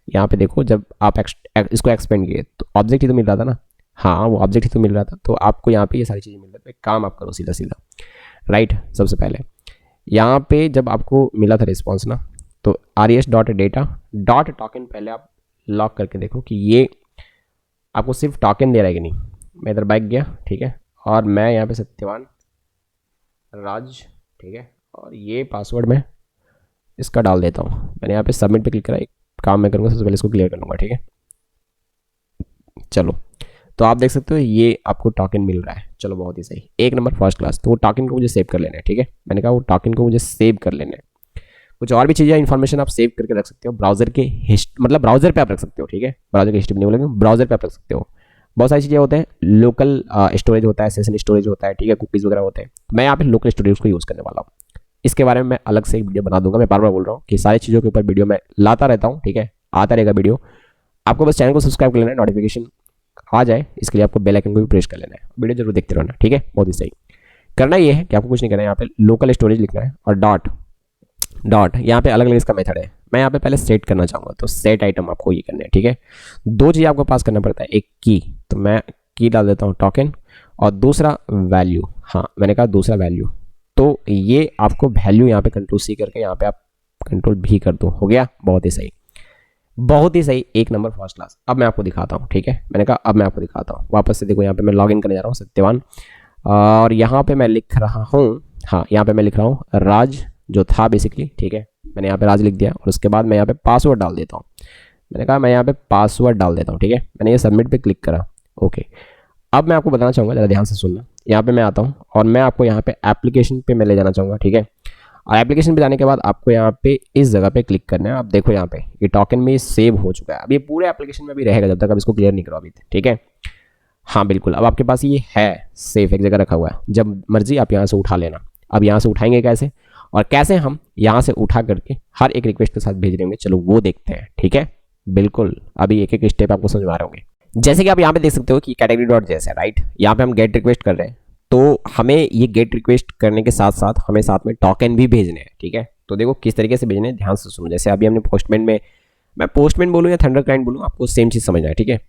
यहाँ पे देखो, जब आप इसको एक्सपेंड किए तो ऑब्जेक्ट ही तो मिल रहा था ना, हाँ वो ऑब्जेक्ट ही तो मिल रहा था, तो आपको यहाँ पे ये सारी चीज़ें मिल रही है। एक काम आप करो सीधा राइट। सबसे पहले यहाँ पे जब आपको मिला था रिस्पॉन्स ना, तो res.data.token पहले आप लॉक करके देखो कि ये आपको सिर्फ टोकन दे रहा है कि नहीं। मैं इधर बैक गया, ठीक है, और मैं यहाँ पे सत्यवान राज, ठीक है, और ये पासवर्ड मैं इसका डाल देता हूँ। मैंने यहाँ पे सबमिट पे क्लिक करा। एक काम मैं करूँगा, सबसे पहले इसको क्लियर कर लूँगा, ठीक है। चलो, तो आप देख सकते हो ये आपको टोकन मिल रहा है। चलो, बहुत ही सही, एक नंबर, फर्स्ट क्लास। तो वो टोकन को मुझे सेव कर लेना है, ठीक है। मैंने कहा वो टोकन को मुझे सेव कर लेना है। कुछ और भी चीज़ें इन्फॉर्मेशन आप सेव करके रख सकते हो ब्राउजर के मतलब ब्राउजर पे आप रख सकते हो, ठीक है। ब्राउजर की हिस्ट्री नहीं बोलेंगे, ब्राउजर पे आप रख सकते हो। बहुत सारी चीज़ें होते हैं, लोकल स्टोरेज होता है, सेशन स्टोरेज होता है, ठीक है, कुकीज़ वगैरह होते हैं। मैं यहाँ पे लोकल स्टोरेज को यूज़ करने वाला हूँ। इसके बारे में मैं अलग से एक वीडियो बना दूंगा। मैं बार बार बोल रहा हूँ कि सारी चीज़ों के ऊपर वीडियो मैं लाता रहता हूँ, ठीक है, आता रहेगा वीडियो। आपको बस चैनल को सब्सक्राइब कर लेना है, नोटिफिकेशन आ जाए, इसके लिए आपको बेल आइकन को भी प्रेस कर लेना है। वीडियो जरूर देखते रहना, ठीक है। बहुत ही सही। करना ये है कि आपको कुछ नहीं करना है, यहाँ पे लोकल स्टोरेज लिखना है और डॉट यहाँ पे अलग अलग इसका मेथड है। मैं यहाँ पे पहले सेट करना चाहूँगा, तो सेट आइटम आपको ये करना है, ठीक है। दो चीज़ आपको पास करना पड़ता है, एक की, तो मैं की डाल देता हूँ टोकन, और दूसरा वैल्यू। हाँ, मैंने कहा दूसरा वैल्यू, तो ये आपको वैल्यू यहाँ पे कंट्रोल सी करके यहाँ पे आप कंट्रोल भी कर दो, हो गया। बहुत ही सही। बहुत ही सही, 1 नंबर फर्स्ट क्लास। अब मैं आपको दिखाता हूँ, ठीक है। मैंने कहा अब मैं आपको दिखाता हूँ। वापस से देखो, यहाँ पे मैं लॉग इन करने जा रहा हूँ, सत्यवान, और यहाँ पे मैं लिख रहा हूँ, हाँ यहाँ पे मैं लिख रहा हूँ राज जो था बेसिकली, ठीक है। मैंने यहाँ पे राज लिख दिया और उसके बाद मैं यहाँ पे पासवर्ड डाल देता हूँ। मैंने कहा मैं यहाँ पे पासवर्ड डाल देता हूँ, ठीक है। मैंने ये सबमिट पे क्लिक करा, ओके। अब मैं आपको बताना चाहूँगा, ज़रा ध्यान से सुनना। यहाँ पे मैं आता हूँ और मैं आपको यहाँ पे एप्लीकेशन पे मैं ले जाना चाहूँगा, ठीक है। और एप्लीकेशन पे जाने के बाद आपको यहाँ पे इस जगह पे क्लिक करना है। आप देखो यहाँ पे ये टोकन में सेव हो चुका है। अब ये पूरे एप्लीकेशन में भी रहेगा जब तक आप इसको क्लियर नहीं करो अभी, ठीक है। हाँ बिल्कुल, अब आपके पास ये है सेफ एक जगह रखा हुआ है, जब मर्जी आप यहाँ से उठा लेना। अब यहाँ से उठाएंगे कैसे, और कैसे हम यहाँ से उठा करके हर एक रिक्वेस्ट के साथ भेज रहे होंगे, चलो वो देखते हैं, ठीक है। बिल्कुल, अभी एक एक स्टेप आपको समझ में आ रहे होंगे। जैसे कि आप यहाँ पे देख सकते हो कि कैटेगरी डॉट जैसे, राइट, यहाँ पे हम गेट रिक्वेस्ट कर रहे हैं, तो हमें ये गेट रिक्वेस्ट करने के साथ साथ हमें साथ में टोकन भी भेजने हैं, ठीक है। तो देखो किस तरीके से भेजने हैं, ध्यान से सुनो। जैसे अभी हमने पोस्टमैन में, मैं पोस्टमैन बोलूँ या थंडर क्लाइंट बोलूँ, आपको सेम चीज़ समझना है, ठीक है।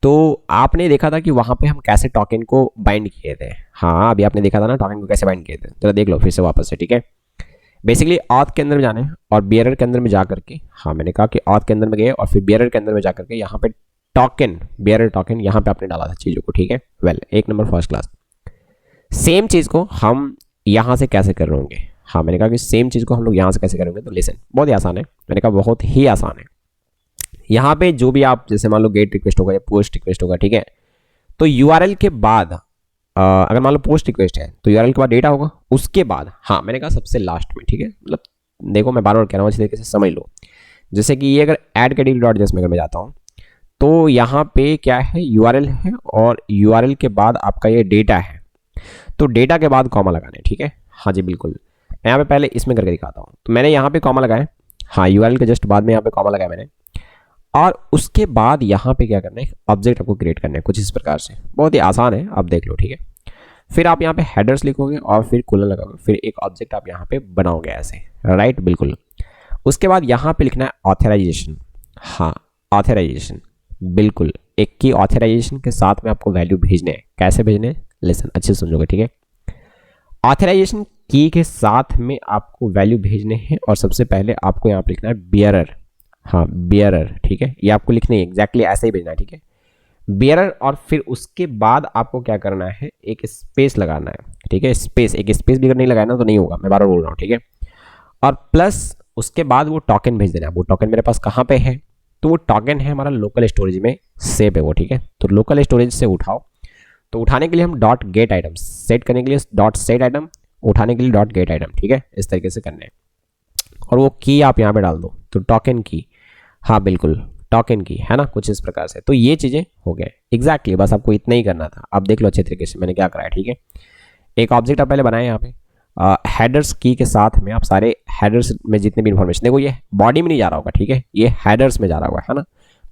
तो आपने देखा था कि वहाँ पे हम कैसे टोकन को बाइंड किए थे। हाँ अभी आपने देखा था ना टोकन को कैसे बाइंड किए थे, जरा देख लो फिर से वापस से, ठीक है। बेसिकली ऑथ के अंदर में जाने और बियरर के अंदर में जा करके, हाँ मैंने कहा कि ऑथ के अंदर में गए और फिर बियरर के अंदर में जा करके यहाँ पे टोकन, बियरर टोकन यहाँ पे आपने डाला था चीज़ों को, ठीक है। Well, 1 number first class. Same चीज़ को हम यहाँ से कैसे कर रहे होंगे, हाँ मैंने कहा कि सेम चीज़ को हम लोग यहाँ से कैसे करेंगे, तो लिसन, बहुत ही आसान है। मैंने कहा बहुत ही आसान है। यहाँ पे जो भी आप, जैसे मान लो गेट रिक्वेस्ट होगा या पोस्ट रिक्वेस्ट होगा, ठीक है। तो यूआरएल के बाद अगर मान लो पोस्ट रिक्वेस्ट है तो यूआरएल के बाद डेटा होगा, उसके बाद, हाँ मैंने कहा सबसे लास्ट में, ठीक है। मतलब देखो मैं बार बार कह रहा हूँ, अच्छी तरीके से समझ लो। जैसे कि ये अगर ऐड कैटेगरी डॉट जेएस में अगर मैं जाता हूँ तो यहाँ पे क्या है, यूआरएल है और यूआरएल के बाद आपका ये डेटा है, तो डेटा के बाद कॉमा लगाना है, ठीक है। हाँ जी बिल्कुल, मैं यहाँ पे पहले इसमें करके दिखाता हूँ। तो मैंने यहाँ पे कॉमा लगाया, हाँ यूआरएल के जस्ट बाद में यहाँ पे कॉमा लगाया मैंने, और उसके बाद यहाँ पे क्या करना है, ऑब्जेक्ट आपको क्रिएट करना है कुछ इस प्रकार से, बहुत ही आसान है, आप देख लो, ठीक है। फिर आप यहाँ पे हेडर्स लिखोगे और फिर कूलर लगाओगे, फिर एक ऑब्जेक्ट आप यहाँ पे बनाओगे ऐसे, राइट, बिल्कुल। उसके बाद यहाँ पे लिखना है ऑथराइजेशन, हाँ ऑथराइजेशन, बिल्कुल। एक की ऑथराइजेशन के साथ में आपको वैल्यू भेजने हैं, कैसे भेजने हैं, लिसन अच्छे से सुनोगे, ठीक है। ऑथराइजेशन की के साथ में आपको वैल्यू भेजने हैं और सबसे पहले आपको यहाँ पे लिखना है बियरर, हाँ बियरर, ठीक है। ये आपको लिखना है एग्जैक्टली ऐसे ही भेजना है, ठीक है, बियरर। और फिर उसके बाद आपको क्या करना है, एक स्पेस लगाना है, ठीक है। स्पेस, एक स्पेस भी अगर नहीं लगाना तो नहीं होगा, मैं बार बार बोल रहा हूँ, ठीक है। और प्लस उसके बाद वो टोकन भेज देना है। वो टोकन मेरे पास कहाँ पे है, तो वो टोकन है हमारा लोकल स्टोरेज में सेव है वो, ठीक है। तो लोकल स्टोरेज से उठाओ, तो उठाने के लिए हम डॉट गेट आइटम, सेट करने के लिए डॉट सेट आइटम, उठाने के लिए डॉट गेट आइटम, ठीक है, इस तरीके से करना है। और वो की आप यहाँ पे डाल दो, तो टोकन की, हाँ बिल्कुल टोकन की, है ना, कुछ इस प्रकार से। तो ये चीज़ें हो गए एग्जैक्टली, बस आपको इतना ही करना था। अब देख लो अच्छे तरीके से मैंने क्या कराया, ठीक है। एक ऑब्जेक्ट आप पहले बनाए यहाँ पे, हेडर्स की के साथ में आप सारे हेडर्स में जितने भी इन्फॉर्मेशन, देखो ये बॉडी में नहीं जा रहा होगा, ठीक है, ये हेडर्स में जा रहा होगा, है ना।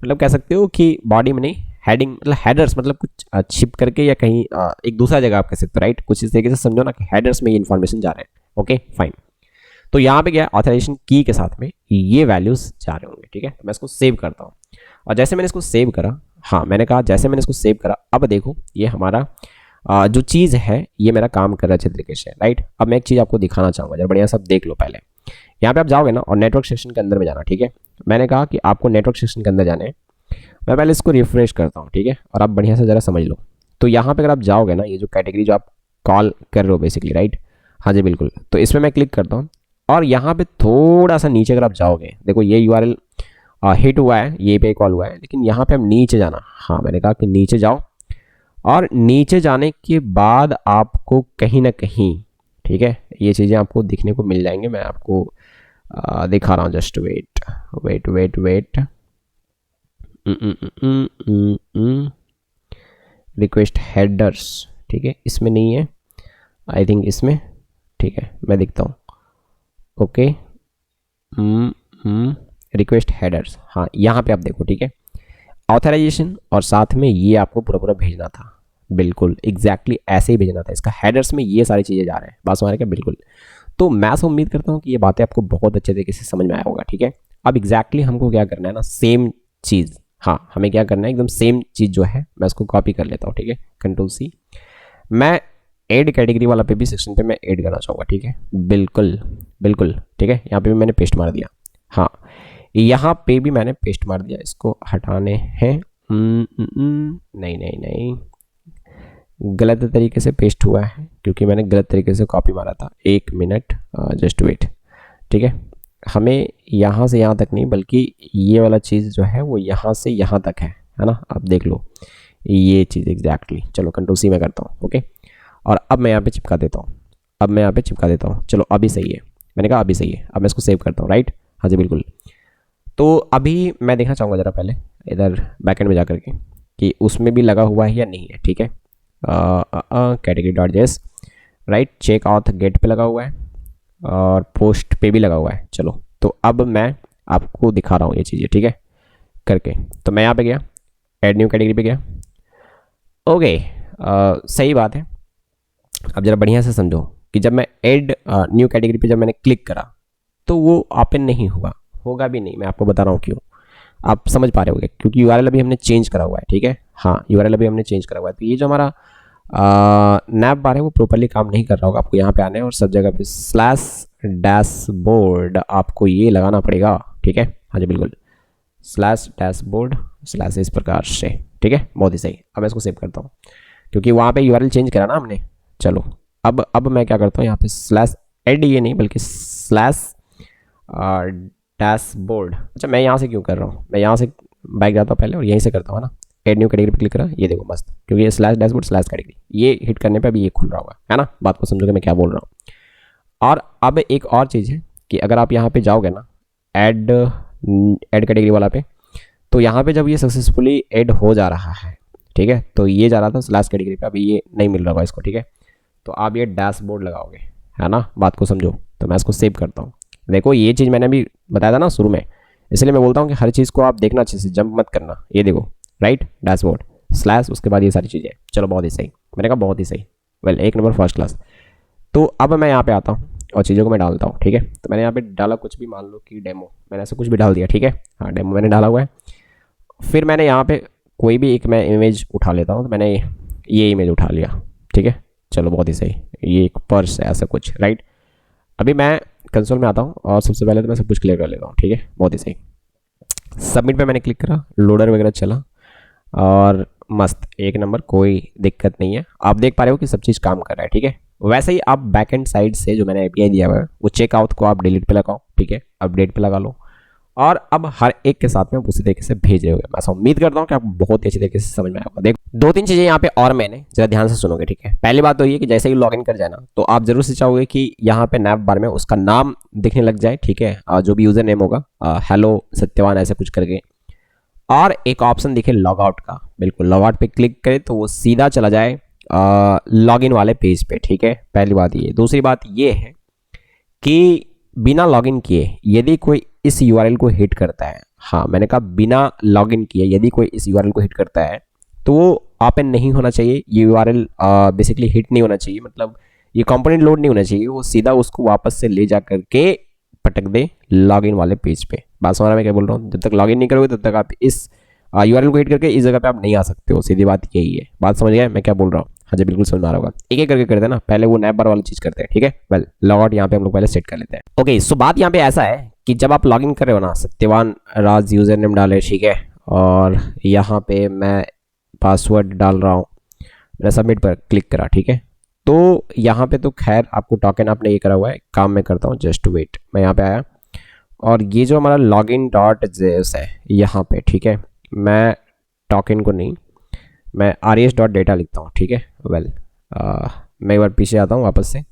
मतलब कह सकते हो कि बॉडी में नहीं, हेडिंग मतलब हेडर्स, मतलब कुछ छिप करके या कहीं एक दूसरा जगह आप कह सकते हो, राइट। कुछ इस तरीके से समझो ना कि हेडर्स में ये इन्फॉर्मेशन जा रहे हैं, ओके फाइन। तो यहाँ पे क्या, ऑथराइजेशन की के साथ में ये वैल्यूज जा रहे होंगे, ठीक है। तो मैं इसको सेव करता हूँ, और जैसे मैंने इसको सेव करा, हाँ मैंने कहा जैसे मैंने इसको सेव करा, अब देखो ये हमारा जो चीज़ है ये मेरा काम कर रहा है अच्छे तरीके से, राइट। अब मैं एक चीज़ आपको दिखाना चाहूँगा, जरा बढ़िया सब देख लो। पहले यहाँ पे आप जाओगे ना और नेटवर्क सेक्शन के अंदर में जाना, ठीक है। मैंने कहा कि आपको नेटवर्क सेक्शन के अंदर जाना है। मैं पहले इसको रिफ्रेश करता हूँ, ठीक है, और आप बढ़िया से ज़रा समझ लो। तो यहाँ पे अगर आप जाओगे ना, ये जो कैटेगरी जो आप कॉल कर रहे हो बेसिकली, राइट, हाँ जी बिल्कुल। तो इसमें मैं क्लिक करता हूँ और यहाँ पे थोड़ा सा नीचे अगर आप जाओगे, देखो ये यूआरएल हिट हुआ है, ये पे कॉल हुआ है, लेकिन यहाँ पे हम नीचे जाना, हाँ मैंने कहा कि नीचे जाओ, और नीचे जाने के बाद आपको कहीं ना कहीं, ठीक है, ये चीज़ें आपको दिखने को मिल जाएंगे। मैं आपको दिखा रहा हूँ, just wait wait wait wait, request headers, ठीक है, इसमें नहीं है आई थिंक, इसमें, ठीक है, मैं दिखता हूँ, ओके, रिक्वेस्ट हेडर्स, हाँ यहाँ पे आप देखो, ठीक है, ऑथराइजेशन और साथ में ये आपको पूरा पूरा भेजना था, बिल्कुल एग्जैक्टली ऐसे ही भेजना था। इसका हेडर्स में ये सारी चीज़ें जा रहे हैं, बात हमारे क्या, बिल्कुल। तो मैं उम्मीद करता हूँ कि ये बातें आपको बहुत अच्छे तरीके से समझ में आया होगा, ठीक है। अब एग्जैक्टली हमको क्या करना है ना, सेम चीज़, हाँ हमें क्या करना है, एकदम सेम चीज़ जो है, मैं इसको कॉपी कर लेता हूँ, ठीक है, Ctrl+C। मैं ऐड कैटेगरी वाला पे भी सेक्शन पे मैं ऐड करना चाहूँगा, ठीक है, बिल्कुल बिल्कुल, ठीक है। यहाँ पे भी मैंने पेस्ट मार दिया, हाँ यहाँ पे भी मैंने पेस्ट मार दिया, इसको हटाने हैं। नहीं नहीं नहीं, गलत तरीके से पेस्ट हुआ है क्योंकि मैंने गलत तरीके से कॉपी मारा था। 1 मिनट, जस्ट वेट। ठीक है, हमें यहाँ से यहाँ तक नहीं बल्कि ये वाला चीज़ जो है वो यहाँ से यहाँ तक है ना। आप देख लो ये चीज़ एग्जैक्टली। चलो कंट्रोल-C में करता हूँ। ओके, और अब मैं यहाँ पे चिपका देता हूँ। चलो अभी सही है, मैंने कहा अभी सही है। अब मैं इसको सेव करता हूँ, राइट। हाँ जी बिल्कुल। तो अभी मैं देखना चाहूँगा ज़रा पहले इधर बैकएंड में जा करके कि उसमें भी लगा हुआ है या नहीं है। ठीक है, category dot JS, right. Check out get पे लगा हुआ है और पोस्ट पे भी लगा हुआ है। चलो तो अब मैं आपको दिखा रहा हूँ ये चीज़ें, ठीक है, करके। तो मैं यहाँ पे गया, ऐड न्यू कैटेगरी पे गया। ओके, सही बात है। अब ज़रा बढ़िया से समझो कि जब मैं ऐड न्यू कैटेगरी पे जब मैंने क्लिक करा तो वो ओपन नहीं हुआ, होगा भी नहीं। मैं आपको बता रहा हूँ क्यों, आप समझ पा रहे होंगे, क्योंकि यूआरएल अभी हमने चेंज करा हुआ है। ठीक है, हाँ, यूआरएल अभी हमने चेंज करा हुआ है। तो ये जो हमारा नैप बार है वो प्रॉपरली काम नहीं कर रहा होगा। आपको यहाँ पे आना है और सब जगह पे स्लैश डैशबोर्ड आपको ये लगाना पड़ेगा। ठीक है, हाँ जी बिल्कुल, स्लैश डैशबोर्ड स्लैश इस प्रकार से। ठीक है, बहुत ही सही। अब मैं इसको सेव करता हूँ क्योंकि वहाँ पे यूआरएल चेंज करा ना हमने। चलो अब मैं क्या करता हूँ, यहाँ पे स्लैश एड ये नहीं बल्कि स्लैश डैशबोर्ड। अच्छा, मैं यहाँ से क्यों कर रहा हूँ, मैं यहाँ से बैक जाता हूँ पहले और यहीं से करता हूँ ना। एड न्यू कैटेगरी पे क्लिक करा, ये देखो मस्त, क्योंकि ये स्लैश डैशबोर्ड स्लैश कैटेगरी ये हिट करने पे अभी ये खुल रहा होगा, है ना। बात को समझोगे मैं क्या बोल रहा हूँ। और अब एक और चीज़ है कि अगर आप यहाँ पे जाओगे ना ऐड कैटेगरी वाला पे, तो यहाँ पे जब ये सक्सेसफुली ऐड हो जा रहा है, ठीक है, तो ये जा रहा था स्लैश कैटेगरी पे, अभी ये नहीं मिल रहा होगा इसको। ठीक है, तो आप ये डैशबोर्ड लगाओगे, है ना। बात को समझो। तो मैं इसको सेव करता हूँ। देखो ये चीज़ मैंने अभी बताया था ना शुरू में, इसलिए मैं बोलता हूँ कि हर चीज़ को आप देखना अच्छे से, जंप मत करना। ये देखो, राइट, डैशबोर्ड स्लैश, उसके बाद ये सारी चीज़ें। चलो बहुत ही सही, मैंने कहा बहुत ही सही, वेल, 1 नंबर फर्स्ट क्लास। तो अब मैं यहाँ पे आता हूँ और चीज़ों को मैं डालता हूँ। ठीक है, तो मैंने यहाँ पे डाला कुछ भी, मान लो कि डेमो, मैंने ऐसा कुछ भी डाल दिया। ठीक है, हाँ, डेमो मैंने डाला हुआ है। फिर मैंने यहाँ पे कोई भी एक मैं इमेज उठा लेता हूँ, तो मैंने ये इमेज उठा लिया। ठीक है, चलो बहुत ही सही, ये एक पर्स है ऐसा कुछ, राइट। अभी मैं कंसोल में आता हूँ और सबसे पहले तो मैं सब कुछ क्लियर कर लेता हूँ। ठीक है, बहुत ही सही। सबमिट पे मैंने क्लिक करा, लोडर वगैरह चला और मस्त, 1 नंबर, कोई दिक्कत नहीं है। आप देख पा रहे हो कि सब चीज़ काम कर रहा है। ठीक है, वैसे ही आप बैक एंड साइड से जो मैंने एपीआई दिया हुआ है वो चेकआउट को आप डिलीट पे लगाओ। ठीक है, अपडेट पे लगा लो और अब हर एक के साथ में उसी तरीके से भेज रहे होगे। मैं ऐसा उम्मीद करता हूँ कि आपको बहुत ही अच्छी तरीके से समझ में आएगा। देख, 2-3 चीज़ें यहाँ पे और मैंने जरा ध्यान से सुनोगे। ठीक है, पहली बात तो ये कि जैसे ही लॉगिन कर जाना तो आप जरूर से चाहोगे कि यहाँ पे नैप बार में उसका नाम दिखने लग जाए। ठीक है, जो भी यूजर नेम होगा, हेलो सत्यवान ऐसे कुछ करके, और एक ऑप्शन दिखे लॉग आउट का। बिल्कुल, लॉग आउट पे क्लिक करें तो वो सीधा चला जाए लॉगिन वाले पेज पे। ठीक है, पहली बात ये। दूसरी बात ये है कि बिना लॉगिन किए यदि कोई इस यूआरएल को हिट करता है, हाँ मैंने कहा बिना लॉगिन किए यदि कोई इस यूआरएल को हिट करता है तो वो ओपन नहीं होना चाहिए। ये यूआरएल बेसिकली हिट नहीं होना चाहिए, मतलब ये कंपोनेंट लोड नहीं होना चाहिए, वो सीधा उसको वापस से ले जा करके पटक दे लॉगिन वाले पेज पे। बात समझ रहा मैं क्या बोल रहा हूँ। जब तक लॉगिन नहीं करोगे तब तक आप इस यूआरएल को हिट करके इस जगह पे आप नहीं आ सकते हो। सीधी बात यही है। बात समझ गए मैं क्या बोल रहा हूँ। हाँ जी बिल्कुल समझ में आ रहा होगा। एक एक करके करते हैं ना, पहले वो नैप बार वाली चीज़ करते हैं। ठीक है, वेल, लॉग आउट यहाँ पे हम लोग पहले सेट कर लेते हैं। ओके, सो बात यहाँ पे ऐसा है कि जब आप लॉगिन कर रहे हो ना, सत्यवान राज यूजर नेम डाले, ठीक है, और यहाँ पे मैं पासवर्ड डाल रहा हूँ, मैंने सबमिट पर क्लिक करा। ठीक है, तो यहाँ पे तो खैर आपको टोकन आपने ये करा हुआ है, काम मैं करता हूँ, जस्ट वेट। मैं यहाँ पे आया और ये जो हमारा लॉगिन डॉट जेएस है यहाँ पे, ठीक है, मैं टोकन को नहीं, मैं res.data लिखता हूँ। ठीक है, वेल, मैं एक बार पीछे आता हूँ वापस से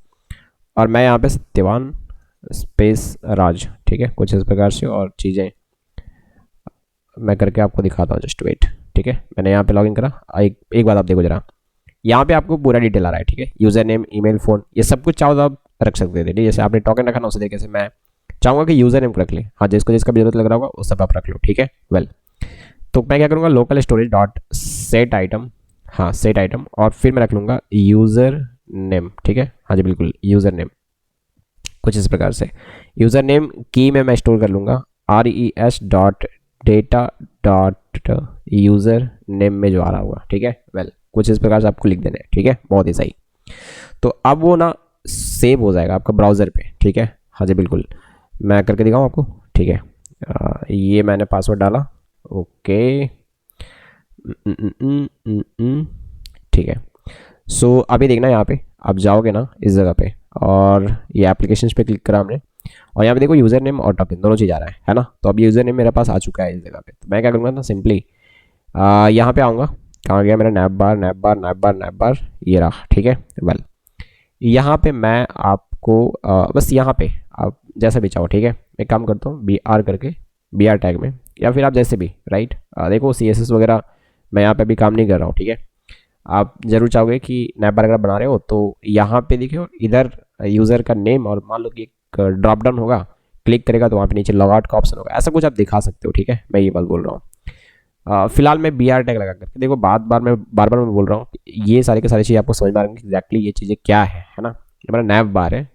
और मैं यहाँ पे सत्यवान स्पेस राज, ठीक है, कुछ इस प्रकार से और चीज़ें मैं करके आपको दिखाता हूँ, जस्ट वेट। ठीक है, मैंने यहाँ पे लॉगिन करा। एक बात आप देखो जरा, यहाँ पे आपको पूरा डिटेल आ रहा है। ठीक है, यूज़र नेम, ईमेल, फ़ोन, ये सब कुछ चाहो तो आप रख सकते थे। जैसे आपने टोकन रखा ना उसी तरीके से मैं चाहूँगा कि यूज़र नेम रख ले। हाँ, जिसको जिसका भी जरूरत लग रहा होगा वो सब आप रख लो। ठीक है, वेल, तो मैं क्या करूँगा, local storage dot set item, हाँ सेट आइटम, और फिर मैं रख लूँगा यूज़र नेम। ठीक है, हाँ जी बिल्कुल, यूज़र नेम कुछ इस प्रकार से। यूज़र नेम की में मैं स्टोर कर लूँगा res.data यूज़र नेम में जो आ रहा होगा। ठीक है, वेल, कुछ इस प्रकार से आपको लिख देना है। ठीक है, बहुत ही सही। तो अब वो ना सेव हो जाएगा आपका ब्राउज़र पे। ठीक है, हाँ जी बिल्कुल, मैं करके दिखाऊँ आपको। ठीक है, ये मैंने पासवर्ड डाला, ओके, ठीक है। सो अभी देखना यहाँ पे आप जाओगे ना इस जगह पे, और ये एप्लीकेशंस पे क्लिक करा हमने, और यहाँ पे देखो यूज़र नेम और टोकन दोनों चीज़ आ रहा है ना। तो अब यूज़र नेम मेरे पास आ चुका है इस जगह पे, तो मैं क्या करूँगा ना, सिंपली यहाँ पे आऊँगा। कहाँ गया मेरा नैप बार, नैप बार, नैप बार, नैप बार, ये रहा, ठीक है। वेल यहाँ पे मैं आपको बस यहाँ पे आप जैसा भी चाहो, ठीक है। एक काम करता हूँ, बी आर करके, बी आर टैग में, या फिर आप जैसे भी, राइट। देखो सी एस एस वगैरह मैं यहाँ पे अभी काम नहीं कर रहा हूँ, ठीक है। आप जरूर चाहोगे कि नैप बार अगर बना रहे हो तो यहाँ पे देखिए इधर यूज़र का नेम, और मान लो कि एक ड्रॉप डाउन होगा, क्लिक करेगा तो वहाँ पे नीचे लॉग आउट का ऑप्शन होगा, ऐसा कुछ आप दिखा सकते हो, ठीक है। मैं ये बात बोल रहा हूँ। फिलहाल मैं बी आर टैग लगा करके देखो, बार बार मैं बोल रहा हूँ, ये सारी की सारी चीज़ आपको समझ में आ रही है एग्जैक्टली ये चीज़ें क्या है ना। ये मेरा नैप बार है,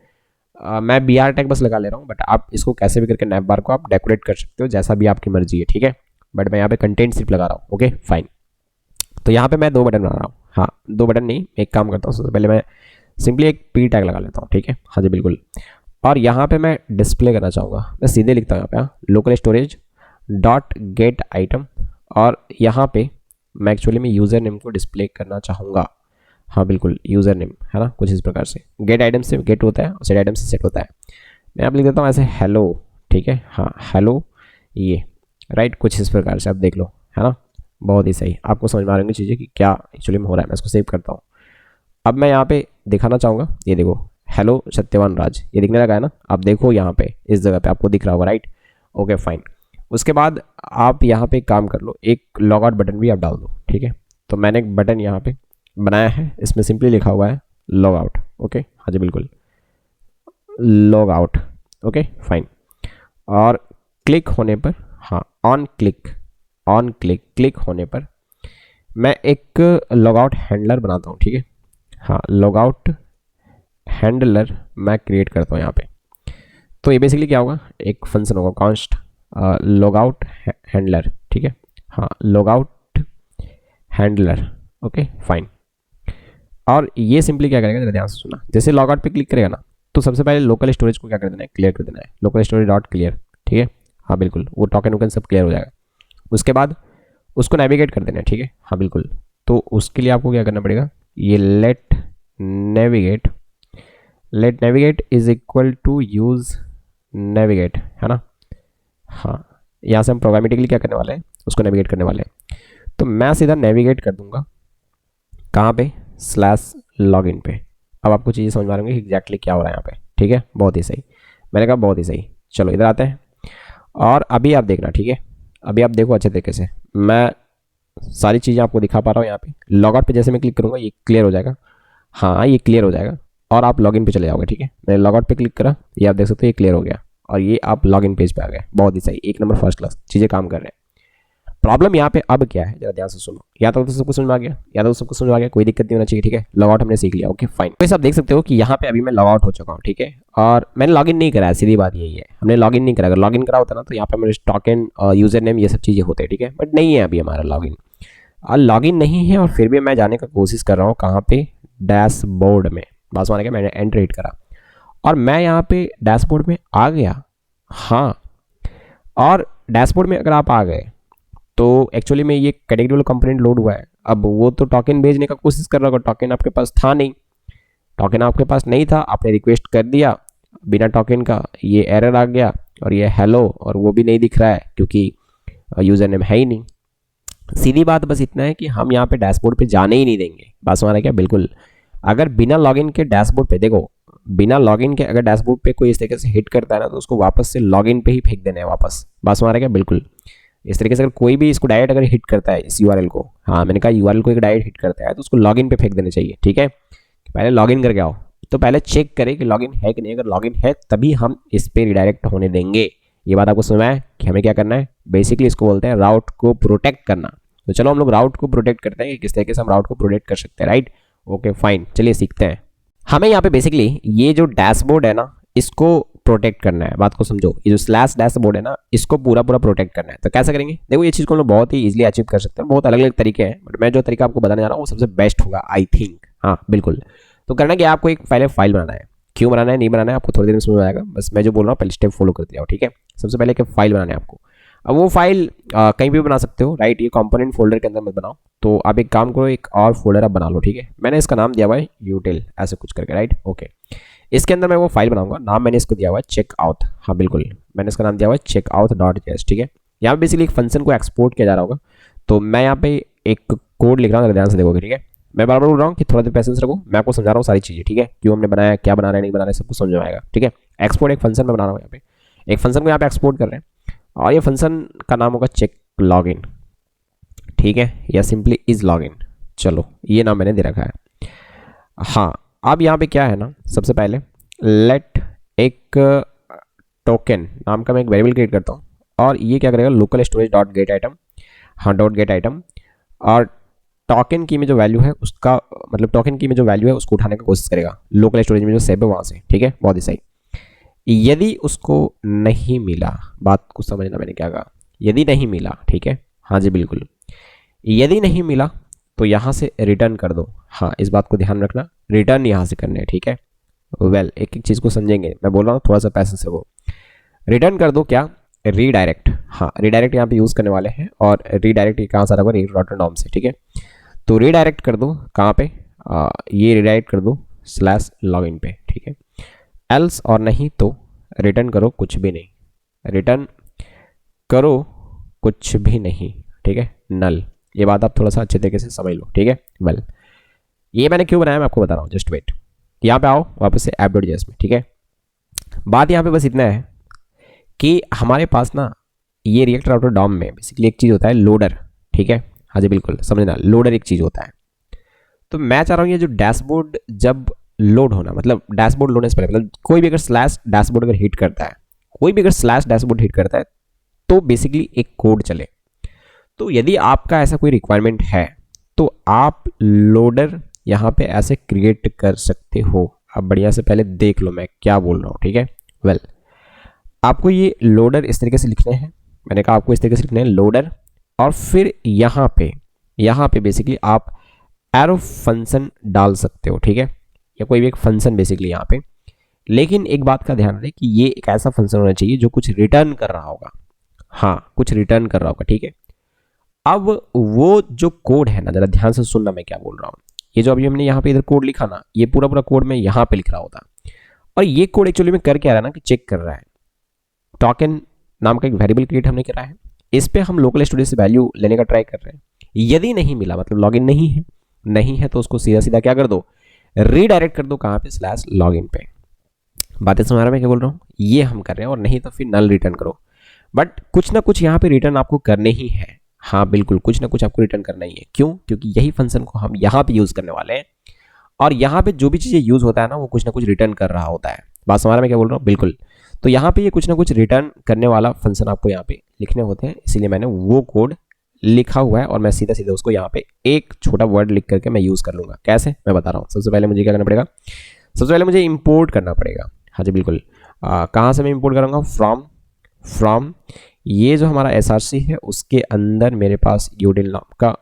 मैं बी आर टैग बस लगा ले रहा हूँ, बट आप इसको कैसे भी करके नैप बार को आप डेकोरेट कर सकते हो, जैसा भी आपकी मर्जी है, ठीक है। बट मैं यहाँ पे कंटेंट सिर्फ लगा रहा हूँ, ओके फाइन। तो यहाँ पे मैं 2 बटन बना रहा हूँ, हाँ 2 बटन नहीं, एक काम करता हूँ, सबसे पहले मैं सिंपली एक पी टैग लगा लेता हूँ, ठीक है। हाँ जी बिल्कुल। और यहाँ पे मैं डिस्प्ले करना चाहूँगा, मैं सीधे लिखता हूँ यहाँ पे local storage dot gate item, और यहाँ पे मैं एक्चुअली में यूज़र नेम को डिस्प्ले करना चाहूँगा। हाँ बिल्कुल, यूज़र नेम है ना, कुछ इस प्रकार से गेट आइटम से गेट होता है और सेट आइटम से सेट होता है। मैं आप लिख देता हूँ ऐसे हेलो, ठीक है। हाँ हेलो, ये राइट, कुछ इस प्रकार से आप देख लो, है ना। बहुत ही सही, आपको समझ में आ रही चीज़ें कि क्या एक्चुअली में हो रहा है। मैं इसको सेव करता हूँ। अब मैं यहाँ पे दिखाना चाहूँगा, ये देखो हेलो सत्यवान राज, ये दिखने लगा है ना। आप देखो यहाँ पे इस जगह पे आपको दिख रहा होगा, राइट, ओके फाइन। उसके बाद आप यहाँ पे काम कर लो, एक लॉग आउट बटन भी आप डाल दो, ठीक है। तो मैंने एक बटन यहाँ पे बनाया है, इसमें सिंपली लिखा हुआ है लॉग आउट, ओके। हाँ जी बिल्कुल, लॉग आउट, ओके फाइन। और क्लिक होने पर, हाँ ऑन क्लिक क्लिक होने पर मैं एक लॉग आउट हैंडलर बनाता हूँ, ठीक है। हाँ लॉग आउट हैंडलर मैं क्रिएट करता हूँ यहाँ पे। तो ये बेसिकली क्या होगा, एक फंक्शन होगा कॉन्स्ट लॉग आउट हैंडलर, ठीक है। हाँ log out handler, okay fine. और ये सिंपली क्या करेगा, जरा ध्यान से सुना, जैसे लॉग आउट पे क्लिक करेगा ना, तो सबसे पहले लोकल स्टोरेज को क्या कर देना है, क्लियर कर देना है, लोकल स्टोरेज डॉट क्लियर, ठीक है। हाँ बिल्कुल, वो टोकन वोकन सब क्लियर हो जाएगा। उसके बाद उसको नेविगेट कर देना है, ठीक है। हाँ बिल्कुल, तो उसके लिए आपको क्या करना पड़ेगा, ये let navigate is equal to use navigate, है ना। हाँ यहाँ से हम प्रोग्रामेटिकली क्या करने वाले हैं, उसको नेविगेट करने वाले हैं। तो मैं सीधा नेविगेट कर दूंगा कहाँ पे, स्लैश लॉगिन पे। अब आपको चीज़ें समझ में आ रही होंगी एग्जैक्टली क्या हो रहा है यहाँ पे, ठीक है। बहुत ही सही, मैंने कहा बहुत ही सही। चलो इधर आते हैं, और अभी आप देखना, ठीक है। अभी आप देखो अच्छे तरीके से, मैं सारी चीज़ें आपको दिखा पा रहा हूँ यहाँ पे। लॉग आउट पे जैसे मैं क्लिक करूँगा ये क्लियर हो जाएगा, हाँ ये क्लियर हो जाएगा, और आप लॉगिन पे चले जाओगे, ठीक है। मैंने लॉग आउट पे क्लिक करा, ये आप देख सकते हो ये क्लियर हो गया, और ये आप लॉगिन पेज पे आ गए। बहुत ही सही, एक नंबर फर्स्ट क्लास, चीज़ें काम कर रहे हैं। प्रॉब्लम यहाँ पे अब क्या है, जरा ध्यान से सुनो। या तो सबको समझ में आ गया, या तो सबको समझ में आ गया, कोई दिक्कत नहीं होना चाहिए, ठीक है। लॉग आउट हमने सीख लिया, ओके फाइन। तो आप देख सकते हो कि यहाँ पे अभी मैं लॉग आउट हो चुका हूँ, ठीक है। और मैंने लॉगिन नहीं करा है, सीधी बात यही है, हमने लॉगिन नहीं करा। अगर लॉगिन करा होता ना तो यहाँ पे हमारे टोकन और यूजर नेम ये सब चीज़ें होते हैं, ठीक है। बट नहीं है अभी हमारा लॉगिन, और लॉगिन नहीं है, और फिर भी मैं जाने का कोशिश कर रहा हूँ कहाँ पे, डैशबोर्ड में। बस माने कि मैंने एंटर हिट करा और मैं यहाँ पे डैशबोर्ड में आ गया, हाँ। और डैशबोर्ड में अगर आप आ गए तो एक्चुअली में ये कैटेगरी वाला कंपोनेंट लोड हुआ है। अब वो तो टोकन भेजने का कोशिश कर रहा होगा, टोकन आपके पास था नहीं, टोकन आपके पास नहीं था, आपने रिक्वेस्ट कर दिया बिना टोकन का, ये एरर आ गया, और ये हेलो, और वो भी नहीं दिख रहा है क्योंकि यूज़र नेम है ही नहीं। सीधी बात बस इतना है कि हम यहाँ पे डैशबोर्ड पे जाने ही नहीं देंगे। बात हमारा क्या, बिल्कुल। अगर बिना लॉगिन के डैशबोर्ड पे, देखो बिना लॉगिन के अगर डैशबोर्ड पे कोई इस तरीके से हिट करता है ना, तो उसको वापस से लॉगिन पे ही फेंक देना है वापस। बात हमारा क्या, बिल्कुल। इस तरीके से अगर कोई भी इसको डायरेक्ट अगर हिट करता है इस यूआरएल को, हाँ मैंने कहा यूआरएल को एक डायरेक्ट हिट करता है तो उसको लॉगिन पे फेंक देना चाहिए, ठीक है। पहले लॉगिन करके आओ, तो पहले चेक करें कि लॉगिन है कि नहीं। अगर लॉगिन है तभी हम इस पर रिडायरेक्ट होने देंगे। ये बात आपको समझ में है कि हमें क्या करना है, बेसिकली इसको बोलते हैं राउट को प्रोटेक्ट करना। तो चलो हम लोग राउट को प्रोटेक्ट करते हैं कि किस तरीके से हम राउट को प्रोटेक्ट कर सकते हैं, राइट, ओके फाइन। चलिए सीखते हैं। हमें यहाँ पे बेसिकली ये जो डैशबोर्ड है ना, इसको प्रोटेक्ट करना है। बात को समझो, ये जो स्लैश डैशबोर्ड है ना, इसको पूरा प्रोटेक्ट करना है। तो कैसे करेंगे, देखो ये चीज़ को हम लोग बहुत ही इजीली अचीव कर सकते हैं। बहुत अलग अलग तरीके हैं, बट मैं जो तरीका आपको बताने जा रहा हूँ वो सबसे बेस्ट होगा, आई थिंक। हाँ बिल्कुल। तो करना क्या, आपको एक पहले फाइल बनाना है। क्यों बनाना है, नहीं बनाना है, आपको थोड़ी देर में समझ में आएगा। बस मैं जो बोल रहा हूँ पहले स्टेप फॉलो करते जाओ, ठीक है। सबसे पहले एक फाइल बनाना है आपको। अब वो फाइल कहीं भी बना सकते हो, राइट। ये कंपोनेंट फोल्डर के अंदर मत बनाओ। तो आप एक काम करो, एक और फोल्डर आप बना लो, ठीक है। मैंने इसका नाम दिया हुआ है यूटिल, ऐसे कुछ करके, राइट, ओके। इसके अंदर मैं वो फाइल बनाऊंगा, नाम मैंने इसको दिया हुआ है चेकआउट, हाँ बिल्कुल, मैंने इसका नाम दिया हुआ है checkout.js, ठीक है। यहाँ पे बेसिकली एक फंक्शन को एक्सपोर्ट किया जा रहा होगा। तो मैं यहाँ पे एक कोड लिख रहा हूँ, ध्यान से देखोगे, ठीक है। मैं बार बार बोल रहा हूँ कि थोड़ा देर पैसेंस रखो, मैं आपको समझा रहा हूँ सारी चीज़ें, ठीक है। क्यों हमने बनाया, क्या बना रहे हैं, नहीं बना रहे, सब कुछ समझ में आएगा, ठीक है। एक्सपोर्ट एक फंक्शन में बना रहा हूँ, यहाँ पे एक फंक्शन को यहाँ पे एक्सपोर्ट कर रहे हैं, और ये फंक्शन का नाम होगा चेक लॉगिन, ठीक है, या सिंपली इज लॉगिन। चलो ये नाम मैंने दे रखा है। हाँ, अब यहाँ पे क्या है ना, सबसे पहले लेट एक टोकन नाम का मैं एक वेरिएबल क्रिएट करता हूँ, और ये क्या करेगा, local storage dot gate item, हाँ डॉट गेट आइटम, और टोकन की में जो वैल्यू है उसका, मतलब टोकन की में जो वैल्यू है उसको उठाने की कोशिश करेगा लोकल स्टोरेज में जो सेव है वहाँ से, ठीक है, बहुत ही सही। यदि उसको नहीं मिला, बात को समझना मैंने क्या कहा, यदि नहीं मिला, ठीक है, हाँ जी बिल्कुल, यदि नहीं मिला तो यहाँ से रिटर्न कर दो। हाँ, इस बात को ध्यान रखना, रिटर्न यहाँ से करने हैं, ठीक है। वेल, एक एक चीज़ को समझेंगे, मैं बोल रहा हूँ थोड़ा सा पैसे से, वो रिटर्न कर दो क्या, रीडायरेक्ट, हाँ रीडायरेक्ट यहाँ पे यूज़ करने वाले हैं, और रीडायरेक्ट कहाँ से आ रहा होगा, रीडॉटनॉम से, ठीक है। तो रीडायरेक्ट कर दो कहाँ पे, ये रीडायरेक्ट कर दो /login पे, ठीक है। एल्स और नहीं तो रिटर्न करो कुछ भी नहीं, रिटर्न करो कुछ भी नहीं, ठीक है, नल। ये बात आप थोड़ा सा अच्छे तरीके से समझ लो, ठीक है। वेल, ये मैंने क्यों बनाया मैं आपको बता रहा हूँ, जस्ट वेट। यहाँ पे आओ वापस से app.js में, ठीक है। बात यहाँ पे बस इतना है कि हमारे पास ना ये रिएक्ट राउटर डॉम में बेसिकली एक चीज़ होता है लोडर, ठीक है, हाँ जी बिल्कुल, समझना, लोडर एक चीज़ होता है। तो मैं चाह रहा हूँ ये जो डैशबोर्ड जब लोड होना, मतलब डैशबोर्ड लोडने से पहले, मतलब कोई भी अगर स्लैश डैशबोर्ड अगर हिट करता है, कोई भी अगर स्लैश डैशबोर्ड हिट करता है, तो बेसिकली एक कोड चले। तो यदि आपका ऐसा कोई रिक्वायरमेंट है तो आप लोडर यहाँ पे ऐसे क्रिएट कर सकते हो। अब बढ़िया से पहले देख लो मैं क्या बोल रहा हूँ, ठीक है। वेल, आपको ये लोडर इस तरीके से लिखने हैं, मैंने कहा आपको इस तरीके से लिखने हैं लोडर, और फिर यहाँ पे बेसिकली आप एरो फंक्शन डाल सकते हो, ठीक है, या कोई भी एक फंक्शन बेसिकली यहाँ पे। लेकिन एक बात का ध्यान रखें कि ये एक ऐसा फंक्शन होना चाहिए जो कुछ रिटर्न कर रहा होगा, हाँ कुछ रिटर्न कर रहा होगा, ठीक है। अब वो जो कोड है ना, जरा ध्यान से सुनना मैं क्या बोल रहा हूँ। ये जो अभी हमने यहाँ पे इधर कोड लिखा ना, ये पूरा पूरा कोड मैं यहाँ पे लिख रहा होता, और ये कोड एक्चुअली में कर क्या रहा है ना, कि चेक कर रहा है टोकन नाम का एक वेरिएबल क्रिएट हमने करा है, इस पे हम लोकल स्टोरेज से वैल्यू लेने का ट्राई कर रहे हैं। यदि नहीं मिला, मतलब लॉगिन नहीं है तो उसको सीधा सीधा क्या कर दो, रीडायरेक्ट कर दो कहाँ पे, /login पे। बातें समझ रहा मैं क्या बोल रहा हूँ, ये हम कर रहे हैं, और नहीं तो फिर नल रिटर्न करो। बट कुछ ना कुछ यहाँ पे रिटर्न आपको करने ही है, हाँ बिल्कुल, कुछ ना कुछ आपको रिटर्न करना ही है। क्यों? क्योंकि यही फंक्शन को हम यहाँ पे यूज़ करने वाले हैं, और यहाँ पे जो भी चीज़ें यूज़ होता है ना, वो कुछ ना कुछ रिटर्न कर रहा होता है। बात समझ रहा मैं क्या बोल रहा हूँ, बिल्कुल। तो यहाँ पे ये कुछ ना कुछ रिटर्न करने वाला फंक्शन आपको यहाँ पे लिखने होते हैं, इसीलिए मैंने वो कोड लिखा हुआ है, और मैं सीधा सीधा उसको यहाँ पे एक छोटा वर्ड लिख करके मैं यूज़ कर लूँगा। कैसे, मैं बता रहा हूँ। सबसे पहले मुझे क्या करना पड़ेगा, सबसे पहले मुझे इंपोर्ट करना पड़ेगा, हाँ जी बिल्कुल। कहाँ से मैं इंपोर्ट करूँगा, फ्रॉम ये जो हमारा SRC है उसके अंदर मेरे पास यूटिल नाम का,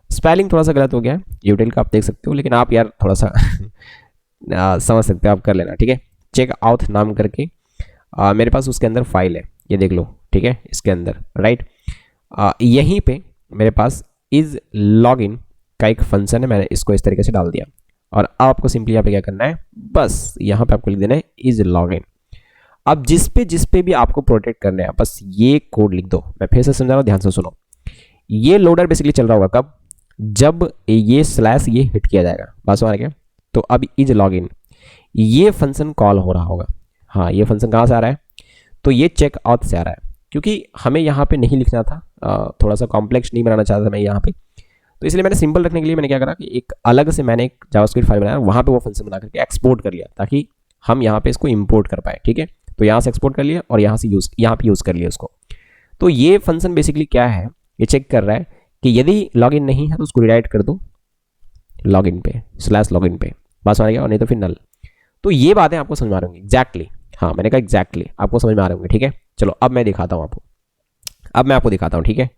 स्पेलिंग थोड़ा सा गलत हो गया है यूटिल का, आप देख सकते हो, लेकिन आप यार थोड़ा सा समझ सकते हो, आप कर लेना, ठीक है। चेकआउट नाम करके मेरे पास उसके अंदर फाइल है, ये देख लो, ठीक है, इसके अंदर, राइट। यहीं पे मेरे पास इज लॉगिन का एक फंक्शन है, मैंने इसको इस तरीके से डाल दिया, और अब आपको सिंपली यहाँ पे क्या करना है, बस यहाँ पे आपको लिख देना है इज लॉगिन। अब जिस पे भी आपको प्रोटेक्ट करना है, बस ये कोड लिख दो। मैं फिर से समझा रहा हूँ, ध्यान से सुनो। ये लोडर बेसिकली चल रहा होगा कब, जब ये स्लैश ये हिट किया जाएगा, बात समझ गया। तो अब इज लॉगिन, ये फंक्शन कॉल हो रहा होगा, हाँ ये फंक्शन कहाँ से आ रहा है, तो ये चेकआउट से आ रहा है, क्योंकि हमें यहाँ पे नहीं लिखना था, थोड़ा सा कॉम्प्लेक्स नहीं बनाना चाहता था मैं यहाँ पे, तो इसलिए मैंने सिंपल रखने के लिए मैंने क्या करा कि एक अलग से मैंने एक जावास्क्रिप्ट फाइल बनाया, वहाँ पे वो फंक्शन बना करके एक्सपोर्ट कर लिया, ताकि हम यहाँ पे इसको इंपोर्ट कर पाए, ठीक है। तो यहाँ से एक्सपोर्ट कर लिया और यहाँ पे यूज़ कर लिया उसको। तो ये फंक्शन बेसिकली क्या है, ये चेक कर रहा है कि यदि लॉगिन नहीं है तो उसको रिडायरेक्ट कर दो लॉगिन पे, /login पे, बात समझ गया, और नहीं तो फिर नल। तो ये बातें आपको समझ में आ रही होंगी एग्जैक्टली, हाँ मैंने कहा एग्जैक्टली आपको समझ में आ रही होंगी, ठीक है। चलो अब मैं दिखाता हूँ आपको, अब मैं आपको दिखाता हूँ, ठीक है।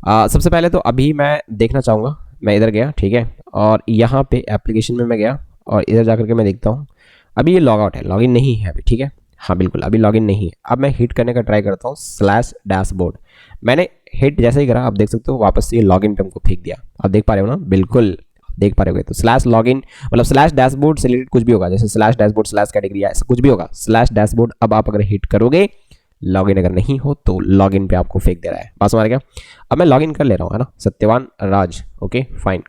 सबसे पहले तो अभी मैं देखना चाहूँगा, मैं इधर गया, ठीक है, और यहाँ पे एप्लीकेशन में मैं गया, और इधर जा करके मैं देखता हूँ, अभी ये लॉग आउट है, लॉगिन नहीं है अभी, ठीक है। हाँ बिल्कुल, अभी लॉगिन नहीं है। अब मैं हिट करने का ट्राई करता हूँ स्लैश डैशबोर्ड। मैंने हिट जैसे ही करा, आप देख सकते हो वापस से ये लॉगिन पे हमको फेंक दिया। आप देख पा रहे हो ना, बिल्कुल देख पा रहे हो। तो स्लैश लॉगिन मतलब स्लैश डैशबोर्ड से रिलेटेड कुछ भी होगा, जैसे स्लैश डैशबोर्ड स्लैश कैटेगरी, ऐसा कुछ भी होगा स्लैश डैशबोर्ड। अब आप अगर हिट करोगे, लॉगिन अगर नहीं हो तो लॉगिन पे आपको फेंक दे रहा है। बात समझ गया? अब मैं लॉगिन कर ले रहा हूँ, है ना, सत्यवान राज, ओके फाइन।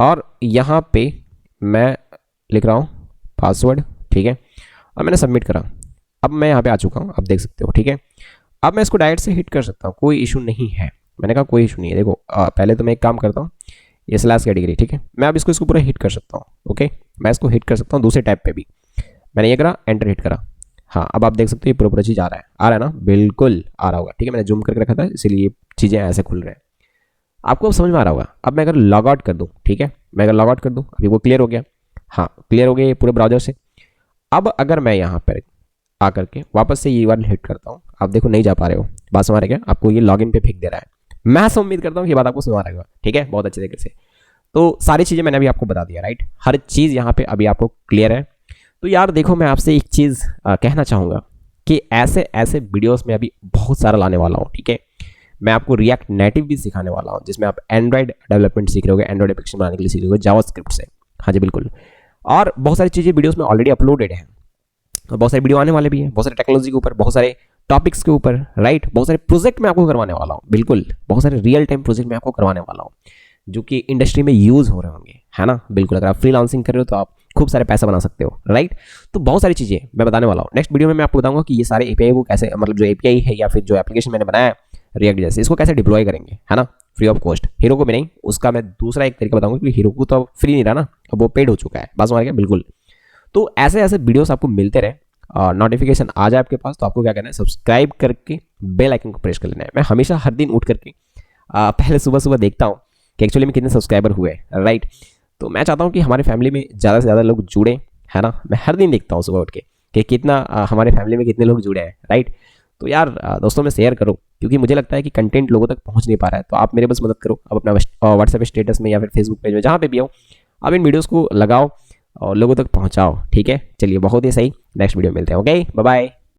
और यहाँ पे मैं लिख रहा हूँ पासवर्ड, ठीक है, और मैंने सबमिट करा। अब मैं यहाँ पे आ चुका हूँ, आप देख सकते हो, ठीक है। अब मैं इसको डायरेक्ट से हिट कर सकता हूँ, कोई इशू नहीं है। मैंने कहा कोई इशू नहीं है। देखो पहले तो मैं एक काम करता हूँ, ये स्लैश कैटेगरी, ठीक है, मैं अब इसको पूरा हिट कर सकता हूँ। ओके, मैं इसको हिट कर सकता हूँ दूसरे टैब पे भी। मैंने ये करा, एंटर हिट करा। हाँ, अब आप देख सकते हो ये पूरा चीज़ आ रहा है ना, बिल्कुल आ रहा होगा, ठीक है। मैंने जूम करके रखा था इसीलिए चीज़ें ऐसे खुल रहे हैं। आपको अब समझ में आ रहा होगा। अब मैं अगर लॉग आउट कर दूँ, ठीक है, मैं अगर लॉग आउट कर दूँ, अभी वो क्लियर हो गया। हाँ क्लियर हो गया ये पूरे ब्राउजर से। अब अगर मैं यहाँ पर आकर के वापस से ये वाला हिट करता हूँ, आप देखो नहीं जा पा रहे हो। बात समझ रहे क्या? आपको ये लॉगिन पे फेंक दे रहा है। मैं उम्मीद करता हूँ कि ये बात आपको समझ आएगा, ठीक है, बहुत अच्छे तरीके से। तो सारी चीज़ें मैंने अभी आपको बता दिया, राइट, हर चीज़ यहाँ पे अभी आपको क्लियर है। तो यार देखो, मैं आपसे एक चीज़ कहना चाहूँगा कि ऐसे ऐसे वीडियोस में अभी बहुत सारा लाने वाला हूँ, ठीक है। मैं आपको रिएक्ट नेटिव भी सिखाने वाला हूँ, जिसमें आप एंड्रॉइड डेवलपमेंट सीख रहे होगे, एंड्रॉइड एप्लीकेशन बनाने के लिए सीख रहे होगे जावास्क्रिप्ट से। हाँ जी बिल्कुल। और बहुत सारी चीज़ें वीडियोस में ऑलरेडी अपलोडेड हैं, और बहुत सारे वीडियो आने वाले भी हैं, बहुत सारे टेक्नोलॉजी के ऊपर, बहुत सारे टॉपिक्स के ऊपर, राइट। बहुत सारे प्रोजेक्ट मैं आपको करवाने वाला हूँ, बिल्कुल बहुत सारे रियल टाइम प्रोजेक्ट मैं आपको करवाने वाला हूँ, जो कि इंडस्ट्री में यूज़ हो रहे होंगे, है ना, बिल्कुल। अगर आप फ्रीलांसिंग कर रहे हो तो आप खूब सारे पैसा बना सकते हो, राइट। तो बहुत सारी चीज़ें मैं बताने वाला हूँ। नेक्स्ट वीडियो में मैं आपको बताऊंगा कि ये सारे एपीआई को कैसे, मतलब जो एपीआई है या फिर जो एप्लीकेशन मैंने बनाया है रिएक्ट जैसे, इसको कैसे डिप्लॉय करेंगे, है ना, फ्री ऑफ कॉस्ट। हीरो को भी नहीं, उसका मैं दूसरा एक तरीका बताऊंगा, क्योंकि हीरो को तो अब फ्री नहीं रहा ना, अब वो पेड हो चुका है। बस हमारे बिल्कुल। तो ऐसे ऐसे वीडियोस आपको मिलते रहे, नोटिफिकेशन आ जाए आपके पास, तो आपको क्या करना है, सब्सक्राइब करके बेल आइकन को प्रेस कर लेना है। मैं हमेशा हर दिन उठ करके पहले सुबह सुबह देखता हूँ कि एक्चुअली में कितने सब्सक्राइबर हुए, राइट। तो मैं चाहता हूँ कि हमारे फैमिली में ज़्यादा से ज़्यादा लोग जुड़े, है ना। मैं हर दिन देखता हूँ सुबह उठ के कि कितना हमारे फैमिली में कितने लोग जुड़े हैं, राइट। तो यार दोस्तों में शेयर करो, क्योंकि मुझे लगता है कि कंटेंट लोगों तक पहुँच नहीं पा रहा है। तो आप मेरे बस मदद करो, आप अपना व्हाट्सएप स्टेटस में या फिर फेसबुक पेज में, जहाँ पे भी हो, आप इन वीडियोज़ को लगाओ और लोगों तक पहुँचाओ, ठीक है। चलिए बहुत ही सही, नेक्स्ट वीडियो मिलते हैं, ओके, बाय बाय।